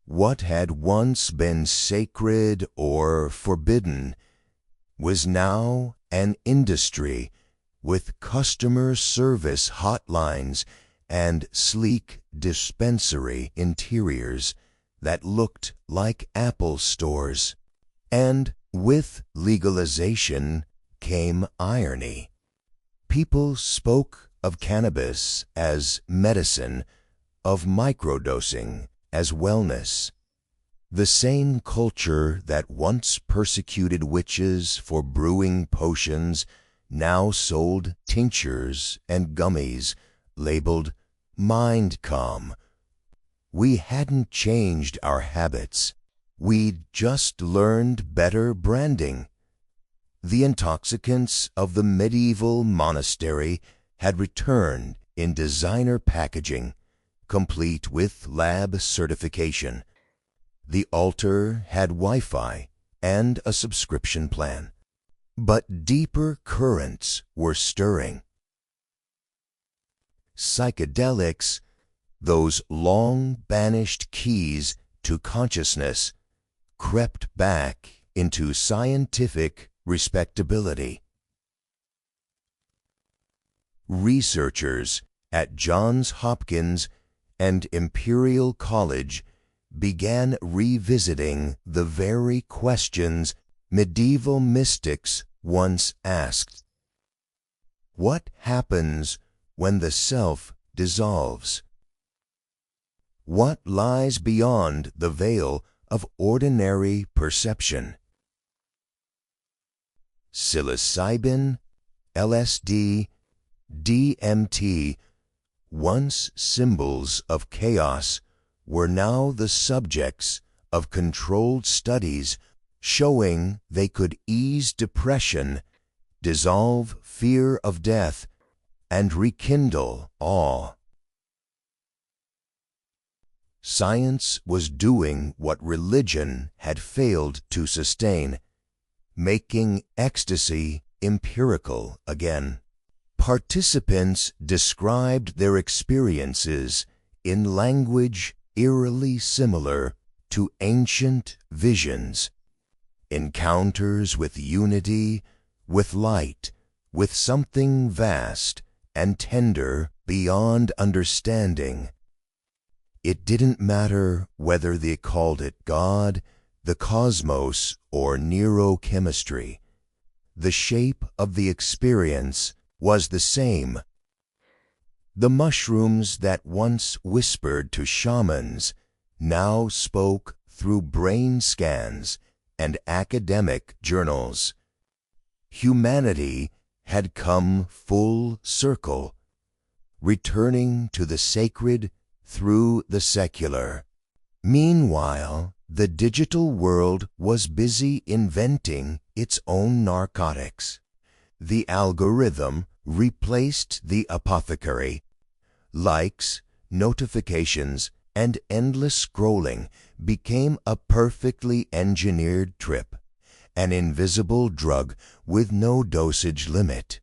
What had once been sacred or forbidden was now an industry with customer service hotlines and sleek dispensary interiors that looked like Apple stores. And with legalization came irony. People spoke of cannabis as medicine, of microdosing as wellness. The same culture that once persecuted witches for brewing potions now sold tinctures and gummies labeled Mind Calm. We hadn't changed our habits. We'd just learned better branding. The intoxicants of the medieval monastery had returned in designer packaging, complete with lab certification. The altar had Wi-Fi and a subscription plan. But deeper currents were stirring. Psychedelics, those long-banished keys to consciousness, crept back into scientific respectability. Researchers at Johns Hopkins and Imperial College began revisiting the very questions medieval mystics once asked. What happens when the self dissolves? What lies beyond the veil of ordinary perception? Psilocybin, LSD, DMT, once symbols of chaos, were now the subjects of controlled studies showing they could ease depression, dissolve fear of death, and rekindle awe. Science was doing what religion had failed to sustain, making ecstasy empirical again. Participants described their experiences in language eerily similar to ancient visions, encounters with unity, with light, with something vast and tender beyond understanding. It didn't matter whether they called it God, the cosmos, or neurochemistry. The shape of the experience was the same. The mushrooms that once whispered to shamans now spoke through brain scans and academic journals. Humanity had come full circle, returning to the sacred through the secular. Meanwhile, the digital world was busy inventing its own narcotics. The algorithm replaced the apothecary. Likes, notifications, and endless scrolling became a perfectly engineered trip, an invisible drug with no dosage limit.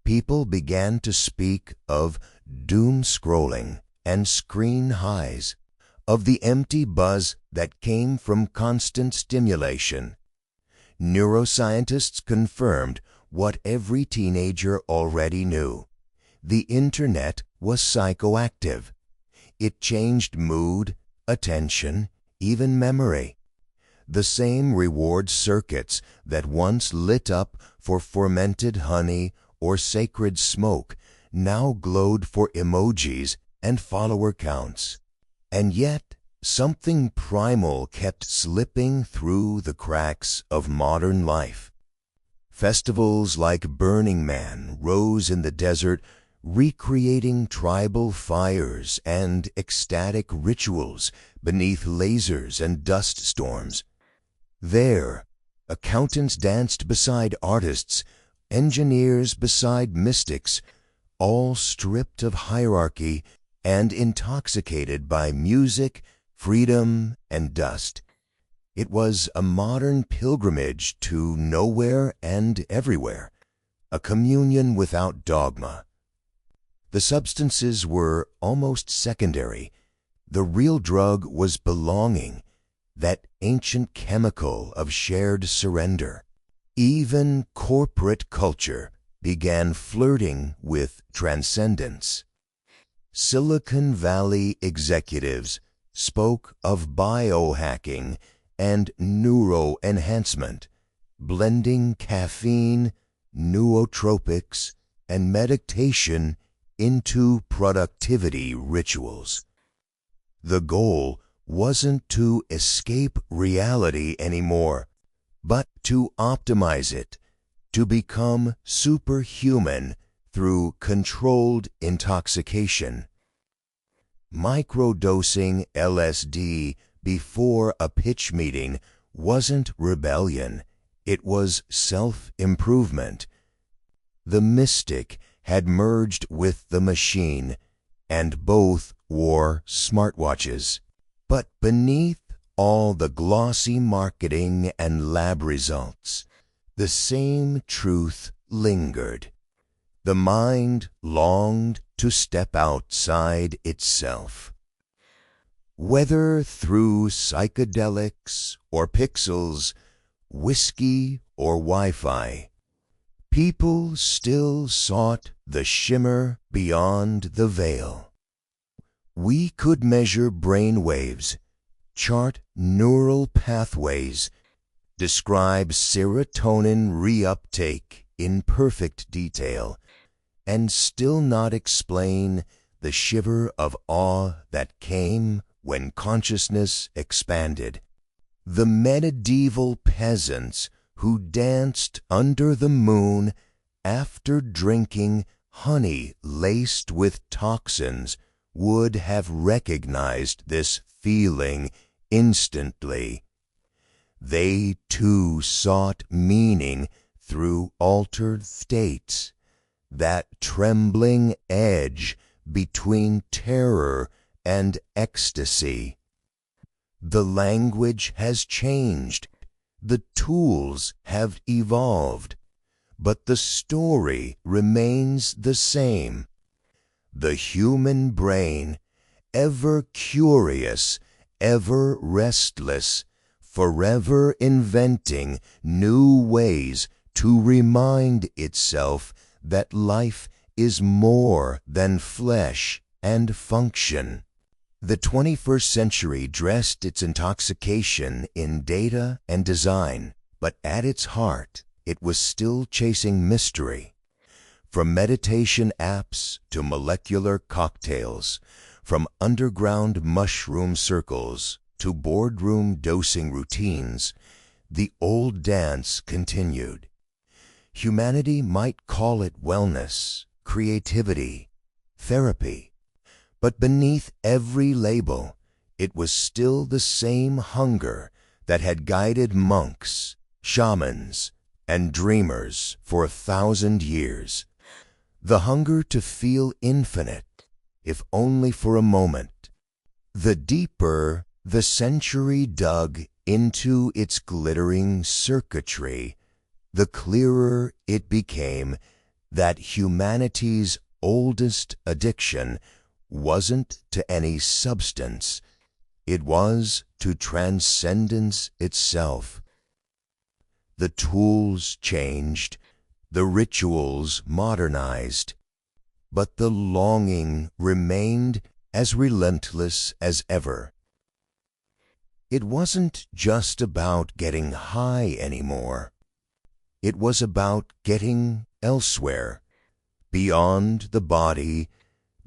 People began to speak of doom scrolling and screen highs, of the empty buzz that came from constant stimulation. Neuroscientists confirmed what every teenager already knew. The internet was psychoactive. It changed mood, attention, even memory. The same reward circuits that once lit up for fermented honey or sacred smoke now glowed for emojis and follower counts. And yet, something primal kept slipping through the cracks of modern life. Festivals like Burning Man rose in the desert, recreating tribal fires and ecstatic rituals beneath lasers and dust storms. There, accountants danced beside artists, engineers beside mystics, all stripped of hierarchy and intoxicated by music, freedom, and dust. It was a modern pilgrimage to nowhere and everywhere, a communion without dogma. The substances were almost secondary. The real drug was belonging, that ancient chemical of shared surrender. Even corporate culture began flirting with transcendence. Silicon Valley executives spoke of biohacking and neuroenhancement, blending caffeine, nootropics, and meditation into productivity rituals. The goal wasn't to escape reality anymore, but to optimize it, to become superhuman through controlled intoxication. Microdosing LSD before a pitch meeting wasn't rebellion, it was self-improvement. The mystic had merged with the machine, and both wore smartwatches. But beneath all the glossy marketing and lab results, the same truth lingered. The mind longed to step outside itself. Whether through psychedelics or pixels, whiskey or Wi-Fi, people still sought the shimmer beyond the veil. We could measure brain waves, chart neural pathways, describe serotonin reuptake in perfect detail, and still not explain the shiver of awe that came when consciousness expanded. The medieval peasants who danced under the moon after drinking honey laced with toxins would have recognized this feeling instantly. They too sought meaning through altered states, that trembling edge between terror and ecstasy. The language has changed, the tools have evolved, but the story remains the same. The human brain, ever curious, ever restless, forever inventing new ways to remind itself that life is more than flesh and function. The 21st century dressed its intoxication in data and design, but at its heart, it was still chasing mystery. From meditation apps to molecular cocktails, from underground mushroom circles to boardroom dosing routines, the old dance continued. Humanity might call it wellness, creativity, therapy, but beneath every label, it was still the same hunger that had guided monks, shamans, and dreamers for 1,000 years. The hunger to feel infinite, if only for a moment. The deeper the century dug into its glittering circuitry, the clearer it became that humanity's oldest addiction wasn't to any substance, it was to transcendence itself. The tools changed, the rituals modernized, but the longing remained as relentless as ever. It wasn't just about getting high anymore. It was about getting elsewhere, beyond the body,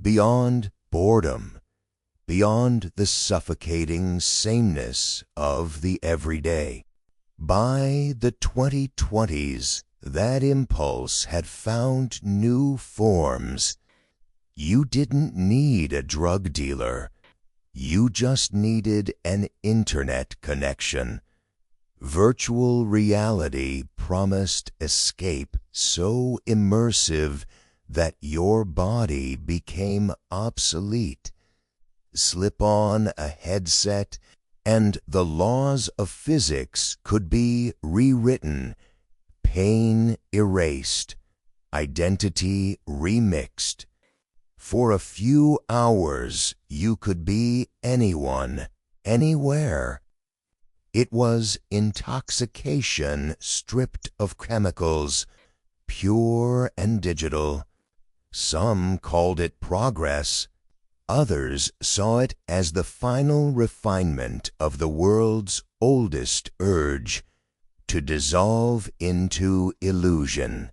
beyond boredom, beyond the suffocating sameness of the everyday. By the 2020s, that impulse had found new forms. You didn't need a drug dealer. You just needed an internet connection. Virtual reality promised escape so immersive that your body became obsolete. Slip on a headset, and the laws of physics could be rewritten, pain erased, identity remixed. For a few hours, you could be anyone, anywhere. It was intoxication stripped of chemicals, pure and digital. Some called it progress. Others saw it as the final refinement of the world's oldest urge, to dissolve into illusion.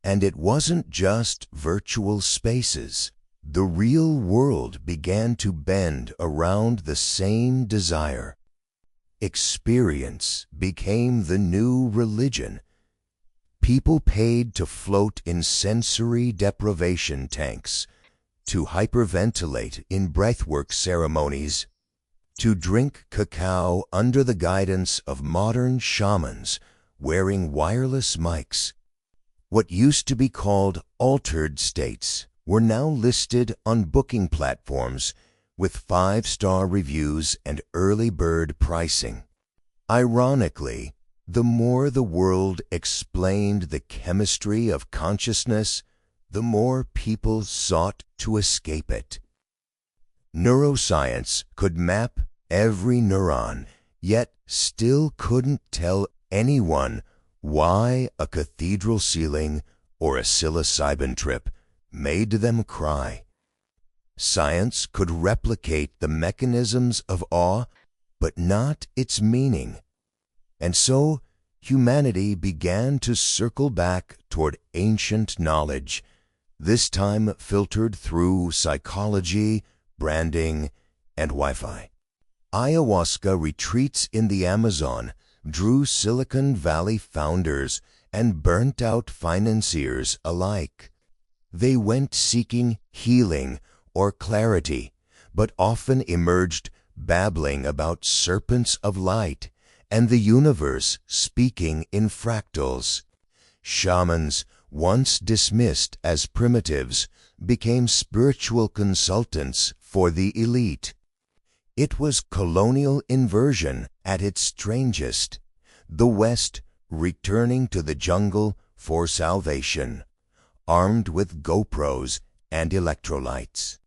And it wasn't just virtual spaces. The real world began to bend around the same desire. Experience became the new religion. People paid to float in sensory deprivation tanks, to hyperventilate in breathwork ceremonies, to drink cacao under the guidance of modern shamans wearing wireless mics. What used to be called altered states were now listed on booking platforms with 5-star reviews and early bird pricing. Ironically, the more the world explained the chemistry of consciousness, the more people sought to escape it. Neuroscience could map every neuron, yet still couldn't tell anyone why a cathedral ceiling or a psilocybin trip made them cry. Science could replicate the mechanisms of awe, but not its meaning. And so humanity began to circle back toward ancient knowledge, this time filtered through psychology, branding, and Wi-Fi. Ayahuasca retreats in the Amazon drew Silicon Valley founders and burnt-out financiers alike. They went seeking healing or clarity, but often emerged babbling about serpents of light and the universe speaking in fractals. Shamans, once dismissed as primitives, became spiritual consultants for the elite. It was colonial inversion at its strangest, the West returning to the jungle for salvation, armed with GoPros and electrolytes.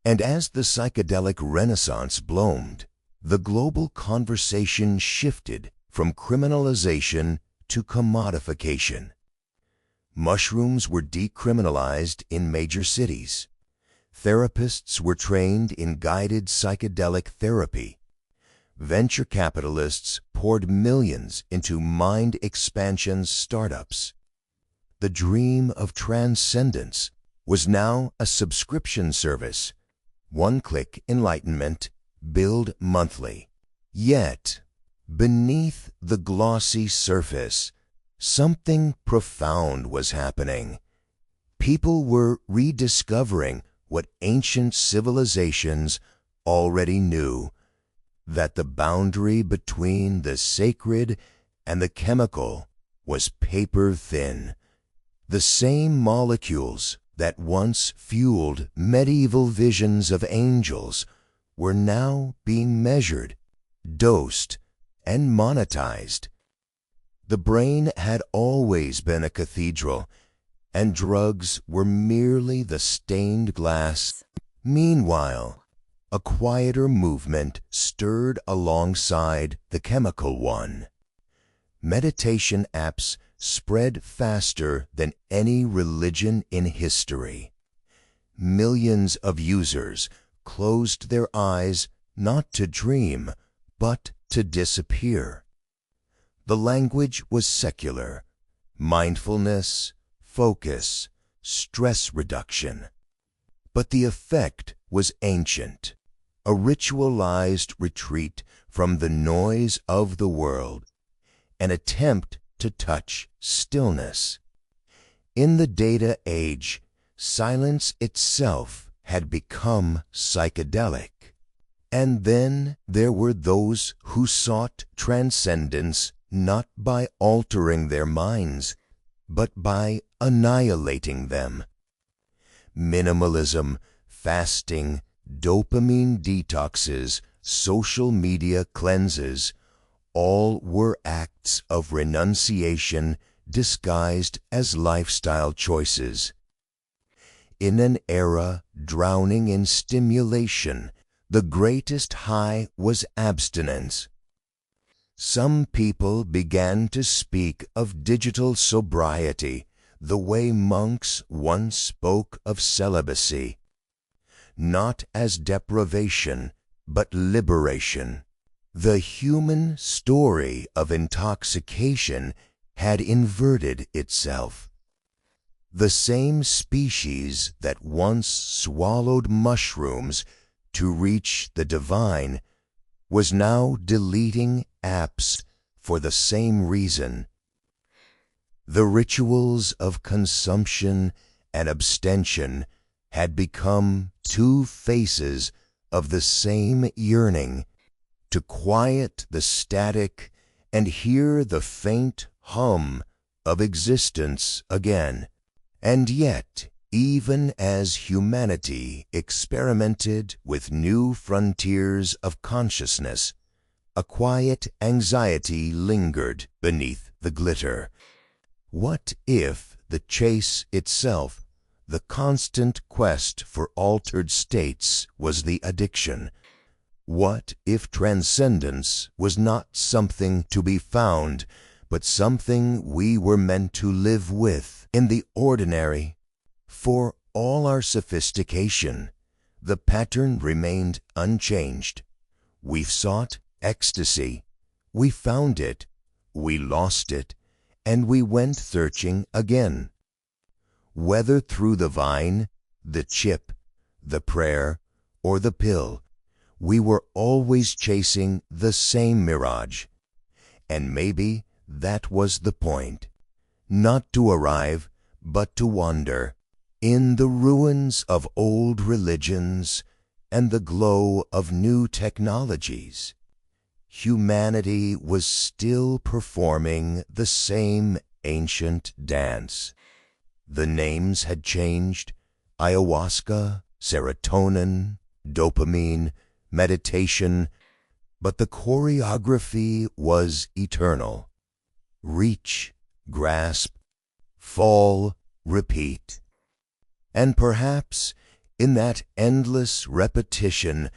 And as the psychedelic renaissance bloomed, the global conversation shifted from criminalization to commodification. Mushrooms were decriminalized in major cities. Therapists were trained in guided psychedelic therapy. Venture capitalists poured millions into mind expansion startups. The dream of transcendence was now a subscription service. One-click enlightenment, billed monthly. Yet, beneath the glossy surface, something profound was happening. People were rediscovering what ancient civilizations already knew, that the boundary between the sacred and the chemical was paper thin. The same molecules that once fueled medieval visions of angels were now being measured, dosed, and monetized. The brain had always been a cathedral, and drugs were merely the stained glass. Meanwhile, a quieter movement stirred alongside the chemical one. Meditation apps spread faster than any religion in history. Millions of users closed their eyes not to dream, but to disappear. The language was secular: mindfulness, focus, stress reduction. But the effect was ancient, a ritualized retreat from the noise of the world, an attempt to touch stillness. In the data age, silence itself had become psychedelic. And then there were those who sought transcendence not by altering their minds, but by annihilating them. Minimalism, fasting, dopamine detoxes, social media cleanses, all were acts of renunciation disguised as lifestyle choices. In an era drowning in stimulation, the greatest high was abstinence. Some people began to speak of digital sobriety the way monks once spoke of celibacy, not as deprivation, but liberation. The human story of intoxication had inverted itself. The same species that once swallowed mushrooms to reach the divine was now deleting apps for the same reason. The rituals of consumption and abstention had become two faces of the same yearning to quiet the static and hear the faint hum of existence again. And yet, even as humanity experimented with new frontiers of consciousness, a quiet anxiety lingered beneath the glitter. What if the chase itself, The constant quest for altered states was the addiction. What if transcendence was not something to be found, but something we were meant to live with in the ordinary? For all our sophistication, the pattern remained unchanged. We sought ecstasy. We found it. We lost it. And we went searching again. Whether through the vine, the chip, the prayer, or the pill, we were always chasing the same mirage. And maybe that was the point. Not to arrive, but to wander in the ruins of old religions and the glow of new technologies. Humanity was still performing the same ancient dance. The names had changed: ayahuasca, serotonin, dopamine, meditation, but the choreography was eternal. Reach, grasp, fall, repeat. And perhaps in that endless repetition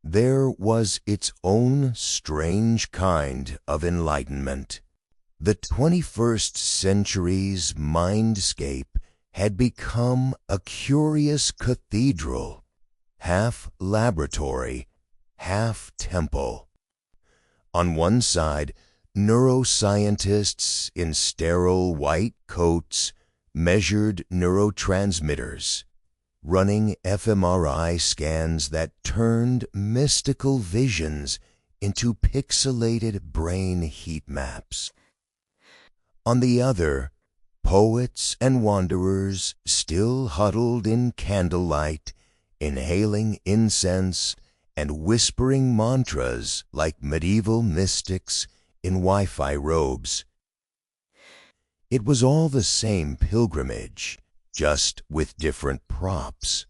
there was its own strange kind of enlightenment. The 21st century's mindscape had become a curious cathedral, half laboratory, half temple. On one side, neuroscientists in sterile white coats measured neurotransmitters, running fMRI scans that turned mystical visions into pixelated brain heat maps. On the other, poets and wanderers still huddled in candlelight, inhaling incense and whispering mantras like medieval mystics in Wi-Fi robes. It was all the same pilgrimage, just with different props.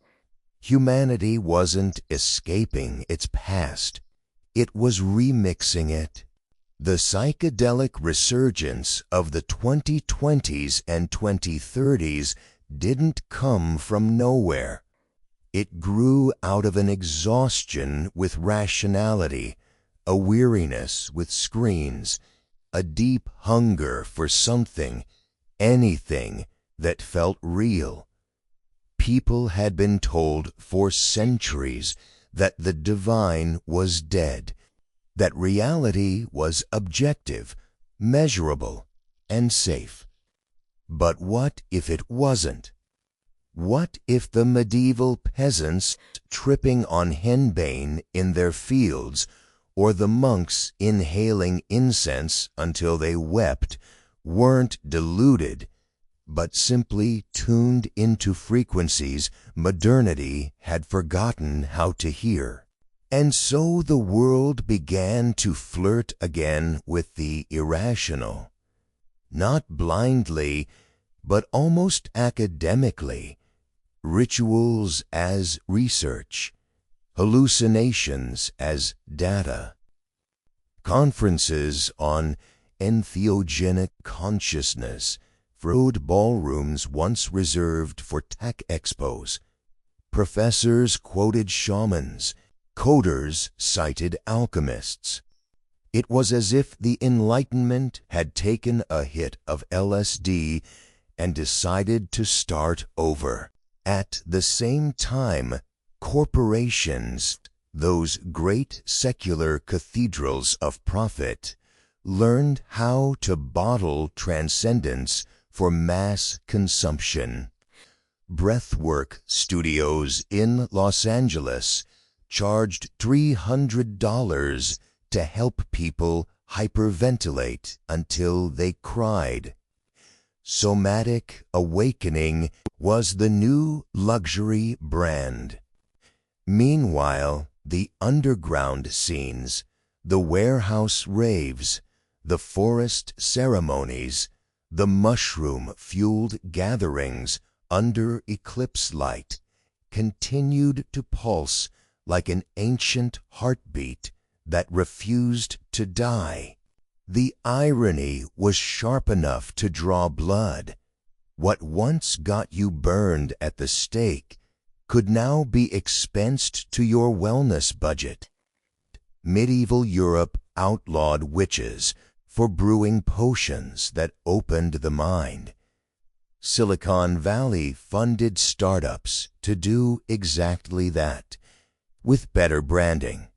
Humanity wasn't escaping its past. It was remixing it. The psychedelic resurgence of the 2020s and 2030s didn't come from nowhere. It grew out of an exhaustion with rationality, a weariness with screens, a deep hunger for something, anything, that felt real. People had been told for centuries that the divine was dead, that reality was objective, measurable, and safe. But what if it wasn't? What if the medieval peasants tripping on henbane in their fields, or the monks inhaling incense until they wept, weren't deluded, but simply tuned into frequencies modernity had forgotten how to hear? And so the world began to flirt again with the irrational. Not blindly, but almost academically. Rituals as research, hallucinations as data. Conferences on entheogenic consciousness filled ballrooms once reserved for tech expos. Professors quoted shamans, coders cited alchemists. It was as if the Enlightenment had taken a hit of LSD and decided to start over. At the same time, corporations, those great secular cathedrals of profit, learned how to bottle transcendence for mass consumption. Breathwork studios in Los Angeles charged $300 to help people hyperventilate until they cried. Somatic awakening was the new luxury brand. Meanwhile, the underground scenes, the warehouse raves, the forest ceremonies, the mushroom-fueled gatherings under eclipse light continued to pulse like an ancient heartbeat that refused to die. The irony was sharp enough to draw blood. What once got you burned at the stake could now be expensed to your wellness budget. Medieval Europe outlawed witches for brewing potions that opened the mind. Silicon Valley funded startups to do exactly that, with better branding.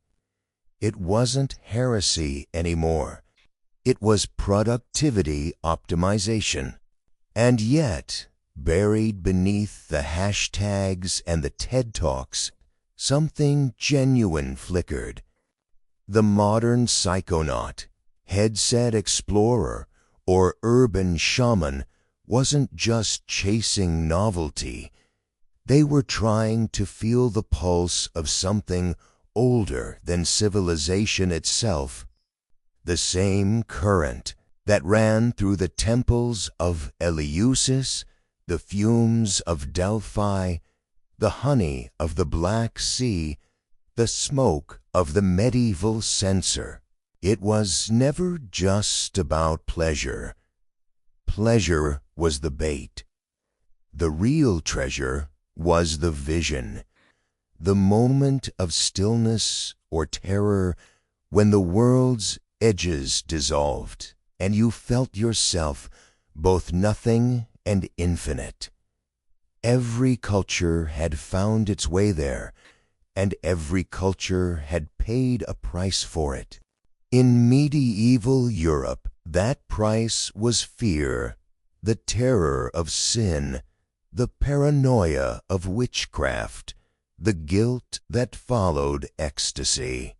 It wasn't heresy anymore. It was productivity optimization. And yet, buried beneath the hashtags and the TED Talks, something genuine flickered. The modern psychonaut, headset explorer, or urban shaman wasn't just chasing novelty. They were trying to feel the pulse of something older than civilization itself. The same current that ran through the temples of Eleusis, the fumes of Delphi, the honey of the Black Sea, the smoke of the medieval censer. It was never just about pleasure. Pleasure was the bait. The real treasure was the vision, the moment of stillness or terror when the world's edges dissolved and you felt yourself both nothing and infinite. Every culture had found its way there, and every culture had paid a price for it. In medieval Europe, that price was fear, the terror of sin, the paranoia of witchcraft, the guilt that followed ecstasy.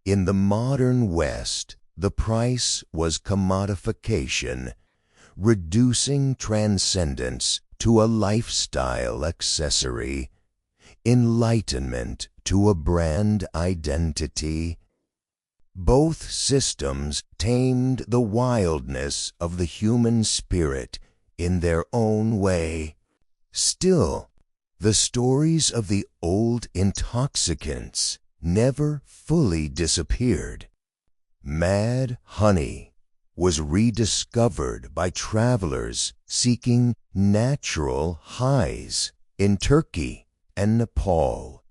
In the modern West, the price was commodification, reducing transcendence to a lifestyle accessory, enlightenment to a brand identity. Both systems tamed the wildness of the human spirit in their own way. Still, the stories of the old intoxicants never fully disappeared. Mad honey was rediscovered by travelers seeking natural highs in Turkey and Nepal,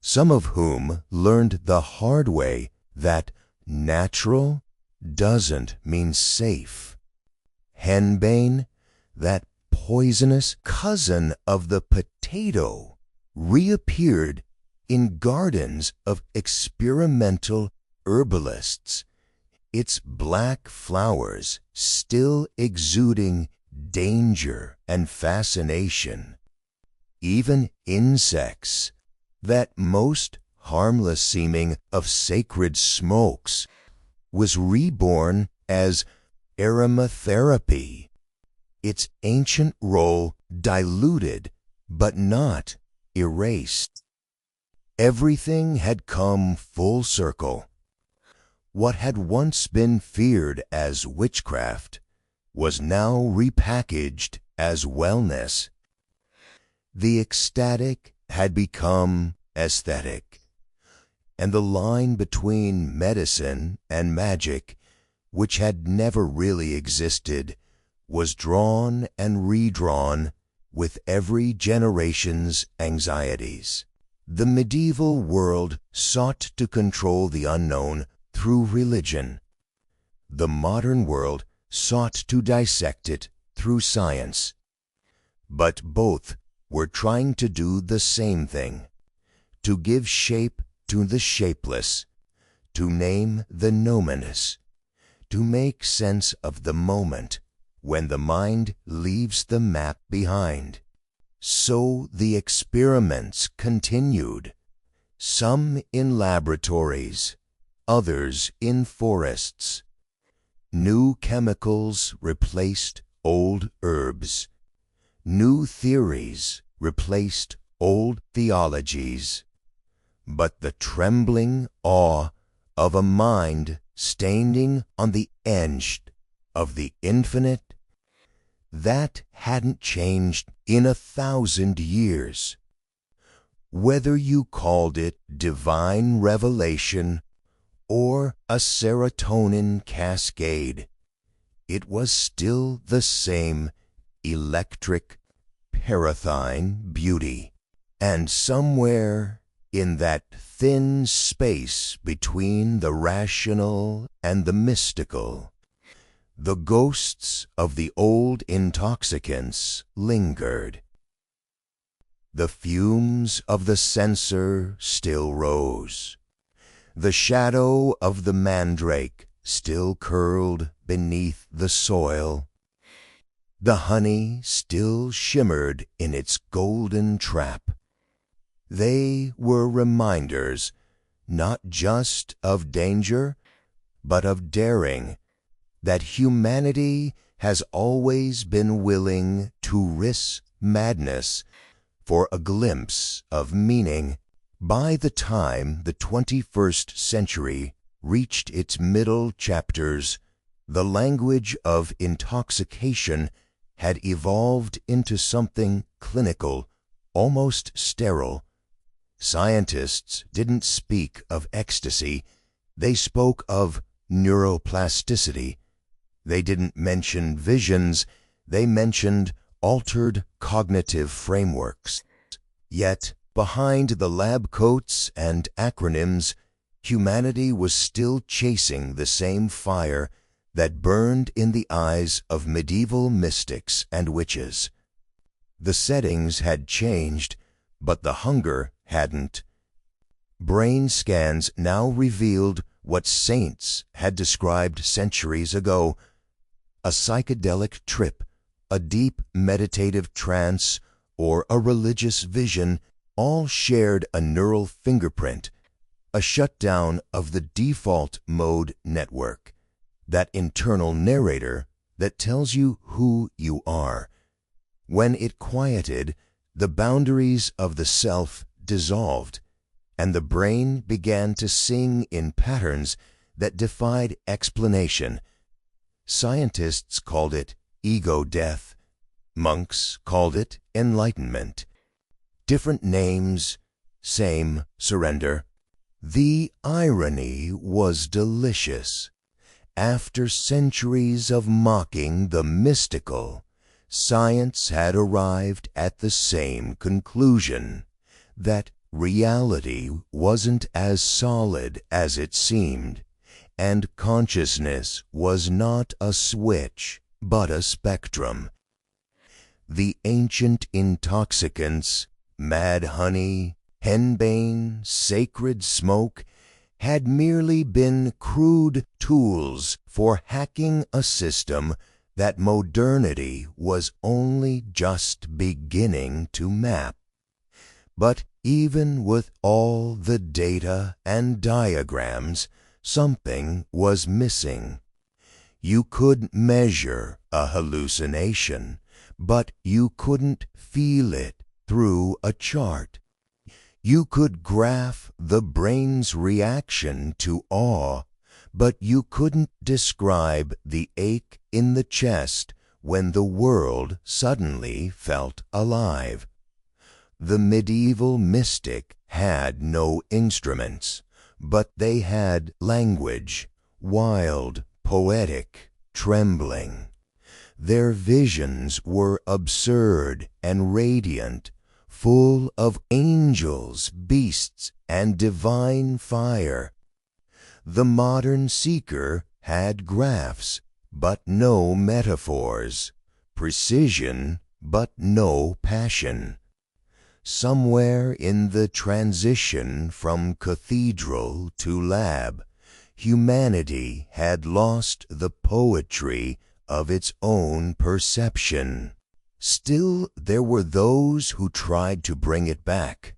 some of whom learned the hard way that natural doesn't mean safe. Henbane, that poisonous cousin of the potato, reappeared in gardens of experimental herbalists, its black flowers still exuding danger and fascination. Even insects, that most harmless seeming of sacred smokes, was reborn as aromatherapy, its ancient role diluted but not erased. Everything had come full circle. What had once been feared as witchcraft was now repackaged as wellness. The ecstatic had become aesthetic, and the line between medicine and magic, which had never really existed, was drawn and redrawn with every generation's anxieties. The medieval world sought to control the unknown through religion. The modern world sought to dissect it through science. But both were trying to do the same thing, to give shape to the shapeless, to name the numinous, to make sense of the moment when the mind leaves the map behind. So the experiments continued, some in laboratories, others in forests. New chemicals replaced old herbs. New theories replaced old theologies. But the trembling awe of a mind standing on the edge of the infinite, that hadn't changed in 1,000 years. Whether you called it divine revelation or a serotonin cascade, it was still the same electric, paraffine beauty. And somewhere in that thin space between the rational and the mystical, the ghosts of the old intoxicants lingered. The fumes of the censer still rose. The shadow of the mandrake still curled beneath the soil. The honey still shimmered in its golden trap. They were reminders not just of danger, but of daring, that humanity has always been willing to risk madness for a glimpse of meaning. By the time the 21st century reached its middle chapters, the language of intoxication had evolved into something clinical, almost sterile. Scientists didn't speak of ecstasy, they spoke of neuroplasticity. They didn't mention visions, they mentioned altered cognitive frameworks. Yet, behind the lab coats and acronyms, humanity was still chasing the same fire that burned in the eyes of medieval mystics and witches. The settings had changed, but the hunger hadn't. Brain scans now revealed what saints had described centuries ago: a psychedelic trip, a deep meditative trance, or a religious vision, all shared a neural fingerprint, a shutdown of the default mode network, that internal narrator that tells you who you are. When it quieted, the boundaries of the self dissolved, and the brain began to sing in patterns that defied explanation. Scientists called it ego death. Monks called it enlightenment. Different names, same surrender. The irony was delicious. After centuries of mocking the mystical, science had arrived at the same conclusion, that reality wasn't as solid as it seemed, and consciousness was not a switch, but a spectrum. The ancient intoxicants, mad honey, henbane, sacred smoke, had merely been crude tools for hacking a system that modernity was only just beginning to map. But even with all the data and diagrams, something was missing. You could measure a hallucination, but you couldn't feel it through a chart. You could graph the brain's reaction to awe, but you couldn't describe the ache in the chest when the world suddenly felt alive. The medieval mystic had no instruments, but they had language, wild, poetic, trembling. Their visions were absurd and radiant, full of angels, beasts, and divine fire. The modern seeker had graphs, but no metaphors, precision, but no passion. Somewhere in the transition from cathedral to lab, humanity had lost the poetry of its own perception. Still, there were those who tried to bring it back.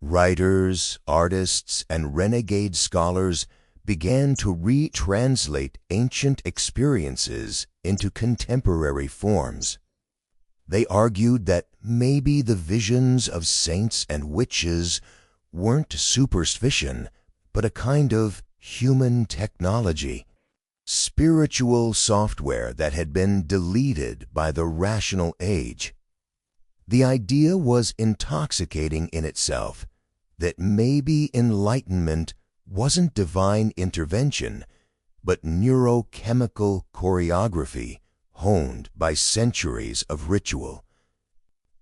Writers, artists, and renegade scholars began to retranslate ancient experiences into contemporary forms. They argued that maybe the visions of saints and witches weren't superstition, but a kind of human technology, spiritual software that had been deleted by the rational age. The idea was intoxicating in itself, that maybe enlightenment wasn't divine intervention, but neurochemical choreography, honed by centuries of ritual.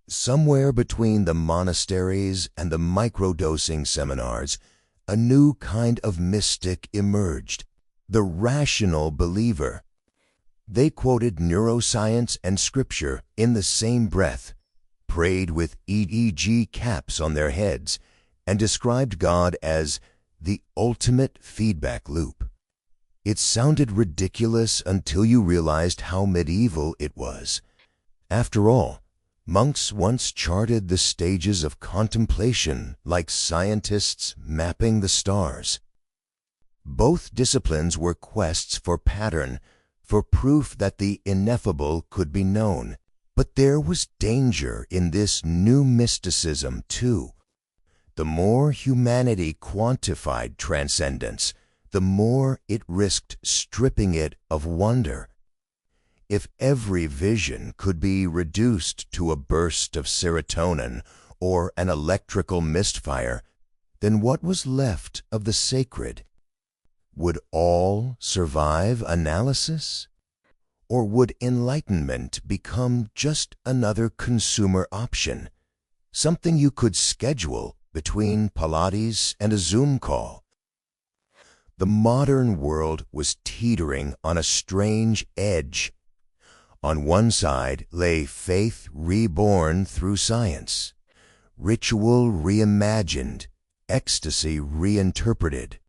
Somewhere between the monasteries and the microdosing seminars, a new kind of mystic emerged, the rational believer. They quoted neuroscience and scripture in the same breath, prayed with EEG caps on their heads, and described God as the ultimate feedback loop. It sounded ridiculous until you realized how medieval it was. After all, monks once charted the stages of contemplation like scientists mapping the stars. Both disciplines were quests for pattern, for proof that the ineffable could be known. But there was danger in this new mysticism, too. The more humanity quantified transcendence, the more it risked stripping it of wonder. If every vision could be reduced to a burst of serotonin or an electrical misfire, then what was left of the sacred? Would all survive analysis? Or would enlightenment become just another consumer option, something you could schedule between Pilates and a Zoom call? The modern world was teetering on a strange edge. On one side lay faith reborn through science, ritual reimagined, ecstasy reinterpreted.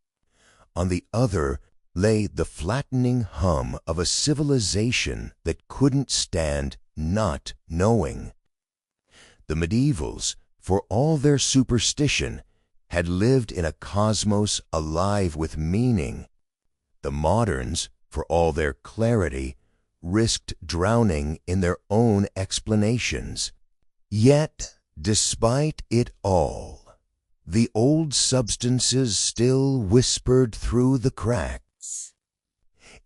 On the other lay the flattening hum of a civilization that couldn't stand not knowing. The medievals, for all their superstition, had lived in a cosmos alive with meaning. The moderns, for all their clarity, risked drowning in their own explanations. Yet, despite it all, the old substances still whispered through the cracks.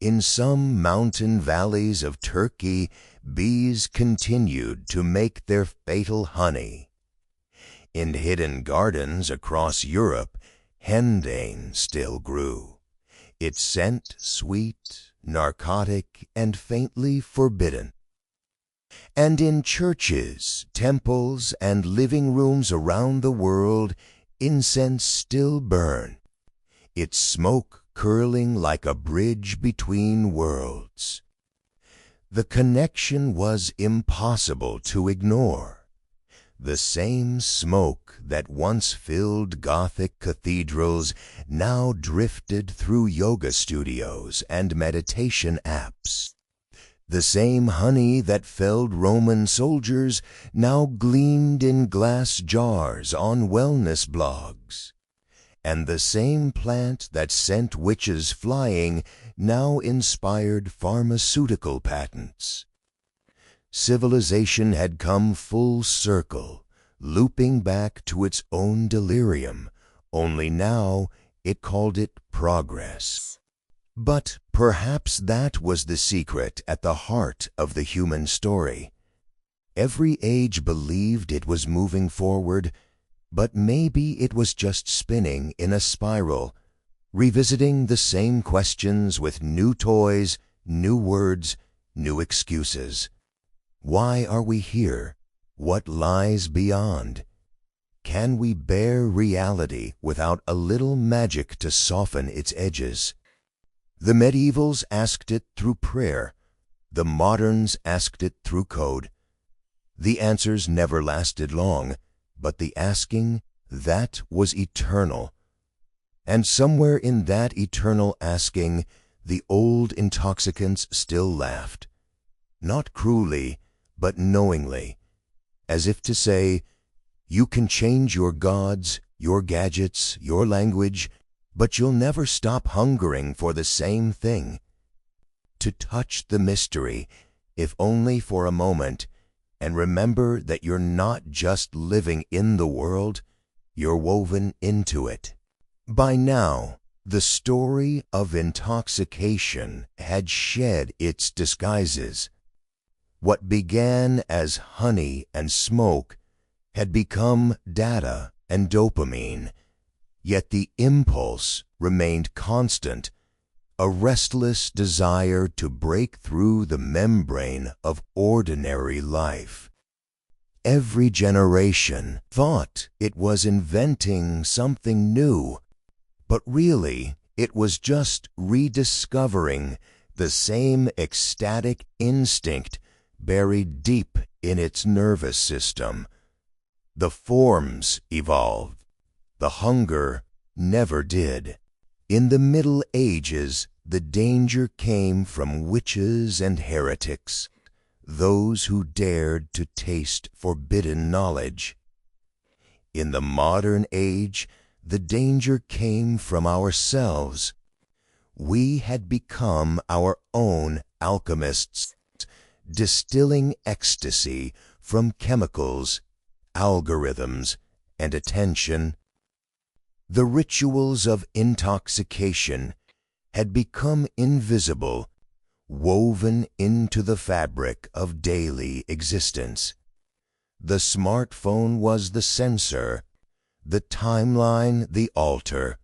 In some mountain valleys of Turkey, bees continued to make their fatal honey. In hidden gardens across Europe, henbane still grew, its scent sweet, narcotic, and faintly forbidden. And in churches, temples, and living rooms around the world, incense still burned, its smoke curling like a bridge between worlds. The connection was impossible to ignore. The same smoke that once filled Gothic cathedrals now drifted through yoga studios and meditation apps. The same honey that felled Roman soldiers now gleamed in glass jars on wellness blogs. And the same plant that sent witches flying now inspired pharmaceutical patents. Civilization had come full circle, looping back to its own delirium, only now it called it progress. But perhaps that was the secret at the heart of the human story. Every age believed it was moving forward, but maybe it was just spinning in a spiral, revisiting the same questions with new toys, new words, new excuses. Why are we here? What lies beyond? Can we bear reality without a little magic to soften its edges? The medievals asked it through prayer. The moderns asked it through code. The answers never lasted long, but the asking, that was eternal. And somewhere in that eternal asking, the old intoxicants still laughed. Not cruelly, but knowingly, as if to say, you can change your gods, your gadgets, your language, but you'll never stop hungering for the same thing. To touch the mystery, if only for a moment, and remember that you're not just living in the world, you're woven into it. By now, the story of intoxication had shed its disguises. What began as honey and smoke had become data and dopamine, yet the impulse remained constant, a restless desire to break through the membrane of ordinary life. Every generation thought it was inventing something new, but really it was just rediscovering the same ecstatic instinct buried deep in its nervous system. The forms evolved. The hunger never did. In the Middle Ages, the danger came from witches and heretics, those who dared to taste forbidden knowledge. In the modern age, the danger came from ourselves. We had become our own alchemists, distilling ecstasy from chemicals, algorithms, and attention. The rituals of intoxication had become invisible, woven into the fabric of daily existence. The smartphone was the sensor, the timeline the altar.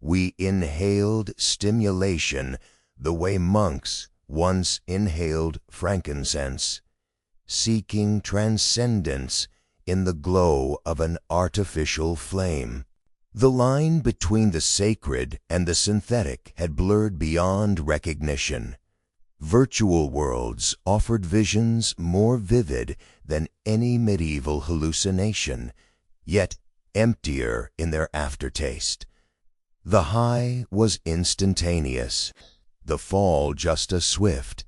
We inhaled stimulation the way monks once inhaled frankincense, seeking transcendence in the glow of an artificial flame. The line between the sacred and the synthetic had blurred beyond recognition. Virtual worlds offered visions more vivid than any medieval hallucination, yet emptier in their aftertaste. The high was instantaneous, the fall just as swift.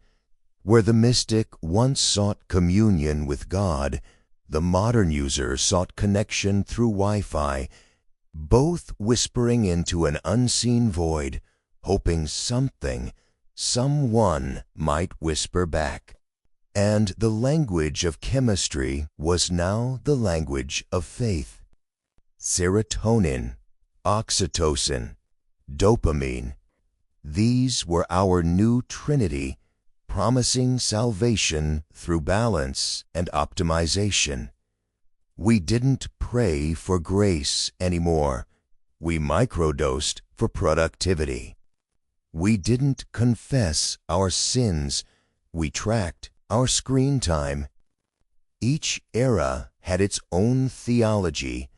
Where the mystic once sought communion with God, the modern user sought connection through Wi-Fi, both whispering into an unseen void, hoping something, someone might whisper back. And the language of chemistry was now the language of faith. Serotonin, oxytocin, dopamine, these were our new trinity, promising salvation through balance and optimization. We didn't pray for grace anymore. We microdosed for productivity. We didn't confess our sins. We tracked our screen time. Each era had its own theology,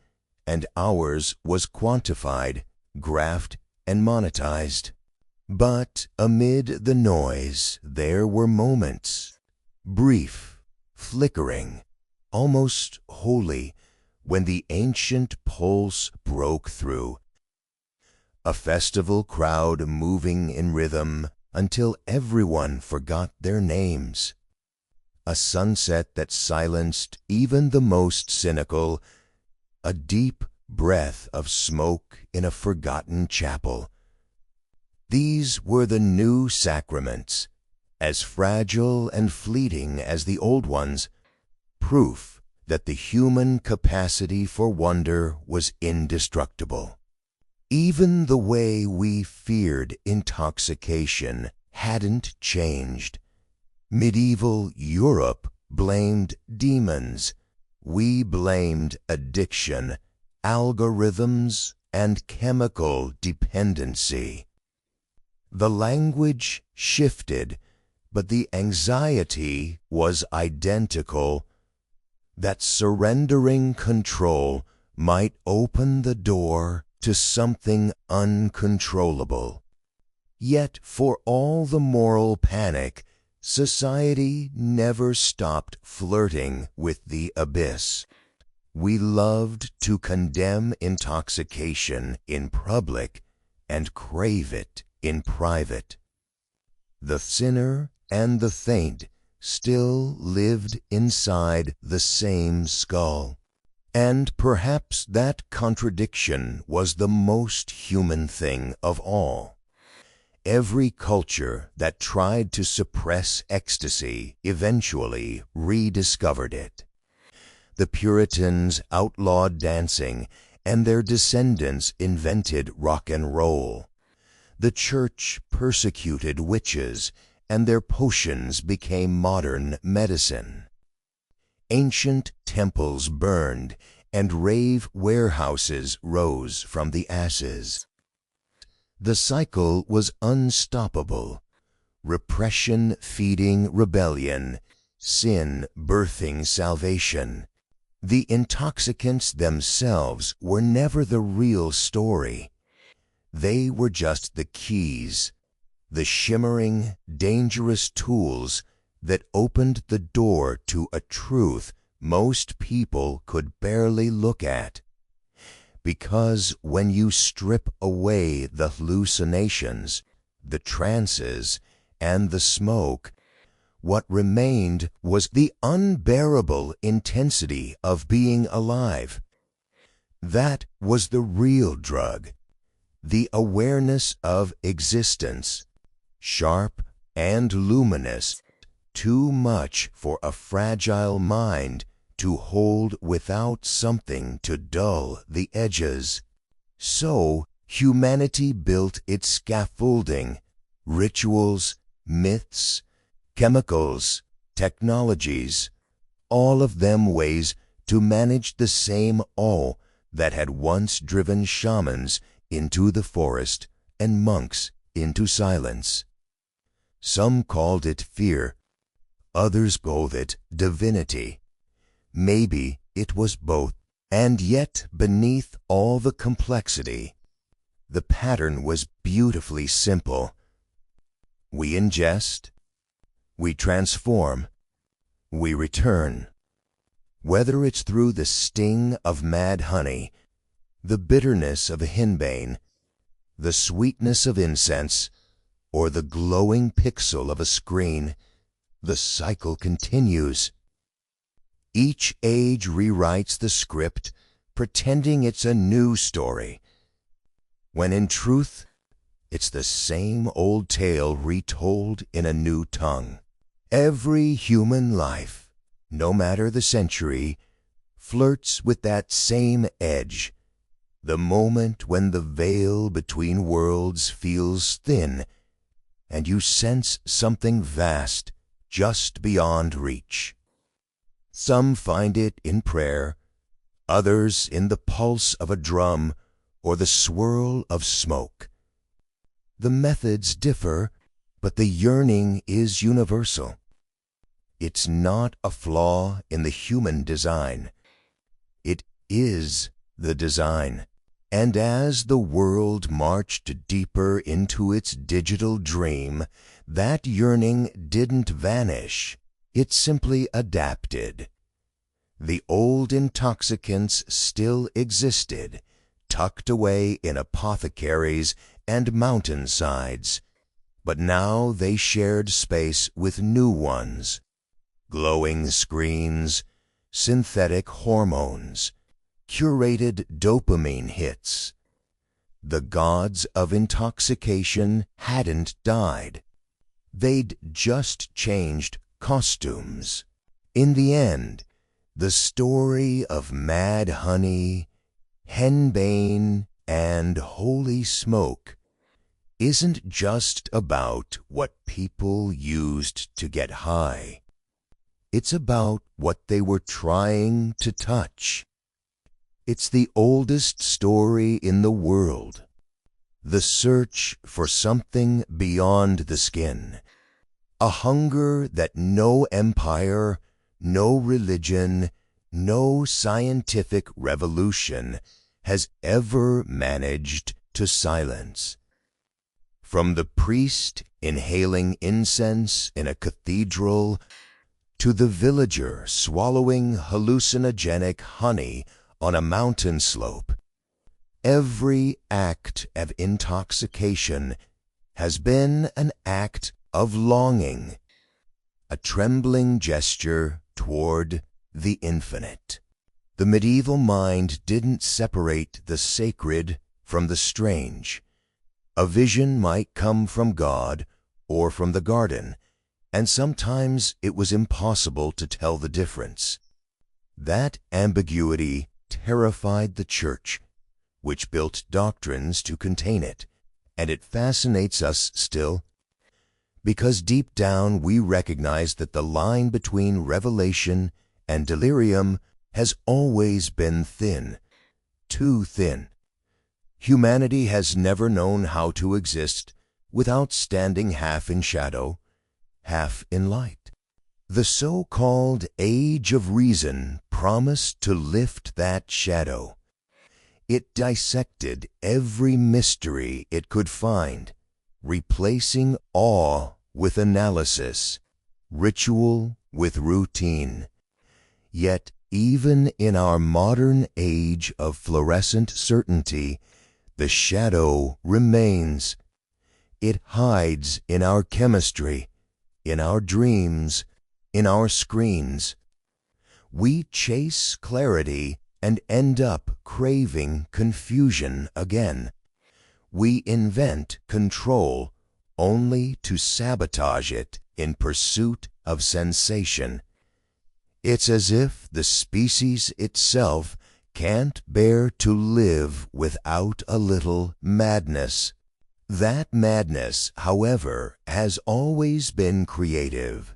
and ours was quantified, graphed, and monetized. But amid the noise, there were moments, brief, flickering, almost holy, when the ancient pulse broke through. A festival crowd moving in rhythm until everyone forgot their names. A sunset that silenced even the most cynical. A deep breath of smoke in a forgotten chapel. These were the new sacraments, as fragile and fleeting as the old ones, proof that the human capacity for wonder was indestructible. Even the way we feared intoxication hadn't changed. Medieval Europe blamed demons. We blamed addiction, algorithms, and chemical dependency. The language shifted, but the anxiety was identical. That surrendering control might open the door to something uncontrollable. Yet for all the moral panic, society never stopped flirting with the abyss. We loved to condemn intoxication in public and crave it in private. The sinner and the saint still lived inside the same skull. And perhaps that contradiction was the most human thing of all. Every culture that tried to suppress ecstasy eventually rediscovered it. The Puritans outlawed dancing, and their descendants invented rock and roll. The church persecuted witches, and their potions became modern medicine. Ancient temples burned, and rave warehouses rose from the ashes. The cycle was unstoppable. Repression feeding rebellion, sin birthing salvation. The intoxicants themselves were never the real story. They were just the keys, the shimmering, dangerous tools that opened the door to a truth most people could barely look at. Because when you strip away the hallucinations, the trances, and the smoke, what remained was the unbearable intensity of being alive. That was the real drug, the awareness of existence, sharp and luminous, too much for a fragile mind to hold without something to dull the edges. So humanity built its scaffolding, rituals, myths, chemicals, technologies, all of them ways to manage the same awe that had once driven shamans into the forest and monks into silence. Some called it fear, others called it divinity. Maybe it was both, and yet beneath all the complexity, the pattern was beautifully simple. We ingest, we transform, we return. Whether it's through the sting of mad honey, the bitterness of henbane, the sweetness of incense, or the glowing pixel of a screen, the cycle continues. Each age rewrites the script, pretending it's a new story, when in truth, it's the same old tale retold in a new tongue. Every human life, no matter the century, flirts with that same edge, the moment when the veil between worlds feels thin, and you sense something vast just beyond reach. Some find it in prayer, others in the pulse of a drum or the swirl of smoke. The methods differ, but the yearning is universal. It's not a flaw in the human design. It is the design. And as the world marched deeper into its digital dream, that yearning didn't vanish. It simply adapted. The old intoxicants still existed, tucked away in apothecaries and mountainsides, but now they shared space with new ones. Glowing screens, synthetic hormones, curated dopamine hits. The gods of intoxication hadn't died. They'd just changed costumes. In the end, the story of mad honey, henbane, and holy smoke isn't just about what people used to get high. It's about what they were trying to touch. It's the oldest story in the world. The search for something beyond the skin. A hunger that no empire, no religion, no scientific revolution has ever managed to silence. From the priest inhaling incense in a cathedral to the villager swallowing hallucinogenic honey on a mountain slope, every act of intoxication has been an act of longing, a trembling gesture toward the infinite. The medieval mind didn't separate the sacred from the strange. A vision might come from God or from the garden, and sometimes it was impossible to tell the difference. That ambiguity terrified the Church, which built doctrines to contain it, and it fascinates us still, because deep down we recognize that the line between revelation and delirium has always been thin, too thin. Humanity has never known how to exist without standing half in shadow, half in light. The so-called Age of Reason promised to lift that shadow. It dissected every mystery it could find, replacing awe with analysis, ritual with routine. Yet even in our modern age of fluorescent certainty, the shadow remains. It hides in our chemistry, in our dreams, in our screens. We chase clarity and end up craving confusion again. We invent control only to sabotage it in pursuit of sensation. It's as if the species itself can't bear to live without a little madness. That madness, however, has always been creative.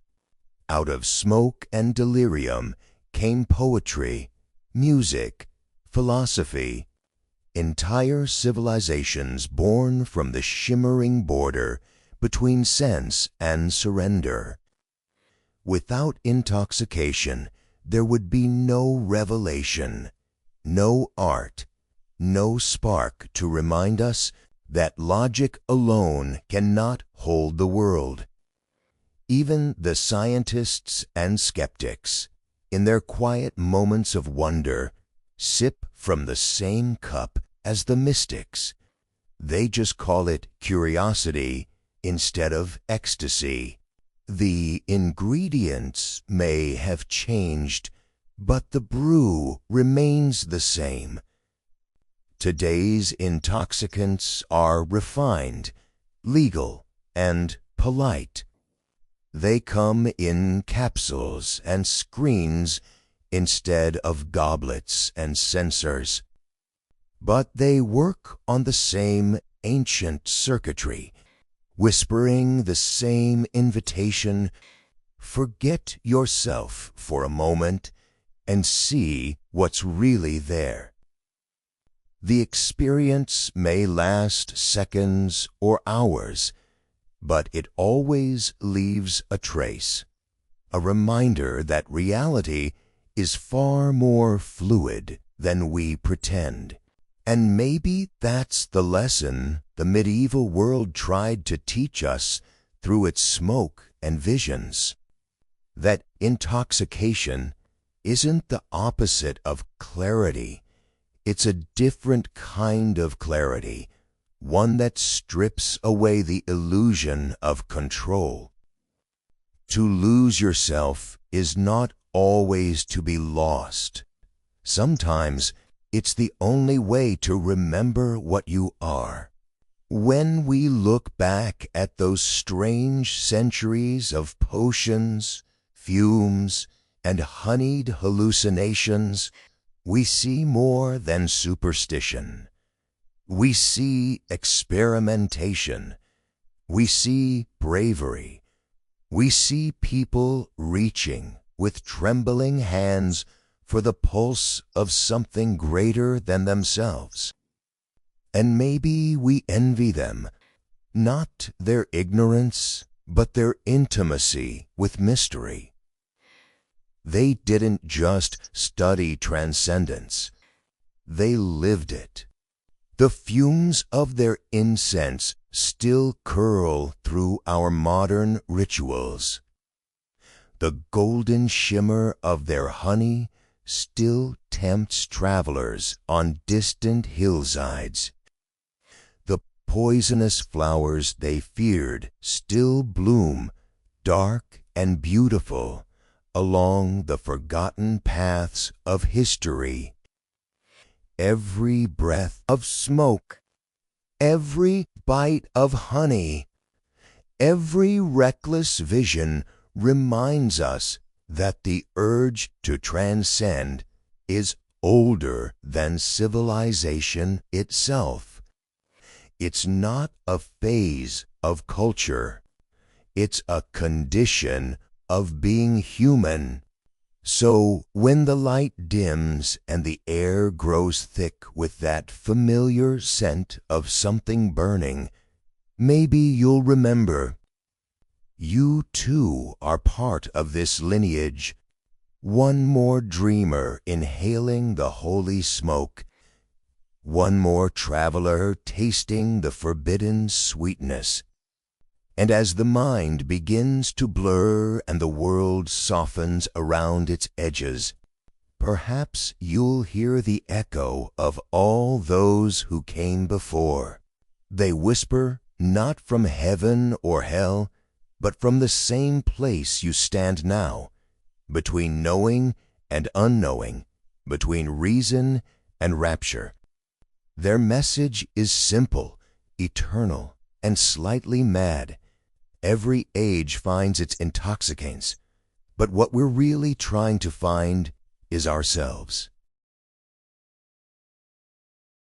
Out of smoke and delirium came poetry, music, philosophy, entire civilizations born from the shimmering border between sense and surrender. Without intoxication, there would be no revelation, no art, no spark to remind us that logic alone cannot hold the world. Even the scientists and skeptics, in their quiet moments of wonder, sip from the same cup as the mystics. They just call it curiosity instead of ecstasy. The ingredients may have changed, but the brew remains the same. Today's intoxicants are refined, legal, and polite. They come in capsules and screens instead of goblets and censers. But they work on the same ancient circuitry, whispering the same invitation: forget yourself for a moment and see what's really there. The experience may last seconds or hours, but it always leaves a trace, a reminder that reality is far more fluid than we pretend. And maybe that's the lesson the medieval world tried to teach us through its smoke and visions. That intoxication isn't the opposite of clarity. It's a different kind of clarity, one that strips away the illusion of control. To lose yourself is not always to be lost. Sometimes it's the only way to remember what you are. When we look back at those strange centuries of potions, fumes, and honeyed hallucinations, we see more than superstition. We see experimentation. We see bravery. We see people reaching with trembling hands for the pulse of something greater than themselves. And maybe we envy them, not their ignorance, but their intimacy with mystery. They didn't just study transcendence. They lived it. The fumes of their incense still curl through our modern rituals. The golden shimmer of their honey still tempts travelers on distant hillsides. The poisonous flowers they feared still bloom, dark and beautiful, along the forgotten paths of history. Every breath of smoke, every bite of honey, every reckless vision reminds us that the urge to transcend is older than civilization itself. It's not a phase of culture. It's a condition of being human. So when the light dims and the air grows thick with that familiar scent of something burning, maybe you'll remember you too are part of this lineage, one more dreamer inhaling the holy smoke, one more traveler tasting the forbidden sweetness. And as the mind begins to blur and the world softens around its edges, perhaps you'll hear the echo of all those who came before. They whisper not from heaven or hell, but from the same place you stand now, between knowing and unknowing, between reason and rapture. Their message is simple, eternal, and slightly mad. Every age finds its intoxicants, but what we're really trying to find is ourselves.